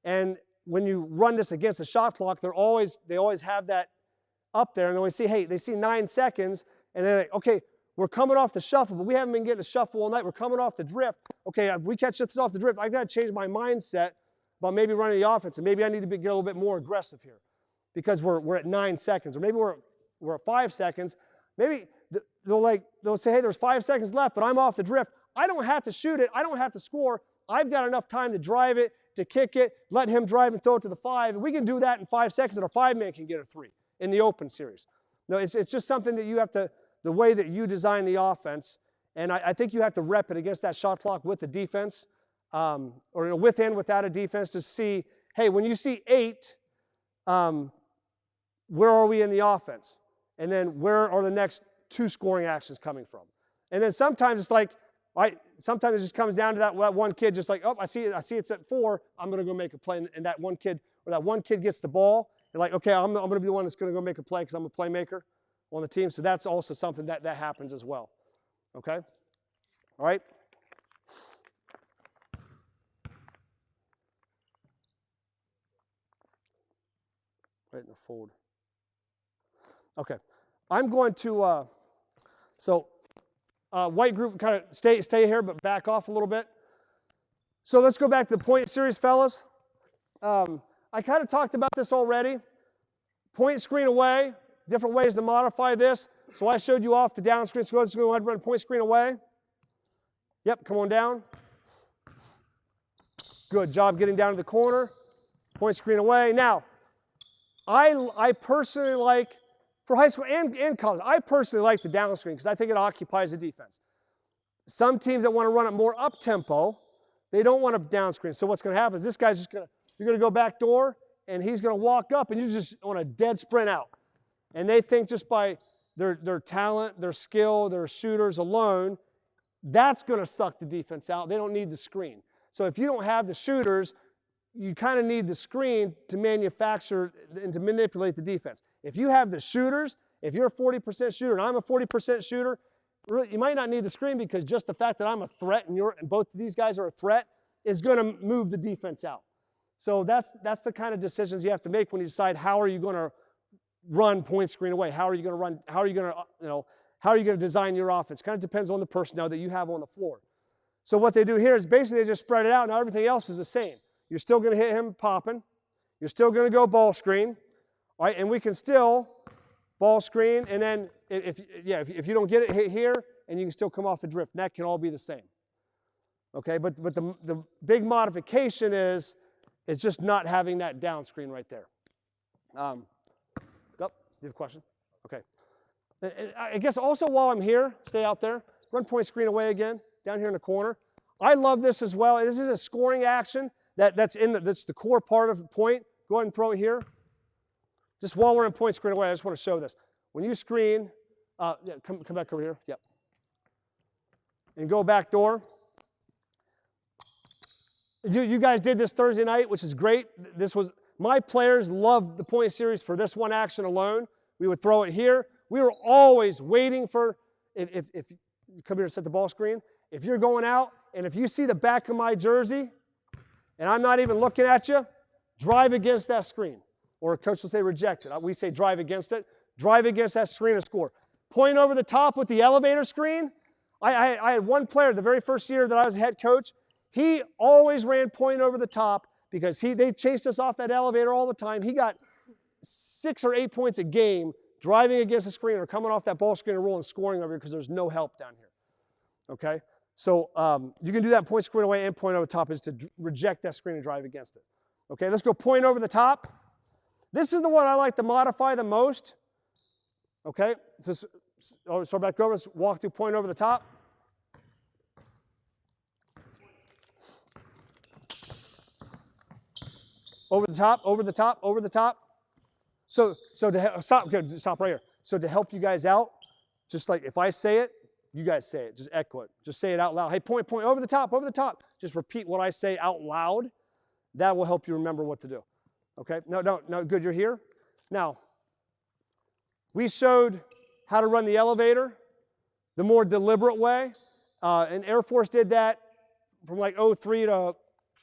And when you run this against the shot clock, they always have that up there, and then we see, hey, they see 9 seconds, and then, okay, we're coming off the shuffle, but we haven't been getting a shuffle all night. We're coming off the drift. Okay, if we catch this off the drift, I've got to change my mindset about maybe running the offense, and maybe I need to get a little bit more aggressive here because we're at 9 seconds, or maybe we're at 5 seconds. Maybe they'll say, hey, there's 5 seconds left, but I'm off the drift. I don't have to shoot it. I don't have to score. I've got enough time to drive it, to kick it, let him drive and throw it to the 5. And we can do that in 5 seconds, and a 5-man can get a 3 in the open series. No, it's just something that you have to, the way that you design the offense, and I think you have to rep it against that shot clock with the defense, or with and without a defense, to see, hey, when you see 8, where are we in the offense? And then where are the next 2 scoring actions coming from? And then sometimes it's like, sometimes it just comes down to that one kid just like, oh, I see it's at 4, I'm going to go make a play. And that one kid gets the ball, and like, okay, I'm going to be the one that's going to go make a play because I'm a playmaker on the team. So that's also something that happens as well. Okay? All right? Right in the fold. Okay. I'm going to, white group, kind of stay here, but back off a little bit. So let's go back to the point series, fellas. I kind of talked about this already. Point screen away, different ways to modify this. So I showed you off the down screen. So let's go ahead and run point screen away. Yep, come on down. Good job getting down to the corner. Point screen away. Now, I personally like, for high school and college, I personally like the down screen because I think it occupies the defense. Some teams that want to run it more up-tempo, they don't want a down screen. So what's going to happen is this guy's just going to, you're going to go back door, and he's going to walk up, and you just on a dead sprint out. And they think just by their talent, their skill, their shooters alone, that's going to suck the defense out. They don't need the screen. So if you don't have the shooters, you kind of need the screen to manufacture and to manipulate the defense. If you have the shooters, if you're a 40% shooter and I'm a 40% shooter, really, you might not need the screen because just the fact that I'm a threat and both of these guys are a threat is going to move the defense out. So that's the kind of decisions you have to make when you decide how are you going to run point screen away. How are you going to run? How are you going to design your offense? Kind of depends on the personnel that you have on the floor. So what they do here is basically they just spread it out. Now everything else is the same. You're still going to hit him popping. You're still going to go ball screen. All right, and we can still ball screen, and then if you don't get it, hit here, and you can still come off a drift. And that can all be the same. Okay, but the big modification is just not having that down screen right there. Do you have a question? Okay. And I guess also while I'm here, stay out there, run point screen away again, down here in the corner. I love this as well. This is a scoring action that's the core part of the point. Go ahead and throw it here. Just while we're in point screen away, I just want to show this. When you screen, come back over here. Yep. And go back door. You guys did this Thursday night, which is great. My players loved the point series for this one action alone. We would throw it here. We were always waiting for, if you come here to set the ball screen, if you're going out and if you see the back of my jersey and I'm not even looking at you, drive against that screen. Or a coach will say reject it. We say drive against it. Drive against that screen and score. Point over the top with the elevator screen. I had one player the very first year that I was head coach. He always ran point over the top because they chased us off that elevator all the time. He got 6 or 8 points a game driving against the screen or coming off that ball screen and rolling, scoring over here because there's no help down here. Okay? So you can do that point screen away and point over the top is to reject that screen and drive against it. Okay, let's go point over the top. This is the one I like to modify the most. Okay, so start back over, let's walk through point over the top. Over the top, over the top, over the top. So to stop right here. So to help you guys out, just like if I say it, you guys say it. Just echo it. Just say it out loud. Hey, point, over the top, over the top. Just repeat what I say out loud. That will help you remember what to do. Okay? No, good, you're here. Now, we showed how to run the elevator the more deliberate way. And Air Force did that from like 03 to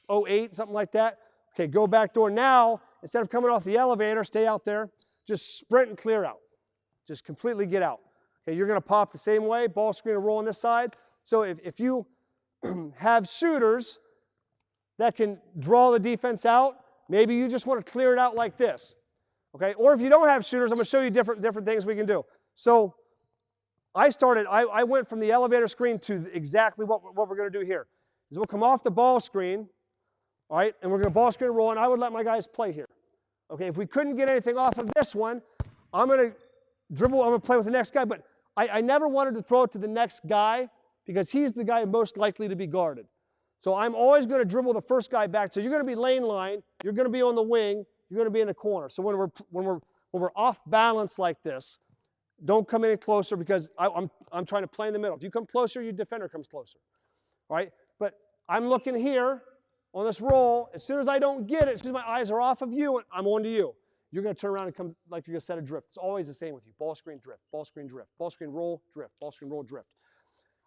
08, something like that. Okay, go back door. Now, instead of coming off the elevator, stay out there. Just sprint and clear out. Just completely get out. Okay, you're going to pop the same way. Ball screen and roll on this side. So if you have shooters that can draw the defense out, maybe you just want to clear it out like this. Okay, or if you don't have shooters, I'm going to show you different things we can do. So I went from the elevator screen to exactly what we're going to do here. Is we'll come off the ball screen, all right, and we're going to ball screen roll, and I would let my guys play here. Okay, if we couldn't get anything off of this one, I'm going to dribble, I'm going to play with the next guy, but I never wanted to throw it to the next guy because he's the guy most likely to be guarded. So I'm always going to dribble the first guy back. So you're going to be lane line, you're going to be on the wing, you're going to be in the corner. So when we're off balance like this, don't come any closer because I'm trying to play in the middle. If you come closer, your defender comes closer. All right? But I'm looking here on this roll. As soon as I don't get it, as soon as my eyes are off of you, I'm on to you. You're going to turn around and come like you're going to set a drift. It's always the same with you. Ball screen, drift. Ball screen, drift. Ball screen, roll, drift. Ball screen, roll, drift.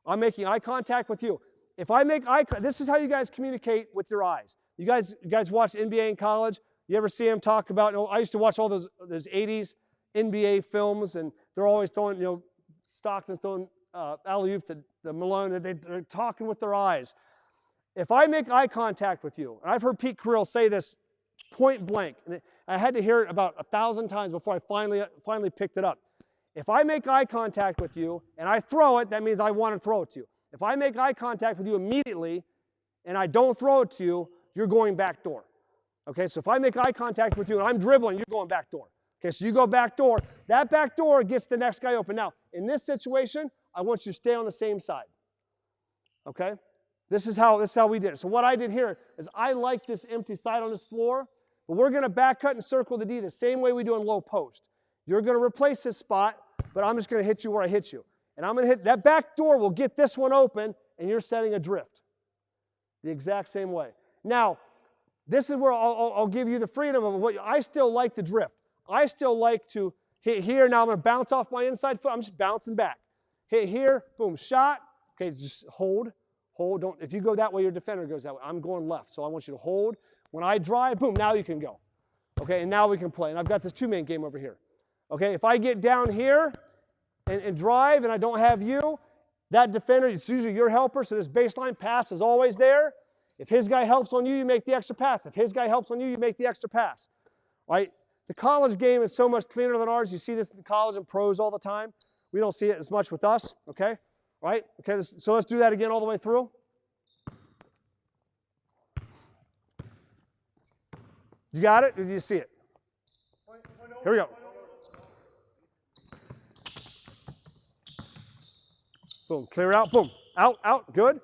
I'm making eye contact with you. If I make eye contact, this is how you guys communicate with your eyes. You guys watch NBA in college. You ever see them talk about, I used to watch all those 80s NBA films, and they're always throwing, Stockton's throwing alley-oop to Malone. They're talking with their eyes. If I make eye contact with you, and I've heard Pete Carrill say this point blank, and I had to hear it about 1,000 times before I finally picked it up. If I make eye contact with you and I throw it, that means I want to throw it to you. If I make eye contact with you immediately and I don't throw it to you, you're going back door. Okay, so if I make eye contact with you and I'm dribbling, you're going back door. Okay, so you go back door. That back door gets the next guy open. Now, in this situation, I want you to stay on the same side. Okay? This is how we did it. So what I did here is I like this empty side on this floor, but we're going to back cut and circle the D the same way we do in low post. You're going to replace this spot, but I'm just going to hit you where I hit you. And I'm going to hit that back door will get this one open, and you're setting a drift. The exact same way. Now, this is where I'll give you the freedom of what I still like the drift. I still like to hit here. Now I'm going to bounce off my inside foot. I'm just bouncing back. Hit here, boom, shot. Okay, just hold. Don't. If you go that way, your defender goes that way. I'm going left, so I want you to hold. When I drive, boom, now you can go. Okay, and now we can play. And I've got this two-man game over here. Okay, if I get down here and drive and I don't have you, that defender, it's usually your helper, so this baseline pass is always there. If his guy helps on you, you make the extra pass. If his guy helps on you, you make the extra pass. All right? The college game is so much cleaner than ours. You see this in college and pros all the time. We don't see it as much with us, okay? All right? Okay, so let's do that again all the way through. You got it? Or do you see it? Here we go. Boom, clear out, boom. Out, good.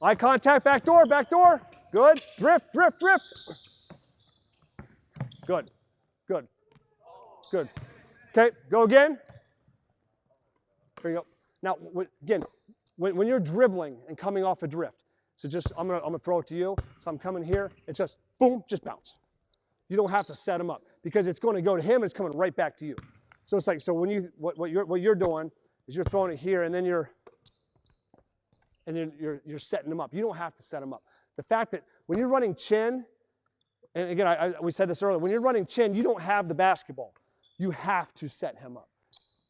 Eye contact, back door, good. Drift. Good. Okay, go again. Here you go. Now, again, when you're dribbling and coming off a drift, so just, I'm gonna throw it to you. So I'm coming here, it's just, boom, just bounce. You don't have to set him up because it's going to go to him and it's coming right back to you. So it's like, so when what you're doing is you're throwing it here and then you're setting him up. You don't have to set him up. The fact that when you're running chin, and again, we said this earlier, when you're running chin, you don't have the basketball. You have to set him up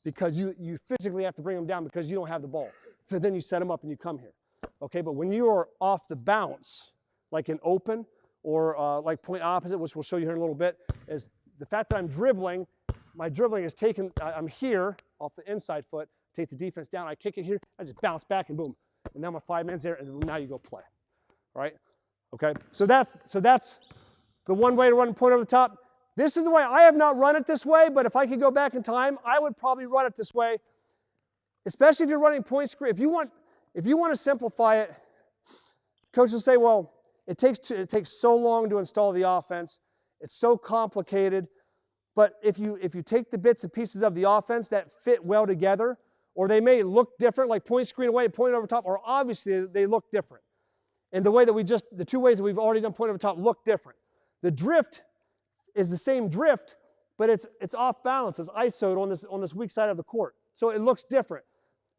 because you physically have to bring him down because you don't have the ball. So then you set him up and you come here. Okay, but when you are off the bounce, like an open or like point opposite, which we'll show you here in a little bit, is the fact that I'm dribbling, my dribbling is taken, I'm here off the inside foot, take the defense down, I kick it here, I just bounce back and boom. And now my 5 minutes there, and now you go play. All right? Okay? So that's the one way to run point over the top. This is the way. I have not run it this way, but if I could go back in time, I would probably run it this way. especially if you're running point screen. If you want to simplify it, coach will say, well, it takes so long to install the offense. It's so complicated. But if you take the bits and pieces of the offense that fit well together, or they may look different, like point screen away and point over top, or obviously they look different. And the way that the two ways that we've already done point over top look different. The drift is the same drift, but it's off balance. It's isoed on this weak side of the court. So it looks different.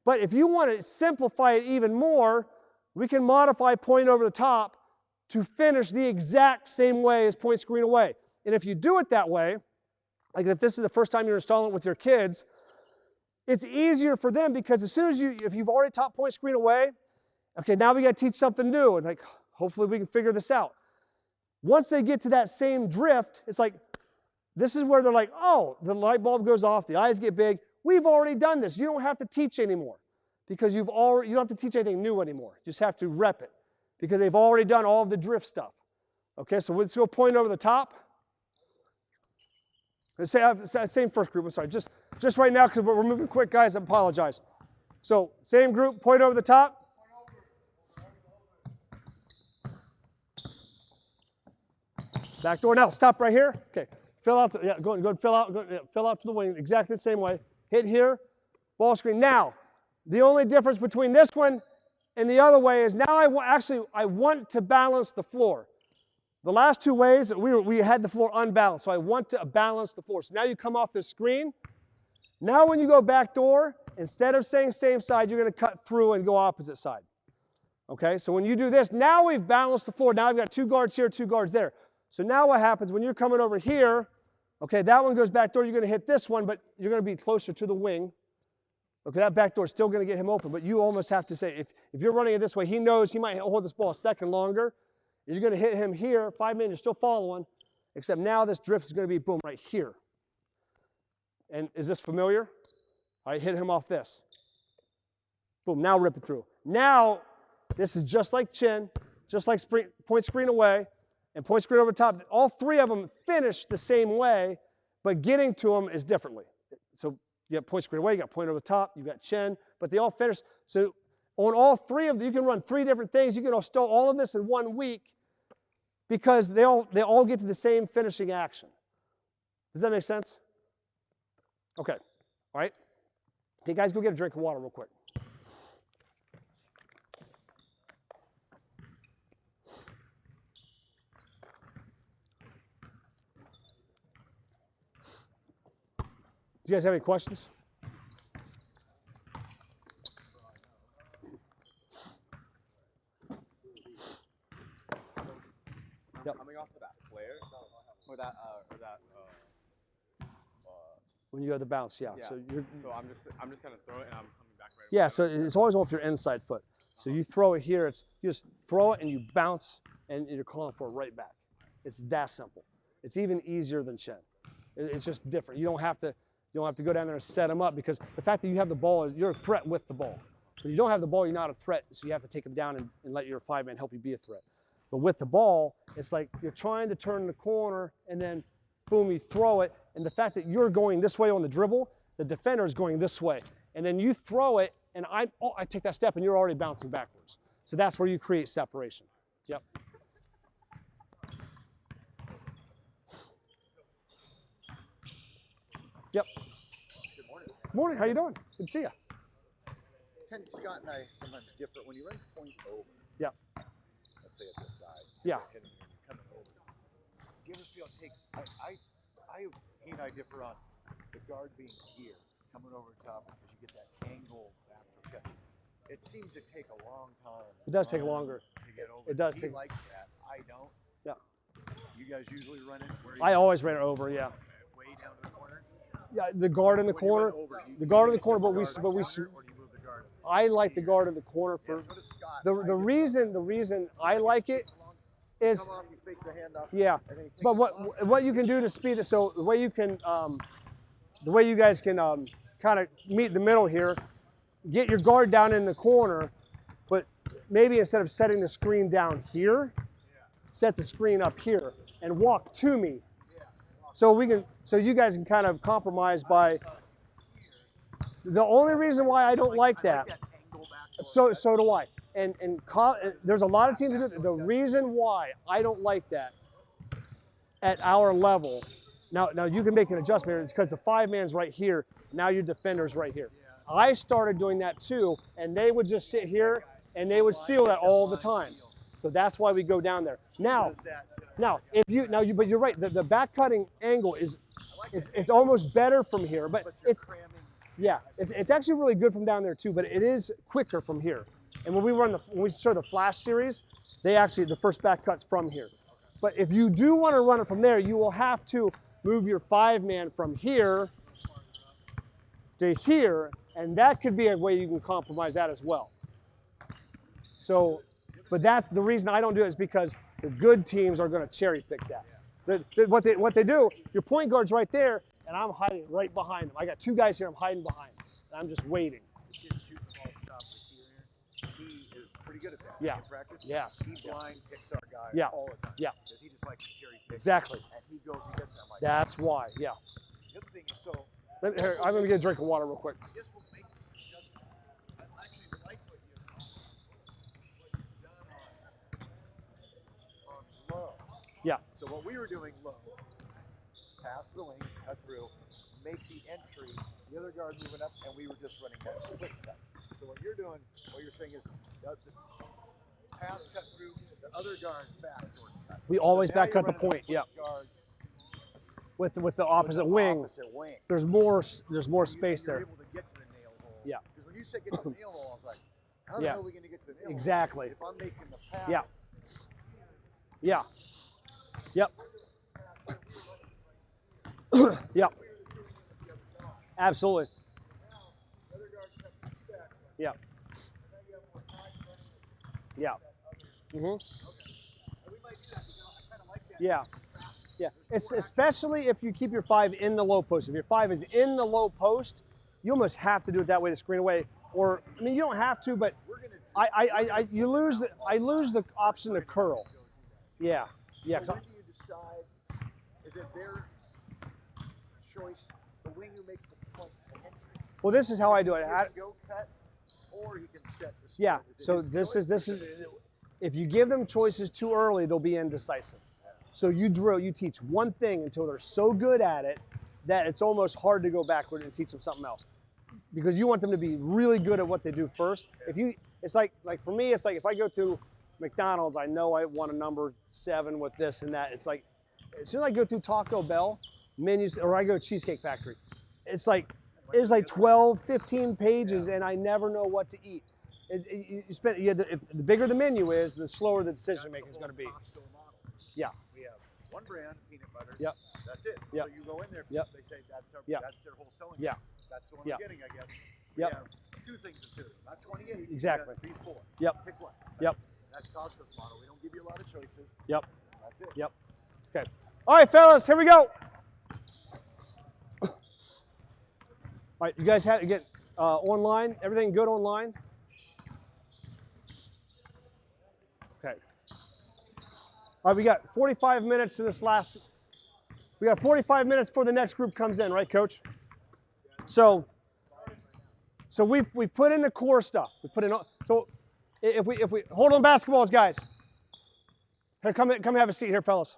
But if you want to simplify it even more, we can modify point over the top to finish the exact same way as point screen away. And if you do it that way, like if this is the first time you're installing it with your kids, it's easier for them because as soon as if you've already taught point screen away, okay, now we got to teach something new, and like hopefully we can figure this out. Once they get to that same drift, it's like this is where they're like, oh, the light bulb goes off, the eyes get big. We've already done this. You don't have to teach anymore because you don't have to teach anything new anymore. You just have to rep it because they've already done all of the drift stuff. Okay, so let's go point over the top. Same first group. I'm sorry, just right now because we're moving quick, guys. I apologize. So same group, point over the top. Back door now. Stop right here. Okay, fill out. Go and fill out. Fill out to the wing exactly the same way. Hit here, ball screen. Now, the only difference between this one and the other way is now I want to balance the floor. The last two ways, we had the floor unbalanced, so I want to balance the floor. So now you come off this screen. Now when you go back door, instead of saying same side, you're going to cut through and go opposite side. Okay, so when you do this, now we've balanced the floor. Now I've got 2 guards here, 2 guards there. So now what happens when you're coming over here, okay, that one goes back door, you're going to hit this one, but you're going to be closer to the wing. Okay, that back door is still going to get him open, but you almost have to say, if you're running it this way, he knows he might hold this ball a second longer. You're going to hit him here, 5 minutes, you're still following, except now this drift is going to be, boom, right here. And is this familiar? All right, hit him off this. Boom, now rip it through. Now, this is just like chin, just like point screen away, and point screen over top. All 3 of them finish the same way, but getting to them is differently. So you got point screen away, you got point over the top, you got chin, but they all finish. So on all 3 of them, you can run 3 different things. You can install all of this in 1 week because they all get to the same finishing action. Does that make sense? Okay, all right. Okay, guys, go get a drink of water real quick. Do you guys have any questions? Yep. Coming off of that flare, or that, When you have the bounce, yeah. yeah. So I'm just gonna throw it and I'm coming back right away. yeah. So it's always off your inside foot. So you throw it here. You just throw it and you bounce and you're calling for it right back. It's that simple. It's even easier than chin. It's just different. You don't have to go down there and set them up because the fact that you have the ball is you're a threat with the ball. When you don't have the ball, you're not a threat. So you have to take them down and let your 5-man help you be a threat. But with the ball, it's like you're trying to turn the corner and then boom, you throw it. And the fact that you're going this way on the dribble, the defender is going this way. And then you throw it and I take that step and you're already bouncing backwards. So that's where you create separation. Yep. Yep. Good morning. Morning, how you doing? Good to see you. Scott and I sometimes differ. When you run point over, Yeah. let's say at this side, Yeah. and you're coming over, do you ever feel it takes, he and I differ on the guard being here, coming over top, because you get that angle after catch. It seems to take a long time. It does take longer. To get over. It does He take. likes that. I don't. Yeah. You guys usually run it where I always ran it over, yeah. way down to the corner? Yeah, the guard in the When you run corner. over, The guard in the corner, but move we the guard counter, or do you move the guard? I like the guard in the corner for Yeah, so does Scott. the reason I like it is Come off, you fake the hand off, yeah. and then he takes But it off. what you can do to speed it, so the way you can the way you guys can kind of meet in the middle here, get your guard down in the corner, but maybe instead of setting the screen down here, set the screen up here and walk to me. So you guys can kind of compromise by The only reason why I don't like that, angle back so do I. And there's a lot of teams that do it. The reason why I don't like that at our level, now you can make an adjustment. It's because the 5-man's right here. Now your defender's right here. I started doing that too, and they would just sit here and they would steal that all the time. So that's why we go down there. Now, but you're right. The back cutting angle is almost better from here, but it's actually really good from down there too. But it is quicker from here. And when we show the flash series, the first back cut's from here. But if you do want to run it from there, you will have to move your 5-man from here to here, and that could be a way you can compromise that as well. So, but that's the reason I don't do it, is because the good teams are going to cherry pick that. What they do, your point guard's right there, and I'm hiding right behind them. I got 2 guys here, I'm hiding behind, and I'm just waiting. The kid shooting the ball at the top of the key here, he is pretty good at that. Yeah. In practice, Yes. he blind picks our guy Yeah. all the time. Yeah. Because he just likes to cherry pick. Exactly. And he gets that. Like, That's why, yeah. the other thing is, so Here, I'm going to get a drink of water real quick. I guess we'll make this adjustment. I actually like what you've done on low. Yeah. So what we were doing low, pass the lane, cut through, make the entry, the other guard moving up, and we were just running that split cut. So what you're doing, what you're saying is the pass cut through, the other guard back toward cut. We always So now back cut the you're running point, yeah. guard With the opposite wing, opposite wing. there's more So space you're there. able to get to the nail hole. Yeah. Because when you said get to the nail hole, I was like, how the Yeah. hell are we going to get to the nail Exactly. hole? If I'm making the pass. Yeah. Yeah. Yep. Yep. Absolutely. Yeah. Yeah. Yeah. Yeah. It's especially if you keep your 5 in the low post. If your 5 is in the low post, you almost have to do it that way to screen away. Or I mean, you don't have to, but I lose the option to curl. Yeah. Yeah. So when do you decide? Is it their choice, the wing who makes the point, the entry? Well, this is how I do it. He can go cut, or he can set the split. Yeah. Is it So his this choice, is if you give them choices too early, they'll be indecisive. So you teach one thing until they're so good at it that it's almost hard to go backward and teach them something else, because you want them to be really good at what they do first. It's like for me, it's like if I go through McDonald's, I know I want a number 7 with this and that. It's like as soon as I go through Taco Bell menus, or I go to Cheesecake Factory, it's like 12, 15 pages, and I never know what to eat. The bigger the menu is, the slower the decision making is going to be. Yeah. We have one brand, peanut butter. Yep. That's it. Yep. So you go in there, Yep. they say Yep. that's their whole selling. Yeah. That's the one Yep. I'm getting, I guess. Yep. We have 2 things to suit, not 28. Exactly. Be 4. Yep. Pick one. Yep. That's Costco's model. We don't give you a lot of choices. Yep. That's it. Yep. Okay. All right, fellas, here we go. All right, you guys have get online. Everything good online? Okay. All right, we got 45 minutes to this last. We got 45 minutes before the next group comes in, right, Coach? So we put in the core stuff. We put in. So if we hold on basketballs, guys. Here, come have a seat here, fellas.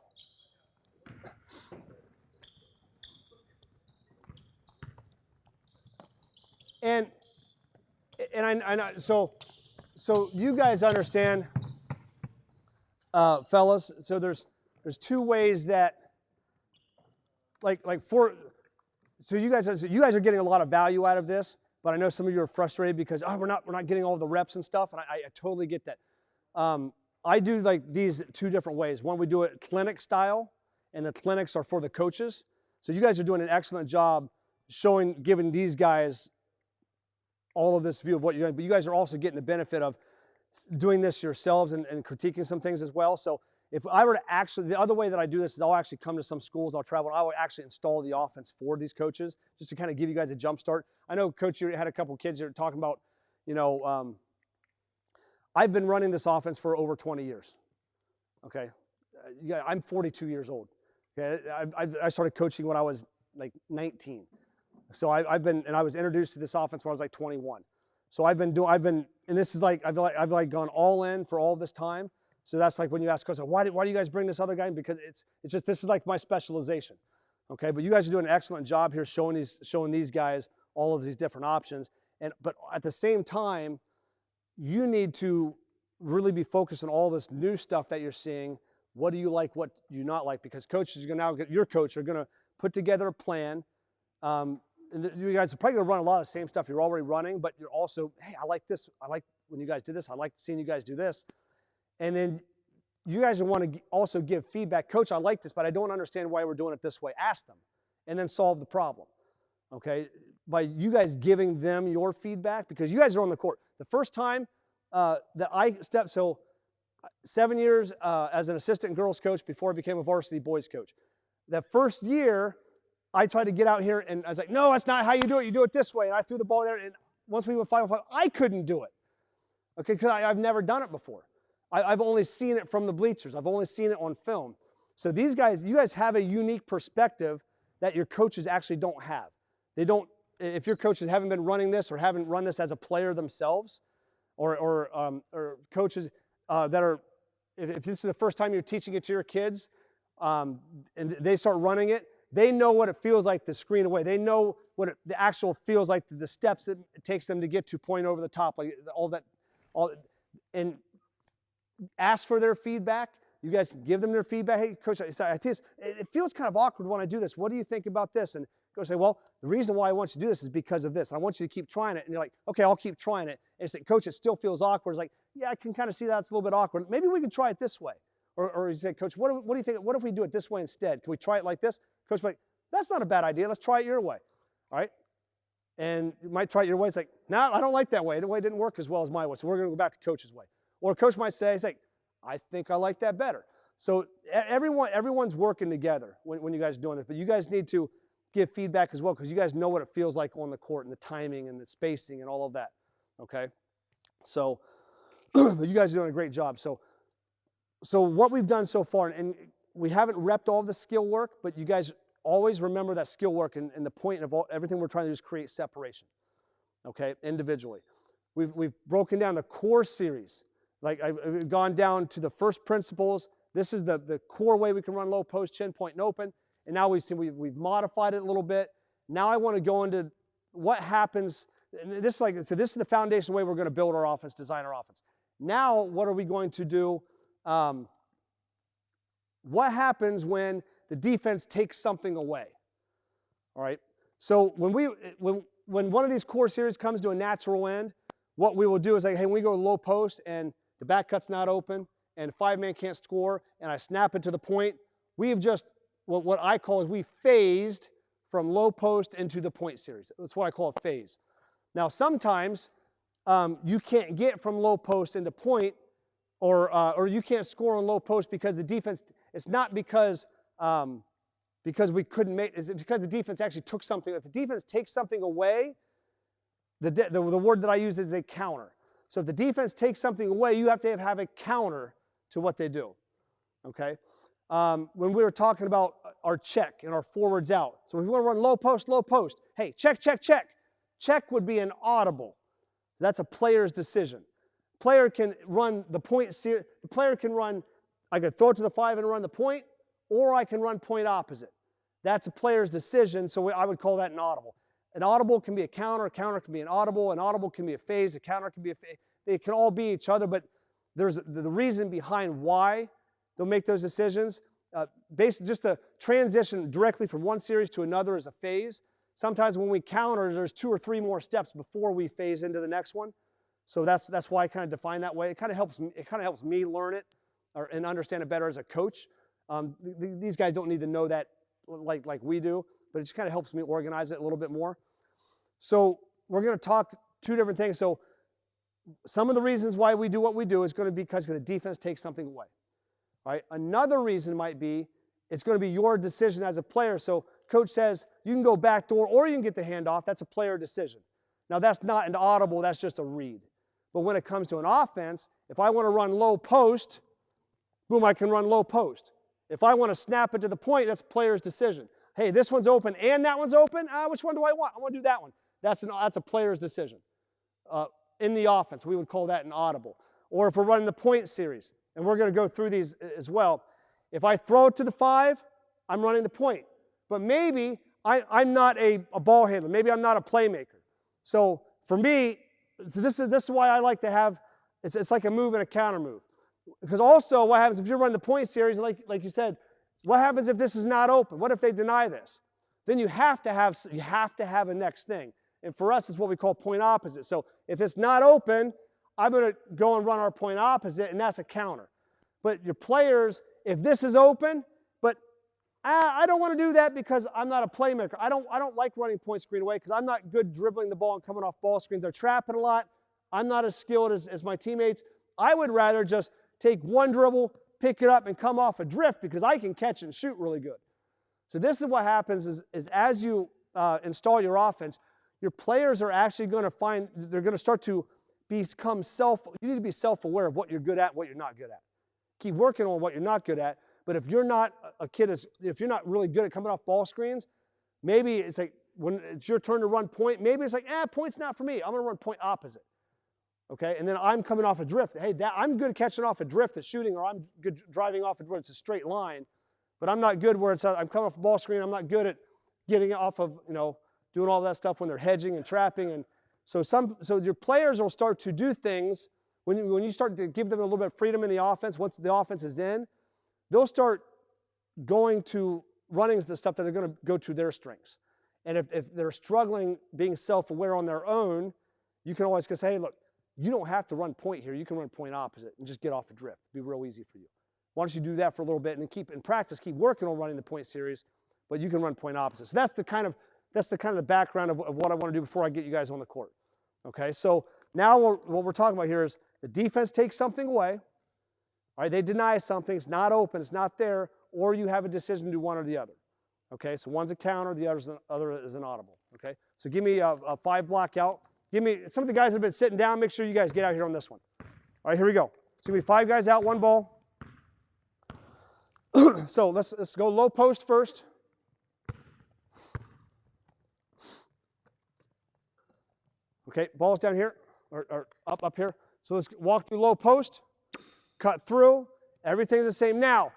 And so you guys understand, fellas. So there's 2 ways that, so you guys are getting a lot of value out of this, but I know some of you are frustrated because we're not getting all the reps and stuff, and I totally get that. I do these 2 different ways. One, we do it clinic style, and the clinics are for the coaches. So you guys are doing an excellent job giving these guys all of this view of what you're doing, but you guys are also getting the benefit of doing this yourselves and critiquing some things as well. So if I were to actually, the other way that I do this is I'll actually come to some schools, I'll travel, and I will actually install the offense for these coaches just to kind of give you guys a jump start. I know, Coach, you had a couple kids here talking about, I've been running this offense for over 20 years, okay? I'm 42 years old, okay? I started coaching when I was 19. So I've been, and I was introduced to this offense when I was like 21. So and this is like, I've gone all in for all this time. So that's like when you ask us, why do you guys bring this other guy in? Because it's just, this is like my specialization. Okay, but you guys are doing an excellent job here showing these guys all of these different options. But at the same time, you need to really be focused on all this new stuff that you're seeing. What do you like? What do you not like? Because coaches are going to now, your coach are going to put together a plan. And you guys are probably going to run a lot of the same stuff you're already running, but you're also, hey, I like this. I like when you guys did this. I like seeing you guys do this. And then you guys want to also give feedback. Coach, I like this, but I don't understand why we're doing it this way. Ask them and then solve the problem. Okay? By you guys giving them your feedback, because you guys are on the court. The first time that I stepped, so 7 years as an assistant girls coach before I became a varsity boys coach. That first year, I tried to get out here and I was like, no, that's not how you do it. You do it this way. And I threw the ball there. And once we went 5-on-5, I couldn't do it. Okay, because I've never done it before. I've only seen it from the bleachers. I've only seen it on film. So these guys, you guys have a unique perspective that your coaches actually don't have. They don't, if your coaches haven't been running this or haven't run this as a player themselves, or coaches that are, if this is the first time you're teaching it to your kids, and they start running it, they know what it feels like to screen away. They know what the actual feels like, the steps that it takes them to get to point over the top, like and ask for their feedback. You guys give them their feedback. Hey, coach, I think it feels kind of awkward when I do this. What do you think about this? And coach say, well, the reason why I want you to do this is because of this. I want you to keep trying it. And you're like, okay, I'll keep trying it. And it's like, coach, it still feels awkward. It's like, yeah, I can kind of see that's a little bit awkward. Maybe we can try it this way. Or you say, coach, what do you think? What if we do it this way instead? Can we try it like this? Coach might, that's not a bad idea. Let's try it your way. All right? And you might try it your way. It's like, no, I don't like that way. The way didn't work as well as my way. So we're going to go back to coach's way. Or coach might say, it's like, I think I like that better. So everyone's working together when you guys are doing this. But you guys need to give feedback as well, because you guys know what it feels like on the court and the timing and the spacing and all of that. Okay? So you guys are doing a great job. So what we've done so far, and we haven't repped all of the skill work, but you guys always remember that skill work, and the point of everything we're trying to do is create separation, okay, individually. We've broken down the core series. Like I've gone down to the first principles. This is the core way we can run low post, chin point, and open. And now we've modified it a little bit. Now I want to go into what happens. And this is the foundation way we're going to build our offense, design our offense. Now what are we going to do? What happens when the defense takes something away? All right. So when one of these core series comes to a natural end, what we will do is like, hey, when we go low post and the back cut's not open and 5-man can't score and I snap it to the point, we've just, what I call is we phased from low post into the point series. That's what I call a phase. Now sometimes you can't get from low post into point, or you can't score on low post because the defense, it's not because we couldn't make, it's because the defense actually took something. If the defense takes something away, the word that I use is a counter. So if the defense takes something away, you have to have a counter to what they do, okay? When we were talking about our check and our forwards out, so if we want to run low post, hey, check, check, check. Check would be an audible. That's a player's decision. Player can run the point series. The player can run, I could throw it to the 5 and run the point, or I can run point opposite. That's a player's decision, so I would call that an audible. An audible can be a counter can be an audible can be a phase, a counter can be a phase. They can all be each other, but there's the reason behind why they'll make those decisions. Basically, just the transition directly from one series to another is a phase. Sometimes when we counter, there's 2 or 3 more steps before we phase into the next one. So that's why I kind of define that way. It kind of helps me learn it and understand it better as a coach. These guys don't need to know that like we do, but it just kind of helps me organize it a little bit more. So we're going to talk 2 different things. So some of the reasons why we do what we do is going to be because the defense takes something away. All right. Another reason might be it's going to be your decision as a player. So coach says you can go backdoor or you can get the handoff. That's a player decision. Now that's not an audible. That's just a read. But when it comes to an offense, if I want to run low post, boom, I can run low post. If I want to snap it to the point, that's a player's decision. Hey, this one's open and that one's open. Which one do I want? I want to do that one. That's a player's decision. In the offense, we would call that an audible. Or if we're running the point series, and we're going to go through these as well. If I throw it to the 5, I'm running the point. But maybe I'm not a ball handler. Maybe I'm not a playmaker. So for me, this is why I like to have, it's like a move and a counter move. Because also what happens if you're running the point series, like you said, what happens if this is not open? What if they deny this? Then you have to have a next thing. And for us, it's what we call point opposite. So if it's not open, I'm going to go and run our point opposite, and that's a counter. But your players, if this is open, but I don't want to do that because I'm not a playmaker. I don't like running point screen away because I'm not good dribbling the ball and coming off ball screens. They're trapping a lot. I'm not as skilled as my teammates. I would rather just take one dribble, pick it up, and come off a drift because I can catch and shoot really good. So this is what happens is as you install your offense, your players are actually going to find, they're going to start to become you need to be self-aware of what you're good at, what you're not good at. Keep working on what you're not good at. But if you're not if you're not really good at coming off ball screens, maybe it's like when it's your turn to run point, maybe it's like, point's not for me. I'm going to run point opposite. Okay, and then I'm coming off a drift. Hey, I'm good at catching off a drift at shooting, or I'm good driving off it where it's a straight line. But I'm not good where I'm coming off a ball screen. I'm not good at getting off of, doing all that stuff when they're hedging and trapping. And so your players will start to do things when you start to give them a little bit of freedom in the offense. Once the offense is in, they'll start going to running the stuff that are going to go to their strengths. And if they're struggling being self-aware on their own, you can always say, hey, look, you don't have to run point here. You can run point opposite and just get off a drift. It'll be real easy for you. Why don't you do that for a little bit and keep working on running the point series, but you can run point opposite. So that's the kind of the background of what I want to do before I get you guys on the court. Okay, so now what we're talking about here is the defense takes something away. All right, they deny something, it's not open, it's not there, or you have a decision to do one or the other. Okay, so one's a counter, the other is an audible. Okay, so give me a 5 block out. Give me, some of the guys that have been sitting down, make sure you guys get out here on this one. All right, here we go. So give me 5 guys out, 1 ball. So let's go low post first. Okay, ball's down here, or up here. So let's walk through low post, cut through, everything's the same. Now,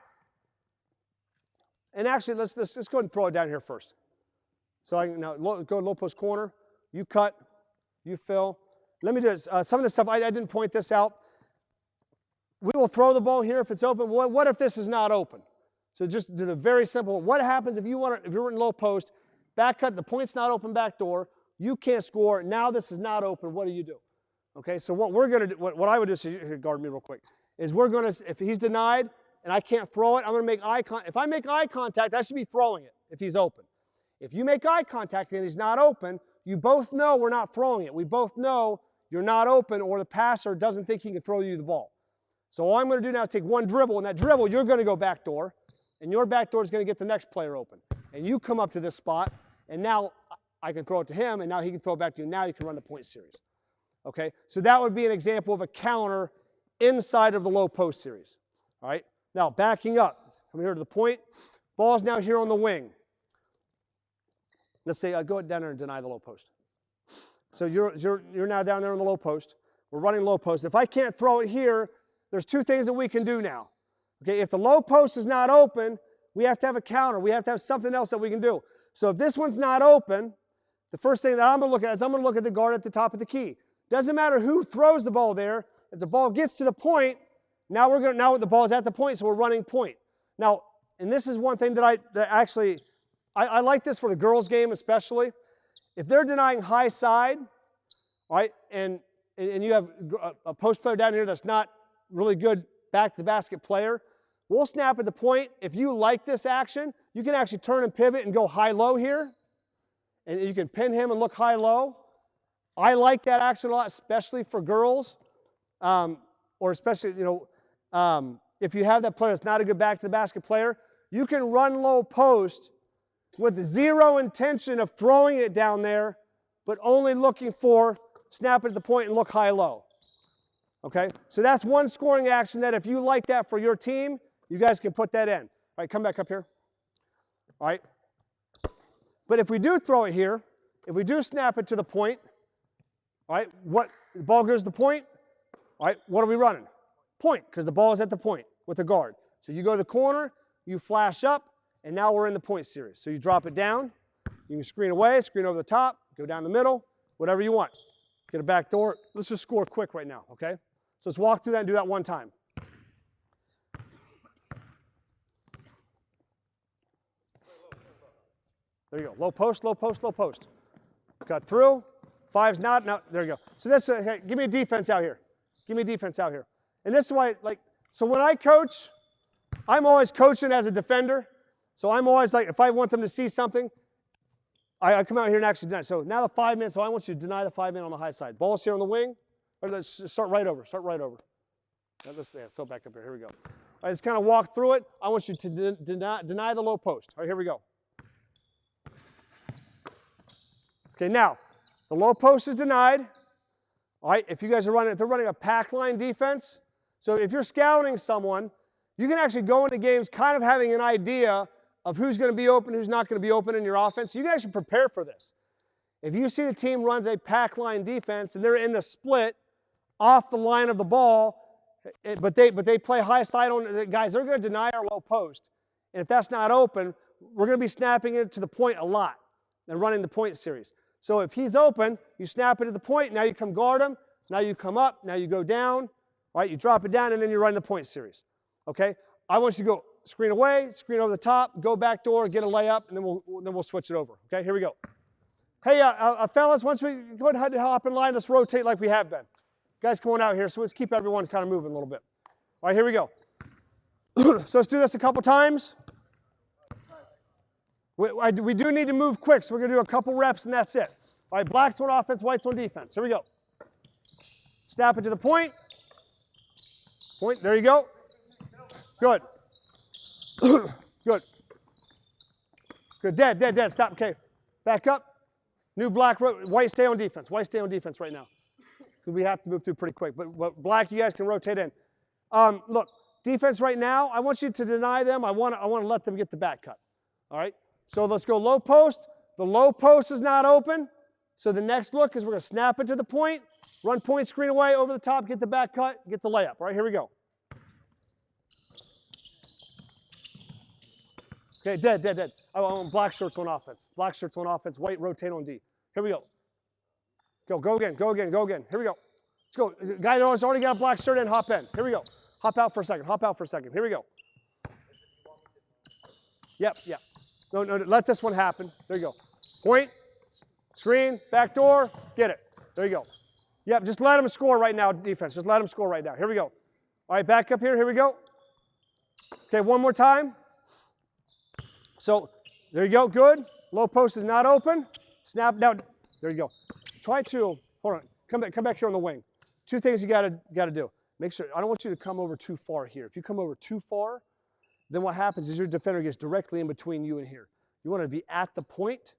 and actually let's go ahead and throw it down here first. So I can now go low post corner, you cut, you fill. Let me do this. Some of the stuff, I didn't point this out. We will throw the ball here if it's open. What if this is not open? So just do the very simple. What happens if you're in low post, back cut, the point's not open back door, you can't score, now this is not open, what do you do? Okay, so what we're going to do, what I would do, so you guard me real quick, is if he's denied and I can't throw it, I'm going to make eye contact. If I make eye contact, I should be throwing it if he's open. If you make eye contact and he's not open, you both know we're not throwing it. We both know you're not open, or the passer doesn't think he can throw you the ball. So all I'm going to do now is take one dribble, and that dribble, you're going to go back door, and your back door is going to get the next player open. And you come up to this spot, and now I can throw it to him, and now he can throw it back to you. Now you can run the point series. Okay, so that would be an example of a counter inside of the low post series. All right, now backing up, come here to the point. Ball's now here on the wing. Let's say go down there and deny the low post. So you're now down there on the low post. We're running low post. If I can't throw it here, there's 2 things that we can do now. Okay, if the low post is not open, we have to have a counter. We have to have something else that we can do. So if this one's not open, the first thing that I'm going to look at is I'm going to look at the guard at the top of the key. Doesn't matter who throws the ball there. If the ball gets to the point, now the ball is at the point, so we're running point. Now, and this is one thing that I like this for the girls' game especially. If they're denying high side, all right, and you have a post player down here that's not really good back to the basket player, we'll snap at the point. If you like this action, you can actually turn and pivot and go high-low here. And you can pin him and look high-low. I like that action a lot, especially for girls. Or especially, if you have that player that's not a good back to the basket player, you can run low post with 0 intention of throwing it down there, but only looking for snap at the point and look high-low. Okay, so that's one scoring action that if you like that for your team, you guys can put that in. All right, come back up here. All right, But if we do throw it here, if we do snap it to the point, all right, the ball goes to the point, all right, what are we running? Point, because the ball is at the point with the guard. So you go to the corner, you flash up, and now we're in the point series. So you drop it down, you can screen away, screen over the top, go down the middle, whatever you want. Get a back door. Let's just score quick right now, okay? So let's walk through that and do that one time. There you go. Low post, low post, low post. Cut through. 5's not. No, there you go. So this, hey, give me a defense out here. Give me a defense out here. And this is why, like, so when I coach, I'm always coaching as a defender. So I'm always like, if I want them to see something, I come out here and actually deny. So now the 5-man, so I want you to deny the 5-man on the high side. Ball's here on the wing. Or let's start right over. Start right over. Let's throw back up here. Here we go. All right, let's kind of walk through it. I want you to deny the low post. All right, here we go. Okay, now, the low post is denied. All right, if you guys are running, if they're running a pack line defense, so if you're scouting someone, you can actually go into games kind of having an idea of who's going to be open, who's not going to be open in your offense. So you guys should prepare for this. If you see the team runs a pack line defense and they're in the split off the line of the ball, but they play high side on the guys, they're going to deny our low post. And if that's not open, we're going to be snapping it to the point a lot and running the point series. So if he's open, you snap it to the point, now you come guard him, now you come up, now you go down, all right, you drop it down, and then you run the point series, okay? I want you to go screen away, screen over the top, go back door, get a layup, and then we'll switch it over, okay? Here we go. Hey, fellas, once we go ahead and hop in line, let's rotate like we have been. Guys, come on out here, so let's keep everyone kind of moving a little bit. All right, here we go. So let's do this a couple times. We do need to move quick, so we're going to do a couple reps, and that's it. All right, black's on offense, white's on defense. Here we go. Snap it to the point. Point, there you go. Good. Good. Good, dead, stop, okay. Back up. New black, white stay on defense. White stay on defense right now. We have to move through pretty quick, but black, you guys can rotate in. Look, defense right now, I want you to deny them. I want to let them get the back cut. All right, so let's go low post. The low post is not open. So the next look is we're going to snap it to the point, run point, screen away, over the top, get the back cut, get the layup. All right, here we go. Okay, dead. Oh, black shirts on offense. Black shirts on offense, white rotate on D. Here we go. Go again. Here we go. Let's go. Guy who's already got a black shirt in, hop in. Here we go. Hop out for a second. Here we go. Yep. No, let this one happen. There you go. Point, screen, back door, get it. There you go. Yep, just let them score right now, defense. Just let them score right now. Here we go. All right, back up here. Here we go. Okay, one more time. So, there you go. Good. Low post is not open. Snap down. There you go. Try to, hold on. Come back here on the wing. Two things you gotta do. Make sure, I don't want you to come over too far here. If you come over too far, then what happens is your defender gets directly in between you and here. You want to be at the point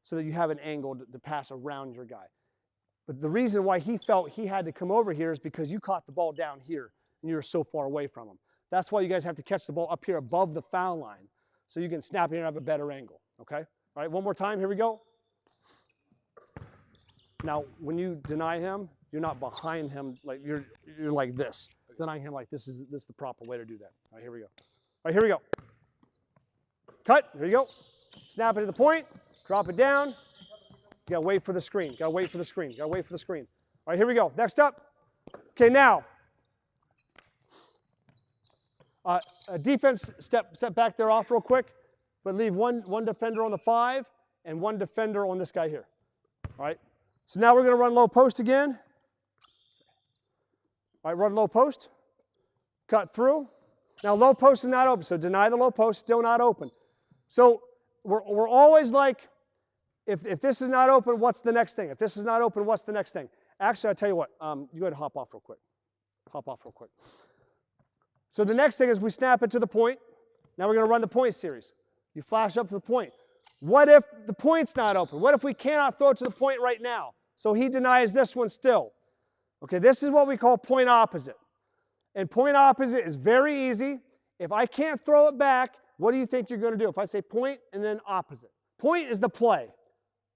so that you have an angle to pass around your guy. But the reason why he felt he had to come over here is because you caught the ball down here and you were so far away from him. That's why you guys have to catch the ball up here above the foul line so you can snap it and have a better angle, okay? All right, one more time, here we go. Now, when you deny him, you're not behind him, like you're like this. Denying him like this is the proper way to do that. All right, here we go. All right, here we go. Cut, here you go. Snap it to the point, drop it down. You gotta wait for the screen, All right, here we go. Next up. Okay, now. Defense, step back there off real quick, but leave one defender on the 5 and one defender on this guy here. All right, so now we're gonna run low post again. All right, run low post, cut through. Now low post is not open, so deny the low post, still not open. So we're always like, if this is not open, what's the next thing? If this is not open, what's the next thing? Actually, I'll tell you what, you go ahead and hop off real quick. So the next thing is we snap it to the point. Now we're gonna run the point series. You flash up to the point. What if the point's not open? What if we cannot throw it to the point right now? So he denies this one still. Okay, this is what we call point opposite. And point opposite is very easy. If I can't throw it back, what do you think you're going to do? If I say point and then opposite, Point is the play.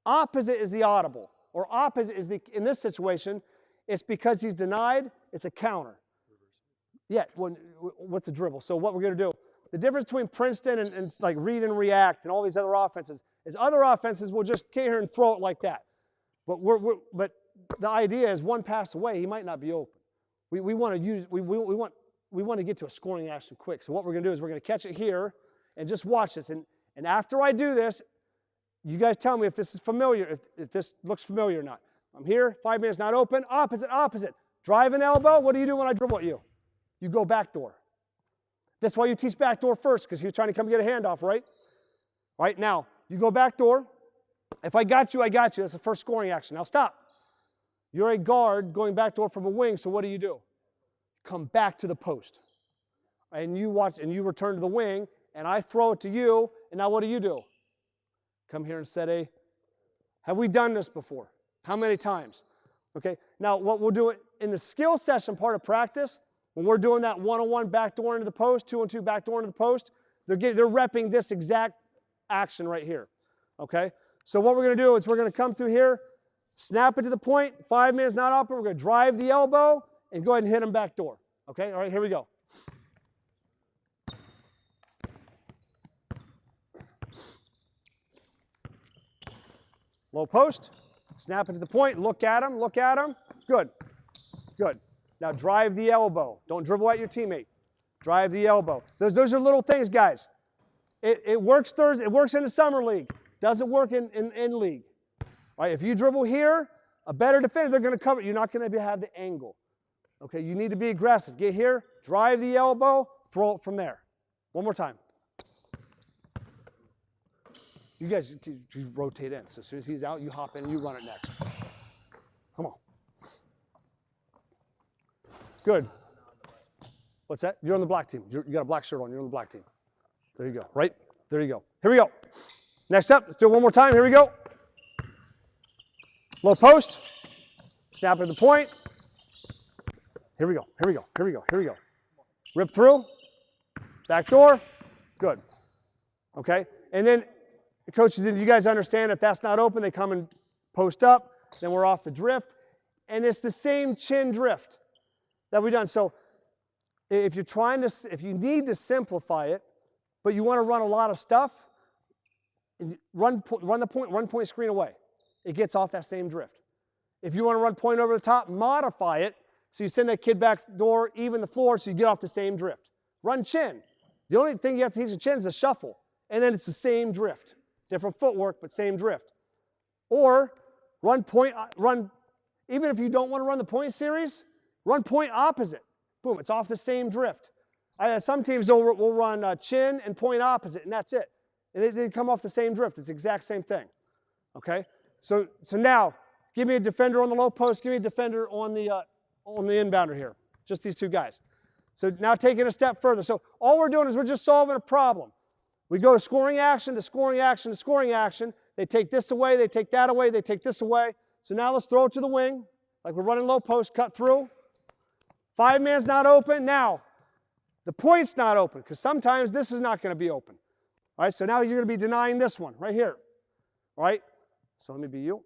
Opposite is the audible. Or opposite is the, in this situation, it's because he's denied, it's a counter. Yeah, with the dribble. So what we're going to do, the difference between Princeton and like read and react and all these other offenses is other offenses will just get here and throw it like that. But but the idea is one pass away, he might not be open. We want to get to a scoring action quick. So what we're going to do is we're going to catch it here and just watch this. And after I do this, you guys tell me if this is familiar, if this looks familiar or not. I'm here, 5 minutes not open, opposite. Drive an elbow, what do you do when I dribble at you? You go backdoor. That's why you teach backdoor first, because you're trying to come get a handoff, right? Right, now, you go backdoor. If I got you, I got you. That's the first scoring action. Now stop. You're a guard going backdoor from a wing, so what do? Come back to the post. And you watch, and you return to the wing, and I throw it to you, and now what do? Come here and set a, have we done this before? How many times? Okay, now what we'll do in the skill session part of practice, when we're doing that one-on-one backdoor into the post, 2-on-2 backdoor into the post, they're repping this exact action right here. Okay, so what we're going to do is we're going to come through here, snap it to the point, 5 minutes not open, we're going to drive the elbow and go ahead and hit them backdoor. Okay, all right, here we go. Low post, snap it to the point, look at him, good. Now drive the elbow. Don't dribble at your teammate. Drive the elbow. Those are little things, guys. It works Thursday. It works in the summer league. Doesn't work in league. All right, if you dribble here, a better defender, they're going to cover. You're not going to have the angle. Okay, you need to be aggressive. Get here, drive the elbow, throw it from there. One more time. You guys you rotate in. So as soon as he's out, you hop in and you run it next. Come on. Good. What's that? You're on the black team. You got a black shirt on. You're on the black team. There you go. Right? There you go. Here we go. Next up, let's do it one more time. Here we go. Low post. Snap at the point. Here we go. Rip through. Back door. Good. Okay. And then, coaches, did you guys understand if that's not open, they come and post up, then we're off the drift. And it's the same chin drift that we've done. So if you need to simplify it, but you want to run a lot of stuff, run point screen away. It gets off that same drift. If you want to run point over the top, modify it. So you send that kid back door, even the floor, so you get off the same drift. Run chin. The only thing you have to teach the chin is a shuffle. And then it's the same drift. Different footwork, but same drift. Or run point, even if you don't want to run the point series, run point opposite. Boom, it's off the same drift. Some teams will run chin and point opposite, and that's it. And they come off the same drift. It's the exact same thing. Okay? So now, give me a defender on the low post, give me a defender on the inbounder here. Just these two guys. So now taking a step further. So all we're doing is we're just solving a problem. We go to scoring action, to scoring action, to scoring action. They take this away, they take that away, they take this away. So now let's throw it to the wing, like we're running low post, cut through. 5 man's not open. Now, the point's not open, because sometimes this is not going to be open. All right, so now you're going to be denying this one right here. All right, so let me be you.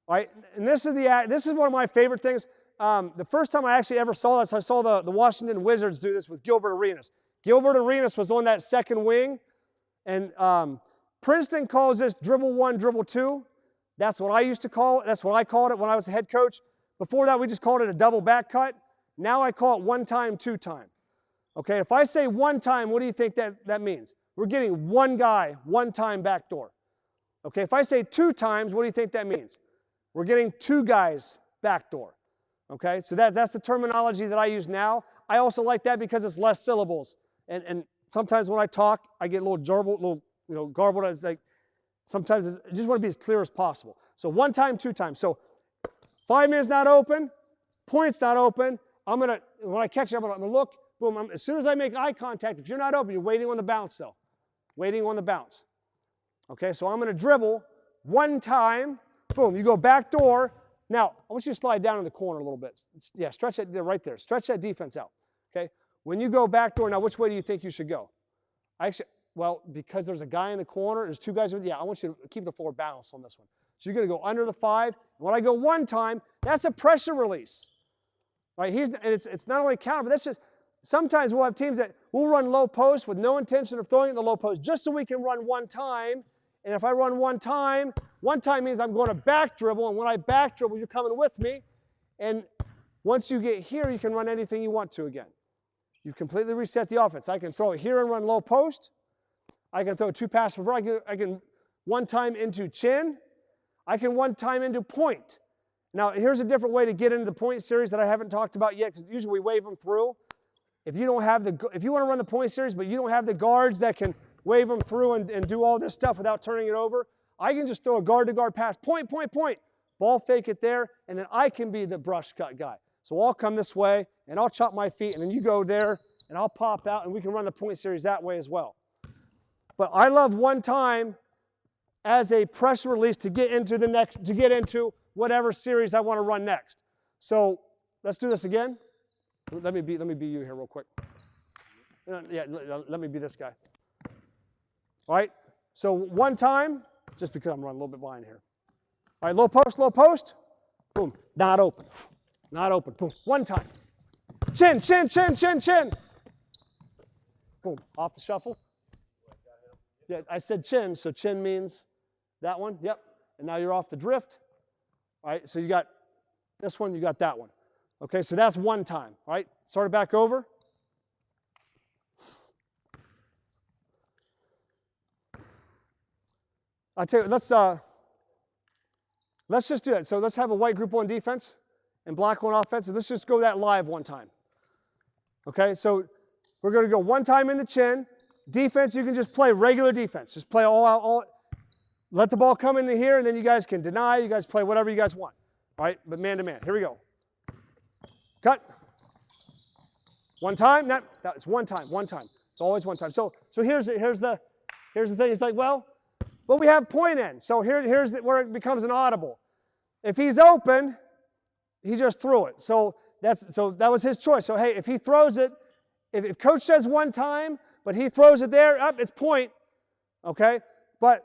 All right, and this is one of my favorite things. The first time I actually ever saw this, I saw the Washington Wizards do this with Gilbert Arenas. Gilbert Arenas was on that second wing, and Princeton calls this dribble one, dribble two. That's what I used to call it. That's what I called it when I was a head coach. Before that, we just called it a double back cut. Now I call it one time, two time. Okay, if I say one time, what do you think that means? We're getting one guy, one time back door. Okay, if I say two times, what do you think that means? We're getting two guys back door. Okay, so that's the terminology that I use now. I also like that because it's less syllables. And sometimes when I talk, I get a little garbled. It's like sometimes I just want to be as clear as possible. So one time, two times. So 5 minutes not open, point's not open. When I catch it, I'm gonna look. Boom. As soon as I make eye contact, if you're not open, you're waiting on the bounce though. Waiting on the bounce. Okay, so I'm gonna dribble one time. Boom. You go back door. Now I want you to slide down in the corner a little bit. Yeah, stretch that right there. Stretch that defense out. Okay. When you go back door, now which way do you think you should go? Well, because there's a guy in the corner, there's two guys. Yeah, I want you to keep the floor balanced on this one. So you're going to go under the 5. When I go one time, that's a pressure release. Right? And it's not only counter, but that's just, sometimes we'll have teams that will run low post with no intention of throwing it in the low post just so we can run one time. And if I run one time means I'm going to back dribble. And when I back dribble, you're coming with me. And once you get here, you can run anything you want to again. You've completely reset the offense. I can throw it here and run low post. I can throw 2 passes before. I can one time into chin. I can one time into point. Now, here's a different way to get into the point series that I haven't talked about yet, because usually we wave them through. If you want to run the point series, but you don't have the guards that can wave them through and do all this stuff without turning it over, I can just throw a guard-to-guard pass, point, point, point, ball fake it there, and then I can be the brush cut guy. So I'll come this way, and I'll chop my feet, and then you go there, and I'll pop out, and we can run the point series that way as well. But I love one time as a pressure release to get into whatever series I want to run next. So let's do this again. Let me be you here real quick. Yeah, let me be this guy. All right. So one time, just because I'm running a little bit behind here. All right, low post, boom, not open, boom, one time. Chin, chin, chin, chin, chin. Boom, off the shuffle. Yeah, I said chin, so chin means that one, yep. And now you're off the drift. All right, so you got this one, you got that one. Okay, so that's one time, all right? Start it back over. I'll tell you, let's just do that. So let's have a white group on defense and black on offense, and let's just go that live one time. Okay, so we're going to go one time in the chin. Defense, you can just play regular defense. Just play all let the ball come into here, and then you guys can deny. You guys play whatever you guys want. All right, but man to man. Here we go. Cut. One time. It's one time. It's always one time. So here's the thing. It's like, well, we have point end. So here's where it becomes an audible. If he's open, he just threw it. So that was his choice. So hey, if he throws it, if coach says one time, but he throws it there, it's point. Okay, but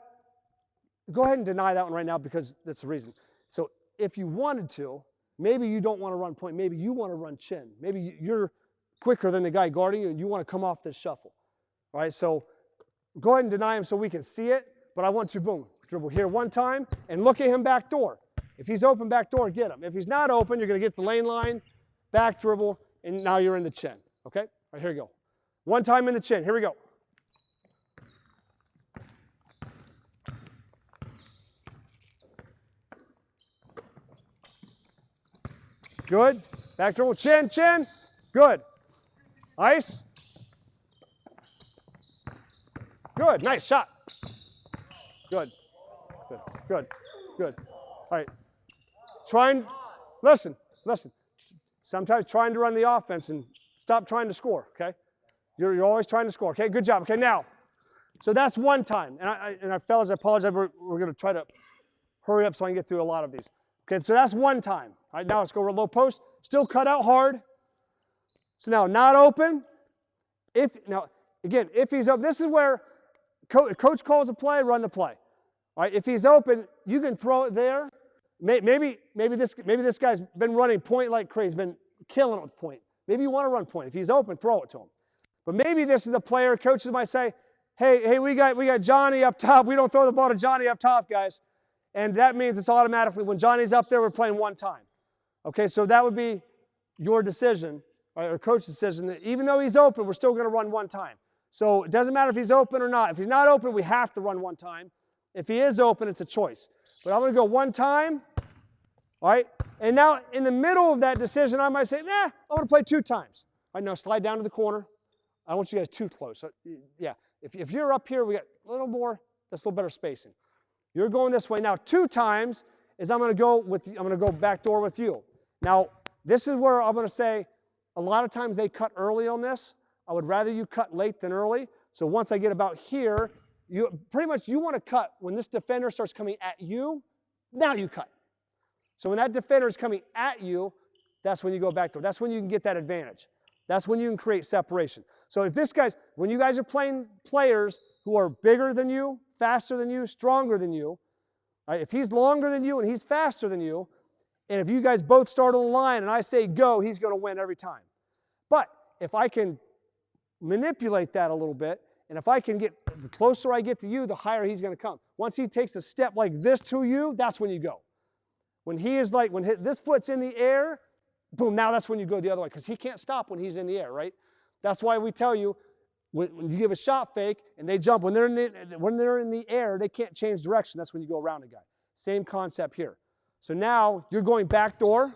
go ahead and deny that one right now because that's the reason. So if you wanted to, maybe you don't want to run point. Maybe you want to run chin. Maybe you're quicker than the guy guarding you and you want to come off this shuffle. All right, so go ahead and deny him so we can see it. But I want to, boom, dribble here one time and look at him back door. If he's open back door, get him. If he's not open, you're going to get the lane line, back dribble, and now you're in the chin. Okay? All right, here we go. One time in the chin. Here we go. Good. Back dribble, chin, chin. Good. Ice. Good. Nice shot. Good. All right. Listen. Sometimes trying to run the offense and stop trying to score, okay? You're always trying to score, okay? Good job. Okay, now, so that's one time. And fellas, I apologize. We're going to try to hurry up so I can get through a lot of these. Okay, so that's one time. All right, now let's go low post. Still cut out hard. So now, not open. If he's open, this is where coach calls a play, run the play. All right, if he's open, you can throw it there. Maybe this guy's been running point like crazy. He's been killing it with point. Maybe you want to run point. If he's open, throw it to him. But maybe this is the player. Coaches might say, hey, we got Johnny up top. We don't throw the ball to Johnny up top, guys. And that means it's automatically when Johnny's up there, we're playing one time. Okay, so that would be your decision, or coach's decision, that even though he's open, we're still going to run one time. So it doesn't matter if he's open or not. If he's not open, we have to run one time. If he is open, it's a choice. But I'm going to go one time, all right? And now in the middle of that decision, I might say, I want to play 2 times. All right, now slide down to the corner. I don't want you guys too close. So, yeah, if you're up here, we got a little more, that's a little better spacing. You're going this way. Now 2 times is I'm going to go back door with you. Now, this is where I'm going to say a lot of times they cut early on this. I would rather you cut late than early. So once I get about here, you want to cut when this defender starts coming at you. Now you cut. So when that defender is coming at you, that's when you go back door. That's when you can get that advantage. That's when you can create separation. So if when you guys are playing players who are bigger than you, faster than you, stronger than you. All right, if he's longer than you and he's faster than you, and if you guys both start on the line and I say go, he's going to win every time. But if I can manipulate that a little bit, and if I can get, the closer I get to you, the higher he's going to come. Once he takes a step like this to you, that's when you go. When he is like, when this foot's in the air, boom, now that's when you go the other way, because he can't stop when he's in the air, right? That's why we tell you, when you give a shot fake and they jump, when they're in the air, they can't change direction. That's when you go around a guy. Same concept here. So now you're going back door,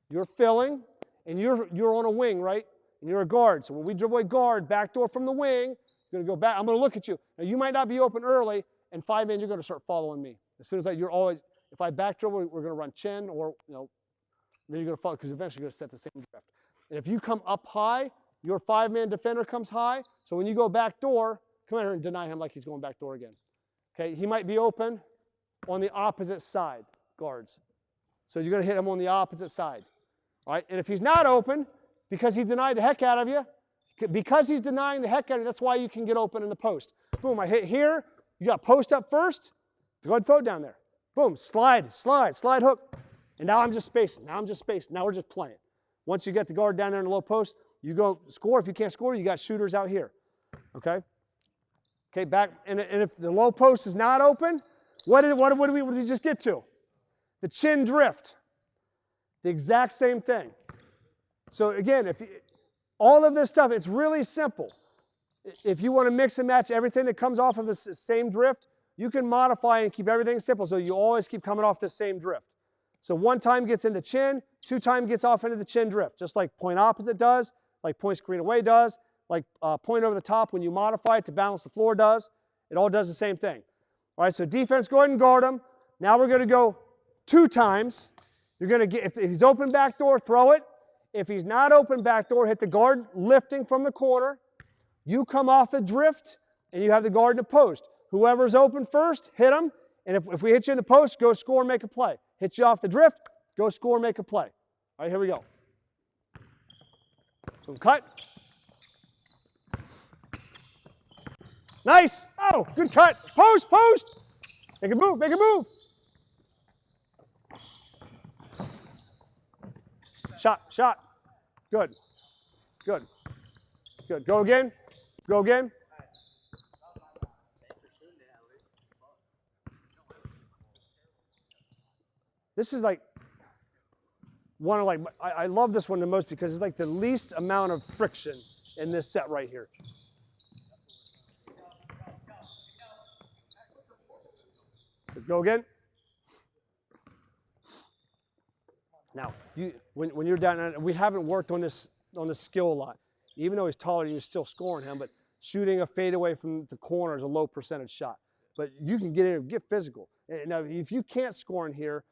you're filling, and you're on a wing, right? And you're a guard. So when we dribble a guard, back door from the wing, you're going to go back. I'm going to look at you. Now you might not be open early, and 5 man, you're going to start following me. As soon as you're always, if I back dribble, we're going to run chin, or then you're going to follow, because eventually you're going to set the same drift. And if you come up high, your 5 man defender comes high. So when you go back door, come here and deny him like he's going back door again. Okay, he might be open on the opposite side, guards. So you're going to hit him on the opposite side. All right, and if he's not open, because he denied the heck out of you, because he's denying the heck out of you, that's why you can get open in the post. Boom, I hit here. You got post up first. Go ahead, throw it down there. Boom, slide hook. And now I'm just spacing. Now we're just playing. Once you get the guard down there in the low post, you go score. If you can't score, you got shooters out here. Okay? Okay, back. And if the low post is not open, what did we just get to? The chin drift. The exact same thing. So again, all of this stuff, it's really simple. If you want to mix and match everything that comes off of the same drift, you can modify and keep everything simple so you always keep coming off the same drift. So 1 time gets in the chin, 2 times gets off into the chin drift, just like point opposite does, like point screen away does, like point over the top when you modify it to balance the floor does. It all does the same thing. All right, so defense, go ahead and guard him. Now we're going to go 2 times. You're going to get, if he's open back door, throw it. If he's not open back door, hit the guard lifting from the corner. You come off the drift, and you have the guard in the post. Whoever's open first, hit him. And if we hit you in the post, go score and make a play. Hit you off the drift, go score and make a play. All right, here we go. Boom, cut. Nice. Oh, good cut. Post. Make a move. Shot. Good. Go again. This is like one of I love this one the most because it's like the least amount of friction in this set right here. Go again. Now, when you're down, we haven't worked on this skill a lot. Even though he's taller, you're still scoring him. But shooting a fadeaway from the corner is a low percentage shot. But you can get in and get physical. Now, if you can't score in here,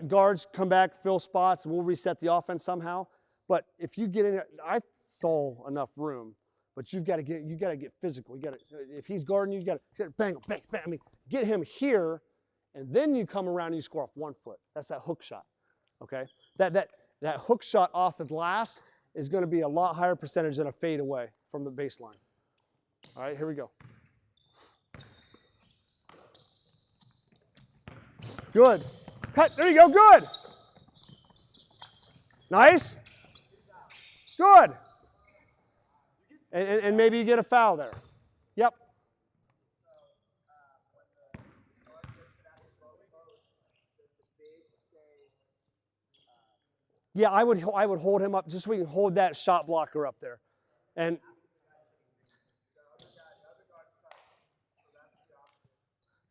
guards come back, fill spots, and we'll reset the offense somehow. But if you get in there, I saw enough room. But you got to get physical. If he's guarding you, you got to bang. I mean, get him here, and then you come around and you score off 1 foot. That's that hook shot. Okay, that hook shot off the glass is going to be a lot higher percentage than a fade away from the baseline. All right, here we go. Good. Cut. There you go. Good. Nice. Good. And maybe you get a foul there. Yep. Yeah, I would hold him up just so we can hold that shot blocker up there. And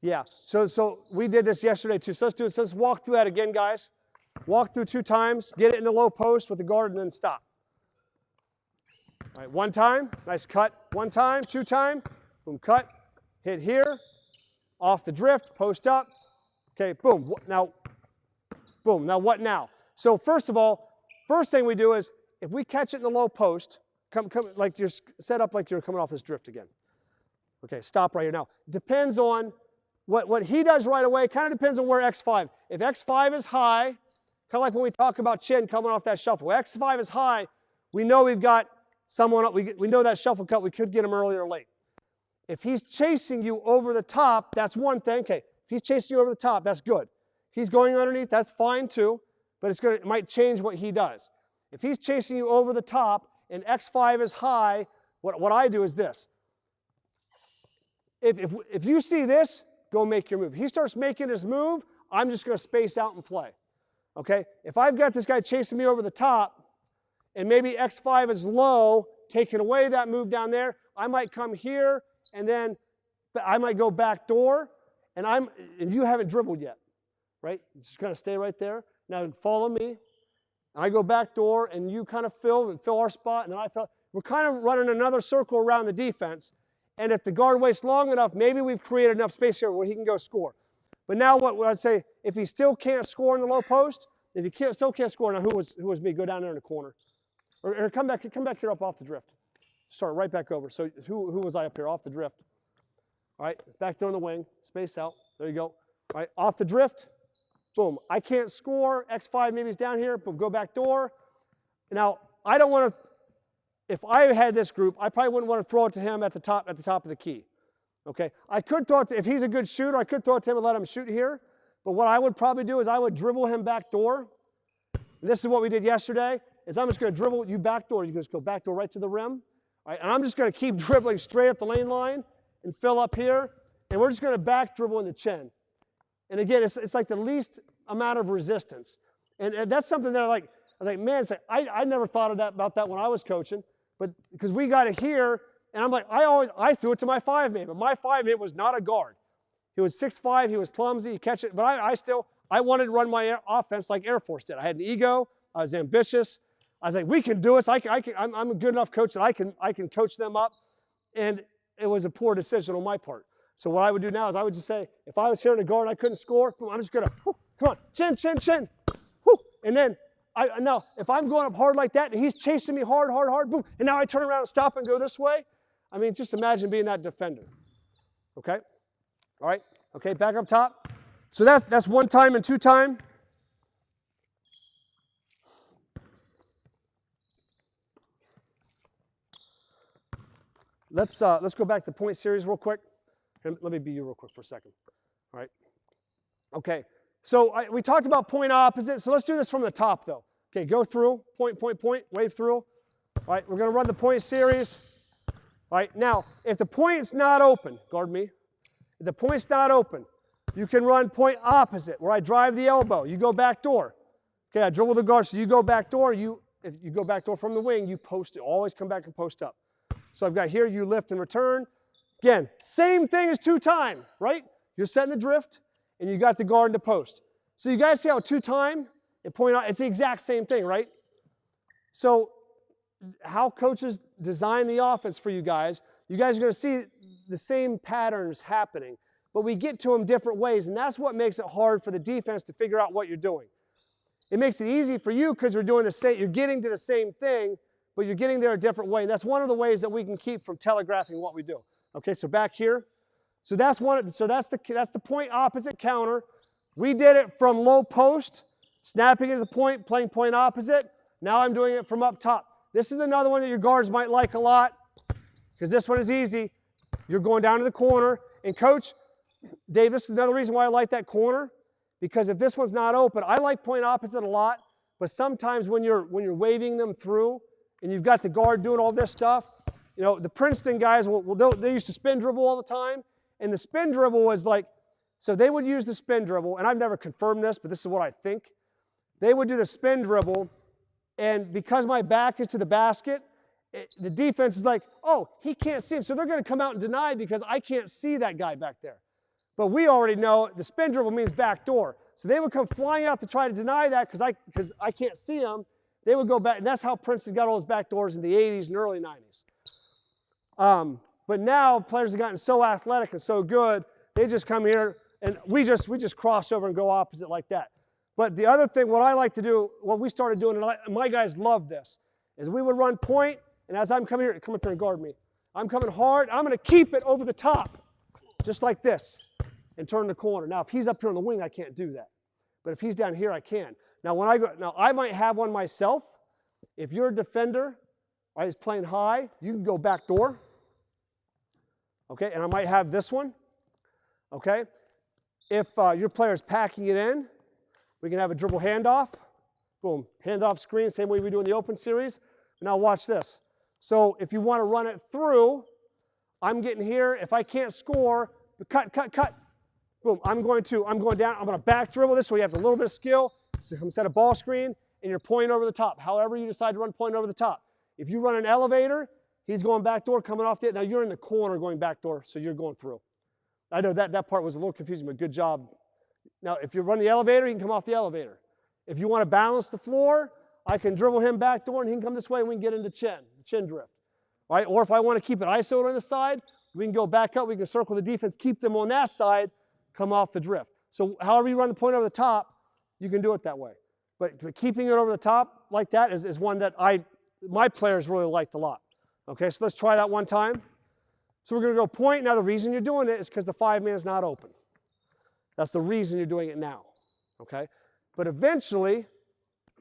yeah, so we did this yesterday too. So let's do it. So let's walk through that again, guys. Walk through 2 times, get it in the low post with the guard, and then stop. All right, 1 time, nice cut. 1 time, 2 time, boom, cut. Hit here, off the drift, post up. Okay, boom. Now, boom. Now what now? So first of all, first thing we do is if we catch it in the low post, come like you're set up like you're coming off this drift again. Okay, stop right here. Now, depends on what he does right away, kind of depends on where X5. If X5 is high, kind of like when we talk about chin coming off that shuffle. X5 is high, we know we've got someone, we know that shuffle cut, we could get him early or late. If he's chasing you over the top, that's one thing. Okay, if he's chasing you over the top, that's good. If he's going underneath, that's fine too, but it might change what he does. If he's chasing you over the top and X5 is high, what I do is this. If you see this, go make your move. If he starts making his move, I'm just going to space out and play. Okay? If I've got this guy chasing me over the top, and maybe X5 is low, taking away that move down there, I might come here, and then I might go back door, and you haven't dribbled yet, right? Just kind of stay right there. Now follow me. I go back door, and you kind of fill our spot, and then I fill. We're kind of running another circle around the defense, and if the guard waits long enough, maybe we've created enough space here where he can go score. But now what I'd say, if he still can't score in the low post, if he still can't score, now who was me? Go down there in the corner. Or come back here up off the drift. Start right back over. So who was I up here? Off the drift. All right, back there on the wing. Space out. There you go. All right, off the drift. Boom. I can't score. X5 maybe is down here. Boom, go back door. Now, I don't want to, if I had this group, I probably wouldn't want to throw it to him at the top of the key. Okay? I could throw it to, if he's a good shooter, I could throw it to him and let him shoot here. But what I would probably do is I would dribble him back door. And this is what we did yesterday, is I'm just going to dribble you back door. You just go back door right to the rim. All right, and I'm just going to keep dribbling straight up the lane line and fill up here. And we're just going to back dribble in the chin. And again, it's like the least amount of resistance. And that's something that I was like, man, it's like, I never thought of about that when I was coaching. But because we got it here, and I'm like, I threw it to my 5-man, but my 5-man was not a guard. He was 6'5", he was clumsy, he catch it, but I wanted to run my offense like Air Force did. I had an ego, I was ambitious. I was like, we can do this. I'm a good enough coach that I can coach them up. And it was a poor decision on my part. So what I would do now is I would just say, if I was here in a guard and I couldn't score, boom, I'm just going to, come on, chin, chin, chin. Whoo. And then, now, if I'm going up hard like that and he's chasing me hard, hard, hard, boom, and now I turn around and stop and go this way, I mean, just imagine being that defender. Okay? All right? Okay, back up top. So that's 1 time and 2 time. Let's go back to point series real quick. And let me be you real quick for a second. All right. Okay. So we talked about point opposite. So let's do this from the top, though. Okay, go through. Point, point, point. Wave through. All right, we're going to run the point series. All right, now, if the point's not open, guard me. If the point's not open, you can run point opposite, where I drive the elbow. You go back door. Okay, I dribble the guard, so you go back door. If you go back door from the wing, you post it. Always come back and post up. So I've got here, you lift and return. Again, same thing as 2 time, right? You're setting the drift, and you got the guard and the post. So you guys see how 2 time and point out, it's the exact same thing, right? So how coaches design the offense for you guys are going to see the same patterns happening, but we get to them different ways, and that's what makes it hard for the defense to figure out what you're doing. It makes it easy for you because you're doing the same, you're getting to the same thing, but you're getting there a different way. And that's one of the ways that we can keep from telegraphing what we do. Okay, so back here. So that's the point opposite counter. We did it from low post, snapping into the point, playing point opposite. Now I'm doing it from up top. This is another one that your guards might like a lot, because this one is easy. You're going down to the corner. And coach, Dave, this is another reason why I like that corner, because if this one's not open, I like point opposite a lot, but sometimes when you're waving them through, and you've got the guard doing all this stuff, you know, the Princeton guys, they used to spin dribble all the time, and the spin dribble was like, so they would use the spin dribble, and I've never confirmed this, but this is what I think. They would do the spin dribble, and because my back is to the basket, the defense is like, oh, he can't see him, so they're going to come out and deny because I can't see that guy back there. But we already know the spin dribble means back door. So they would come flying out to try to deny that because I can't see him. They would go back, and that's how Princeton got all those back doors in the 80s and early 90s. But now players have gotten so athletic and so good, they just come here, and we just cross over and go opposite like that. But the other thing, what I like to do, what we started doing, and my guys love this, is we would run point, and as I'm coming here, come up here and guard me. I'm coming hard. I'm going to keep it over the top, just like this, and turn the corner. Now, if he's up here on the wing, I can't do that. But if he's down here, I can. Now, I might have one myself. If you're a defender, All right, he's playing high. You can go back door. Okay, and I might have this one. Okay, if your player is packing it in, we can have a dribble handoff. Boom, handoff screen, same way we do in the open series. Now watch this. So if you want to run it through, I'm getting here. If I can't score, cut. Boom, I'm going down. I'm going to back dribble this way. You have a little bit of skill. Set a ball screen, and you're pointing over the top. However you decide to run, point over the top. If you run an elevator, he's going back door, coming off the. Now you're in the corner going back door, so you're going through. I know that part was a little confusing, but good job. Now, if you run the elevator, you can come off the elevator. If you want to balance the floor, I can dribble him back door, and he can come this way, and we can get into the chin drift. All right? Or if I want to keep it ISO'd on the side, we can go back up. We can circle the defense, keep them on that side, come off the drift. So however you run the point over the top, you can do it that way. But keeping it over the top like that is one that my players really liked a lot. Okay, so let's try that one time. So we're going to go point. Now the reason you're doing it is because the 5-man is not open. That's the reason you're doing it now. Okay? But eventually,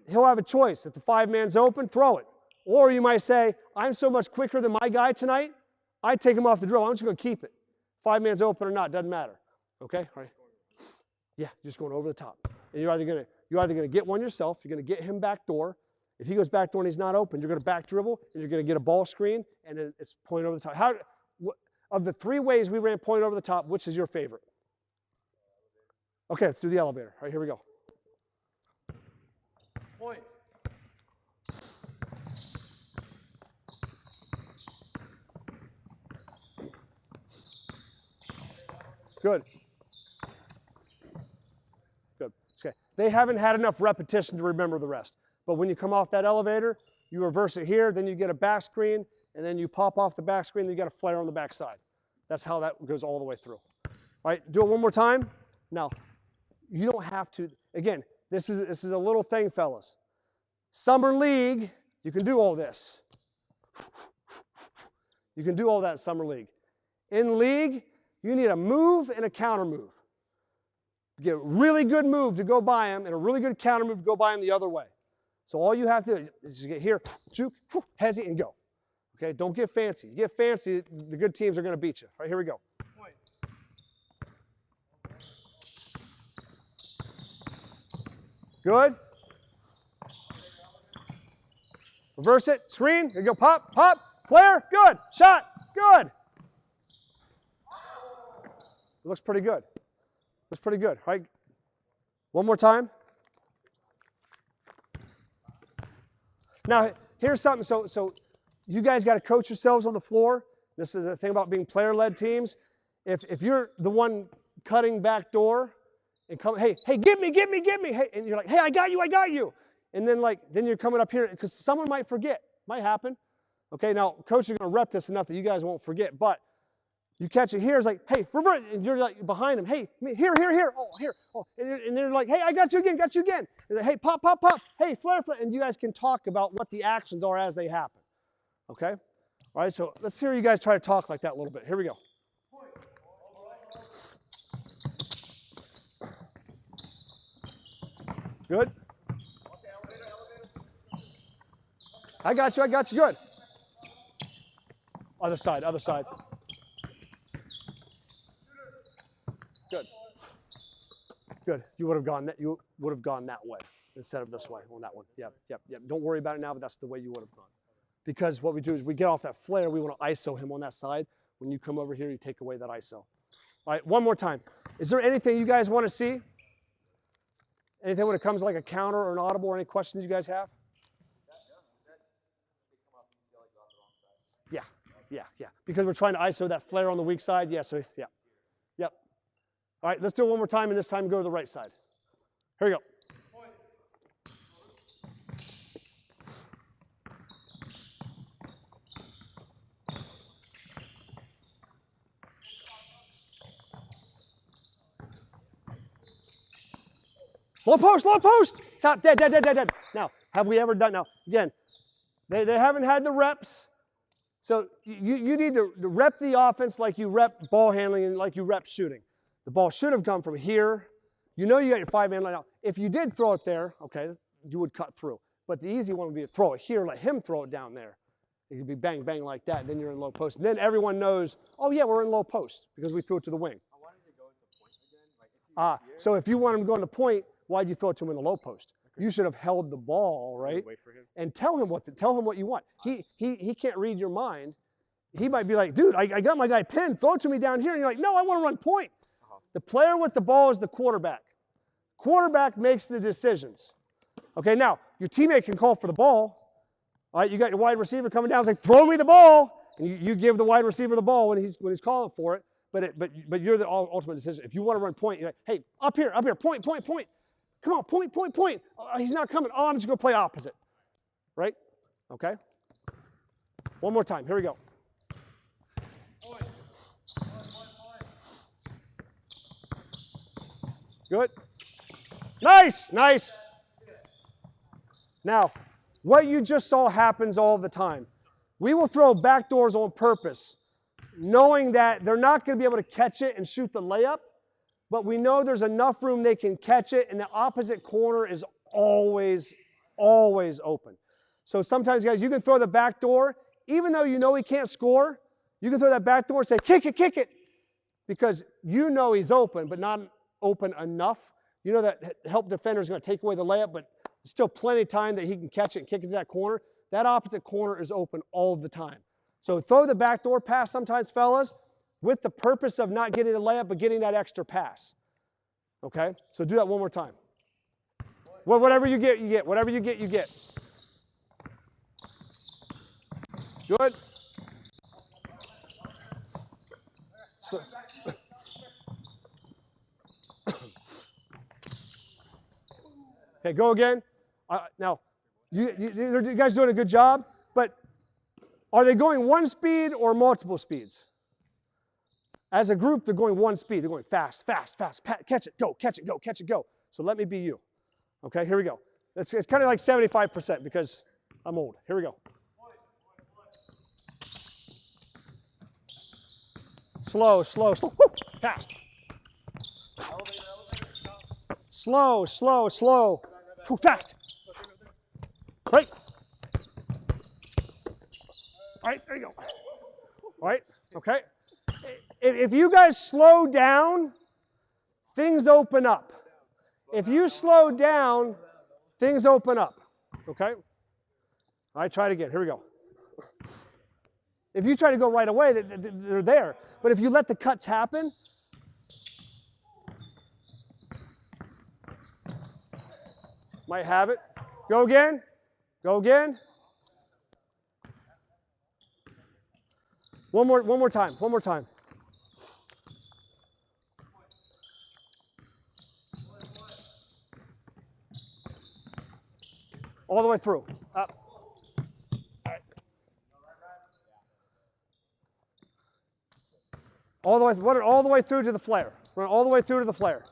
he'll have a choice. If the 5-man's open, throw it. Or you might say, I'm so much quicker than my guy tonight, I take him off the drill. I'm just going to keep it. 5-man's open or not, doesn't matter. Okay? All right. Yeah, you're just going over the top. And you're either going to get one yourself, you're going to get him back door. If he goes back door and he's not open, you're going to back dribble, and you're going to get a ball screen, and then it's point over the top. Of the 3 ways we ran point over the top, which is your favorite? Okay, let's do the elevator. All right, here we go. Point. Good. Good. Okay. They haven't had enough repetition to remember the rest. But when you come off that elevator, you reverse it here, then you get a back screen, and then you pop off the back screen, then you got a flare on the back side. That's how that goes all the way through. All right, do it one more time. Now, you don't have to. Again, this is a little thing, fellas. Summer league, you can do all this. You can do all that in summer league. In league, you need a move and a counter move. Get a really good move to go by him and a really good counter move to go by him the other way. So all you have to do is just get here, juke, hesitate, and go. Okay, don't get fancy. You get fancy, the good teams are going to beat you. All right, here we go. Point. Good. Reverse it, screen, here you go, pop, flare, good, shot, good. It looks pretty good. Looks pretty good, right? One more time. Now, here's something, so you guys got to coach yourselves on the floor. This is the thing about being player-led teams. If you're the one cutting back door and come, hey, get me, hey, and you're like, hey, I got you. And then you're coming up here, because someone might forget. Might happen. Okay, now, coach is going to rep this enough that you guys won't forget, but you catch it here, it's like, hey, revert, and you're like behind him, hey, here, oh, here, oh, and they're like, hey, I got you again, and like, hey, pop, hey, flare, and you guys can talk about what the actions are as they happen, okay? All right, so let's hear you guys try to talk like that a little bit. Here we go. Good. I got you, good. Other side. Good. You would have gone that way instead of this way on that one. Yep. Don't worry about it now, but that's the way you would have gone. Because what we do is we get off that flare, we want to ISO him on that side. When you come over here, you take away that ISO. All right, one more time. Is there anything you guys want to see? Anything when it comes to like a counter or an audible, or any questions you guys have? Yeah. Because we're trying to ISO that flare on the weak side. Yeah, so yeah. Yep. All right, let's do it one more time, and this time go to the right side. Here we go. Low post. Stop, dead. Now, have we ever done, now, again, they haven't had the reps. So you need to rep the offense like you rep ball handling and like you rep shooting. The ball should have come from here. You know you got your 5-man line out. If you did throw it there, okay, you would cut through. But the easy one would be to throw it here, let him throw it down there. It could be bang, bang like that. Then you're in low post. And then everyone knows, oh, yeah, we're in low post because we threw it to the wing. I wanted to go into point again. Like if So if you want him to go into point, why'd you throw it to him in the low post? Okay. You should have held the ball, right? Wait for him. And tell him what you want. He can't read your mind. He might be like, dude, I got my guy pinned. Throw it to me down here. And you're like, no, I want to run point. The player with the ball is the quarterback. Quarterback makes the decisions. Okay, now, your teammate can call for the ball. All right, you got your wide receiver coming down. It's like, throw me the ball. And you give the wide receiver the ball when he's calling for it. But you're the ultimate decision. If you want to run point, you're like, hey, up here, point. Come on, point. Oh, he's not coming. Oh, I'm just going to play opposite. Right? Okay? One more time. Here we go. Good. Nice. Now, what you just saw happens all the time. We will throw backdoors on purpose, knowing that they're not going to be able to catch it and shoot the layup, but we know there's enough room they can catch it, and the opposite corner is always open. So sometimes, guys, you can throw the backdoor, even though you know he can't score, you can throw that backdoor and say, kick it, because you know he's open, but not open enough. You know that help defender is going to take away the layup, but there's still plenty of time that he can catch it and kick it to that corner. That opposite corner is open all the time. So throw the backdoor pass sometimes, fellas, with the purpose of not getting the layup, but getting that extra pass. Okay? So do that one more time. Well, whatever you get, you get. Whatever you get, you get. Good. So, okay, go again. Now, you guys doing a good job, but are they going one speed or multiple speeds? As a group, they're going one speed. They're going fast. Catch it, go. So let me be you. Okay, here we go. It's kind of like 75% because I'm old. Here we go. Slow. Woo, fast. Slow. Too fast. Right. All right, there you go. All right, okay. If you guys slow down, things open up. If you slow down, things open up. Okay? All right, try it again. Here we go. If you try to go right away, they're there. But if you let the cuts happen, might have it. Go again. One more time. All the way through. Up. All right. All the way through to the flare. Run all the way through to the flare.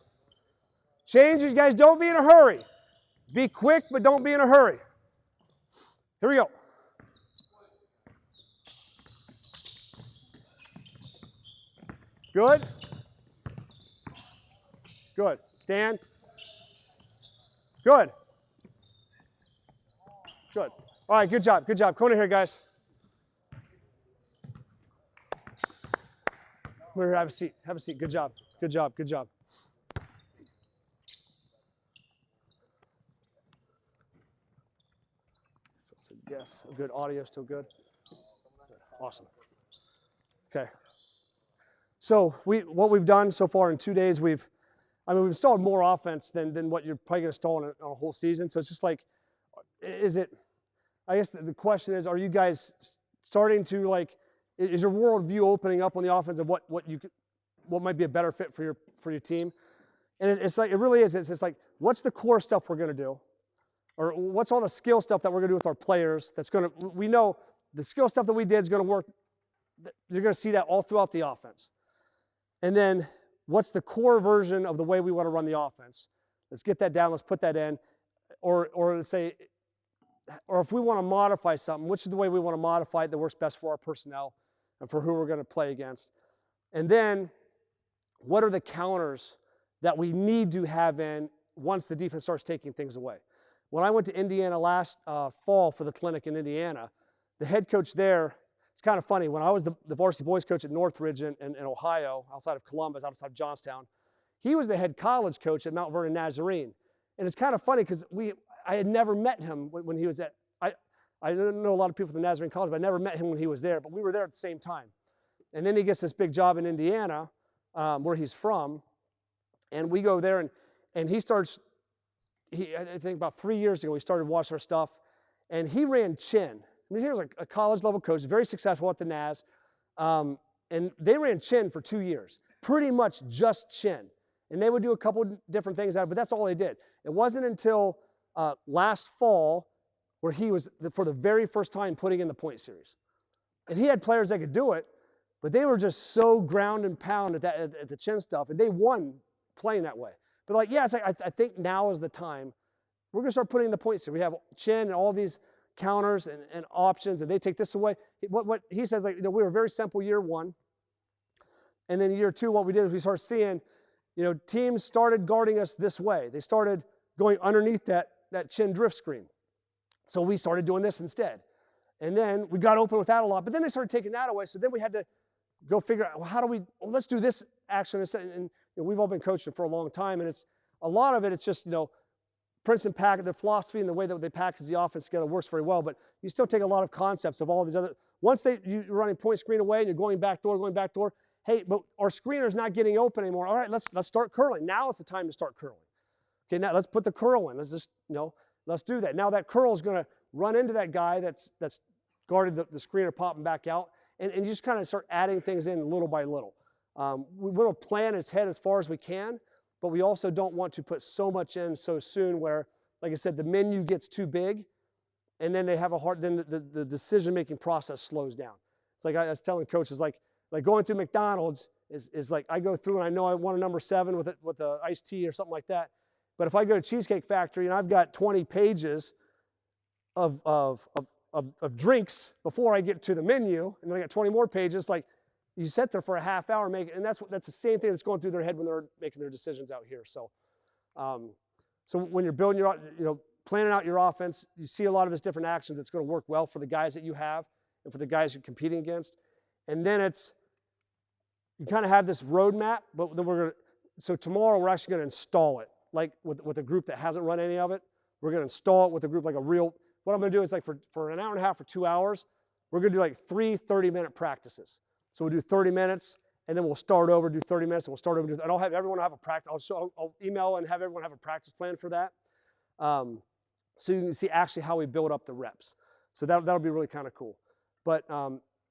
Change it, guys. Don't be in a hurry. Be quick, but don't be in a hurry. Here we go. Good. Stand. Good. All right, good job. Come in here, guys. Come here, have a seat. Good job. Yes, good. Audio still good. Awesome. Okay. So what we've done so far in 2 days, we've installed more offense than what you're probably going to install in a whole season. So it's just like, I guess the question is, are you guys starting to is your worldview opening up on the offense of what might be a better fit for your team? And it's like, it really is. It's like, what's the core stuff we're going to do? Or what's all the skill stuff that we're going to do with our players we know the skill stuff that we did is going to work. You're going to see that all throughout the offense. And then what's the core version of the way we want to run the offense? Let's get that down. Let's put that in. Or let's say, or if we want to modify something, which is the way we want to modify it that works best for our personnel and for who we're going to play against. And then what are the counters that we need to have in once the defense starts taking things away? When I went to Indiana last fall for the clinic in Indiana, the head coach there, it's kind of funny. When I was the varsity boys coach at Northridge in Ohio, outside of Columbus, outside of Johnstown, he was the head college coach at Mount Vernon Nazarene. And it's kind of funny because I had never met him when he was at, I didn't know a lot of people from the Nazarene College, but I never met him when he was there, but we were there at the same time. And then he gets this big job in Indiana, where he's from, and we go there, and he starts, I think about 3 years ago, he started watching our stuff, and he ran chin. I mean, he was like a college level coach, very successful at the Naz, and they ran chin for 2 years, pretty much just chin. And they would do a couple different things out, but that's all they did. It wasn't until last fall where he was, for the very first time, putting in the point series. And he had players that could do it, but they were just so ground and pound at the chin stuff, and they won playing that way. But like, yeah, it's like, I think now is the time. We're going to start putting in the point series. We have chin and all these counters and options, and they take this away. What he says, like, we were very simple year one. And then year two, what we did is we started seeing, teams started guarding us this way. They started going underneath that chin drift screen. So we started doing this instead. And then we got open with that a lot, but then they started taking that away. So then we had to go figure out, well, how do we, let's do this action instead. And we've all been coaching for a long time, and it's a lot of it, it's just, Princeton package, their philosophy and the way that they package the offense together works very well, but you still take a lot of concepts of all these other, once you're running point screen away and you're going back door, hey, but our screener's not getting open anymore. All right, let's start curling. Now is the time to start curling. Okay, now let's put the curl in. Let's just, let's do that. Now that curl is going to run into that guy that's guarded the screener popping back out, and you just kind of start adding things in little by little. We want to plan ahead as far as we can, but we also don't want to put so much in so soon where, like I said, the menu gets too big, and then they have then the decision-making process slows down. It's like I was telling coaches, like going through McDonald's is like I go through and I know I want a number 7 with a iced tea or something like that. But if I go to Cheesecake Factory and I've got 20 pages of drinks before I get to the menu, and then I got 20 more pages, like you sit there for a half hour and that's the same thing that's going through their head when they're making their decisions out here. So, so when you're building planning out your offense, you see a lot of this different actions that's going to work well for the guys that you have and for the guys you're competing against. And then you kind of have this roadmap, but then so tomorrow we're actually going to install it, like with a group that hasn't run any of it. We're going to install it with a group like what I'm going to do is like for an hour and a half or 2 hours, we're going to do like 3 30-minute practices. So we'll do 30 minutes, and then we'll start over, do 30 minutes, and we'll start over. And I'll have everyone have a practice. I'll email and have everyone have a practice plan for that. So you can see actually how we build up the reps. So that'll be really kind of cool. But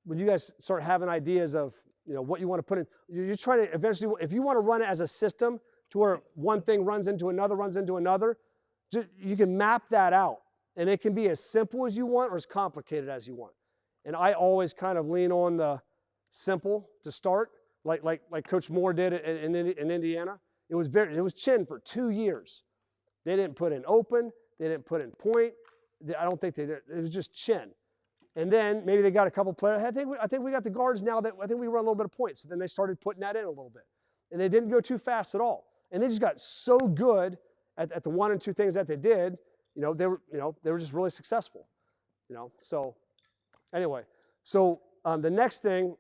when you guys start having ideas of what you want to put in, you're trying to eventually, if you want to run it as a system to where one thing runs into another, you can map that out. And it can be as simple as you want or as complicated as you want. And I always kind of lean on the simple to start, like Coach Moore did in Indiana. It was chin for 2 years. They didn't put in open. They didn't put in point. I don't think they did. It was just chin. And then maybe they got a couple players. I think we got the guards now that I think we run a little bit of points. So then they started putting that in a little bit. And they didn't go too fast at all. And they just got so good at the 1 and 2 things that they did. They were just really successful. So anyway, so the next thing,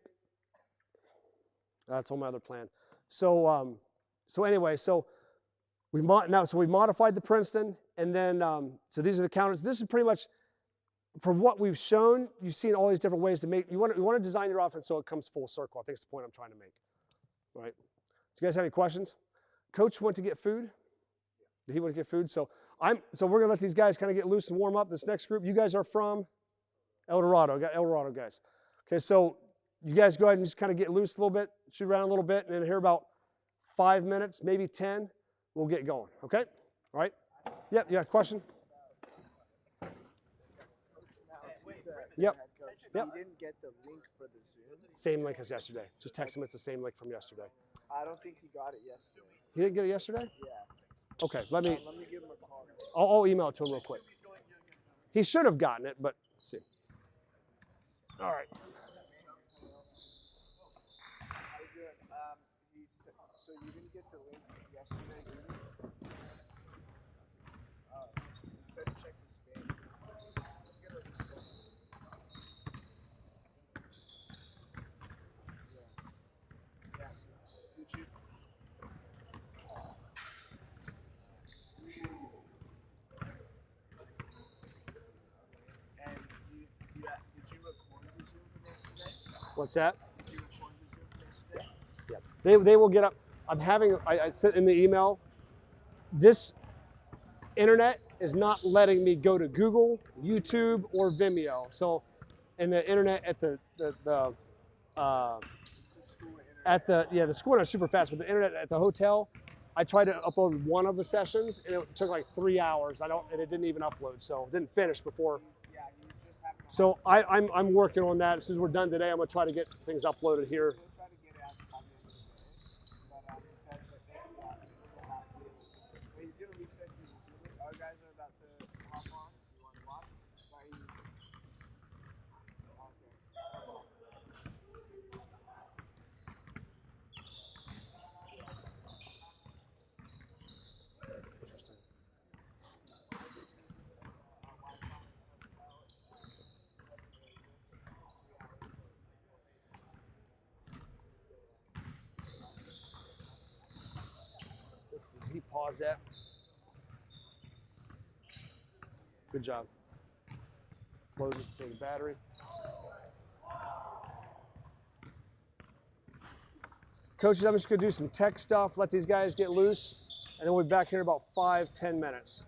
that's on my other plan. So anyway, we modified the Princeton, and then so these are the counters. This is pretty much from what we've shown. You've seen all these different ways to make. You want to design your offense so it comes full circle. I think it's the point I'm trying to make. All right. Do you guys have any questions? Coach went to get food. Did he want to get food? So we're gonna let these guys kind of get loose and warm up. This next group, you guys are from El Dorado. I got El Dorado guys. Okay, so you guys go ahead and just kind of get loose a little bit, shoot around a little bit, and then here about 5 minutes, maybe 10, we'll get going. Okay? All right? Yep. Yeah. Question? Yep. Yep. He didn't get the link for the Zoom. Same link as yesterday. Just text him. It's the same link from yesterday. I don't think he got it yesterday. He didn't get it yesterday? Yeah. Okay. Let me give him a call. I'll email it to him real quick. He should have gotten it, but let's see. All right. So you didn't get the link yesterday, did you? He said to check the spam. Let's get a reset. What's that? Did you record the Zoom yesterday? They will get up. I said in the email, this internet is not letting me go to Google, YouTube, or Vimeo. So, and the internet at the the school internet is super fast, but the internet at the hotel, I tried to upload one of the sessions and it took like 3 hours. And it didn't even upload, so it didn't finish before. Yeah, he's just having a So I'm working on that. As soon as we're done today, I'm gonna try to get things uploaded here. We'll try to get it out by the end of the day. But he says that we'll have to. But he's gonna reset you. Our guys are about to hop on. You want to watch? But he, okay. Did he pause that? Good job. Close it, save the battery. Coaches, I'm just gonna do some tech stuff, let these guys get loose, and then we'll be back here in about 5-10 minutes.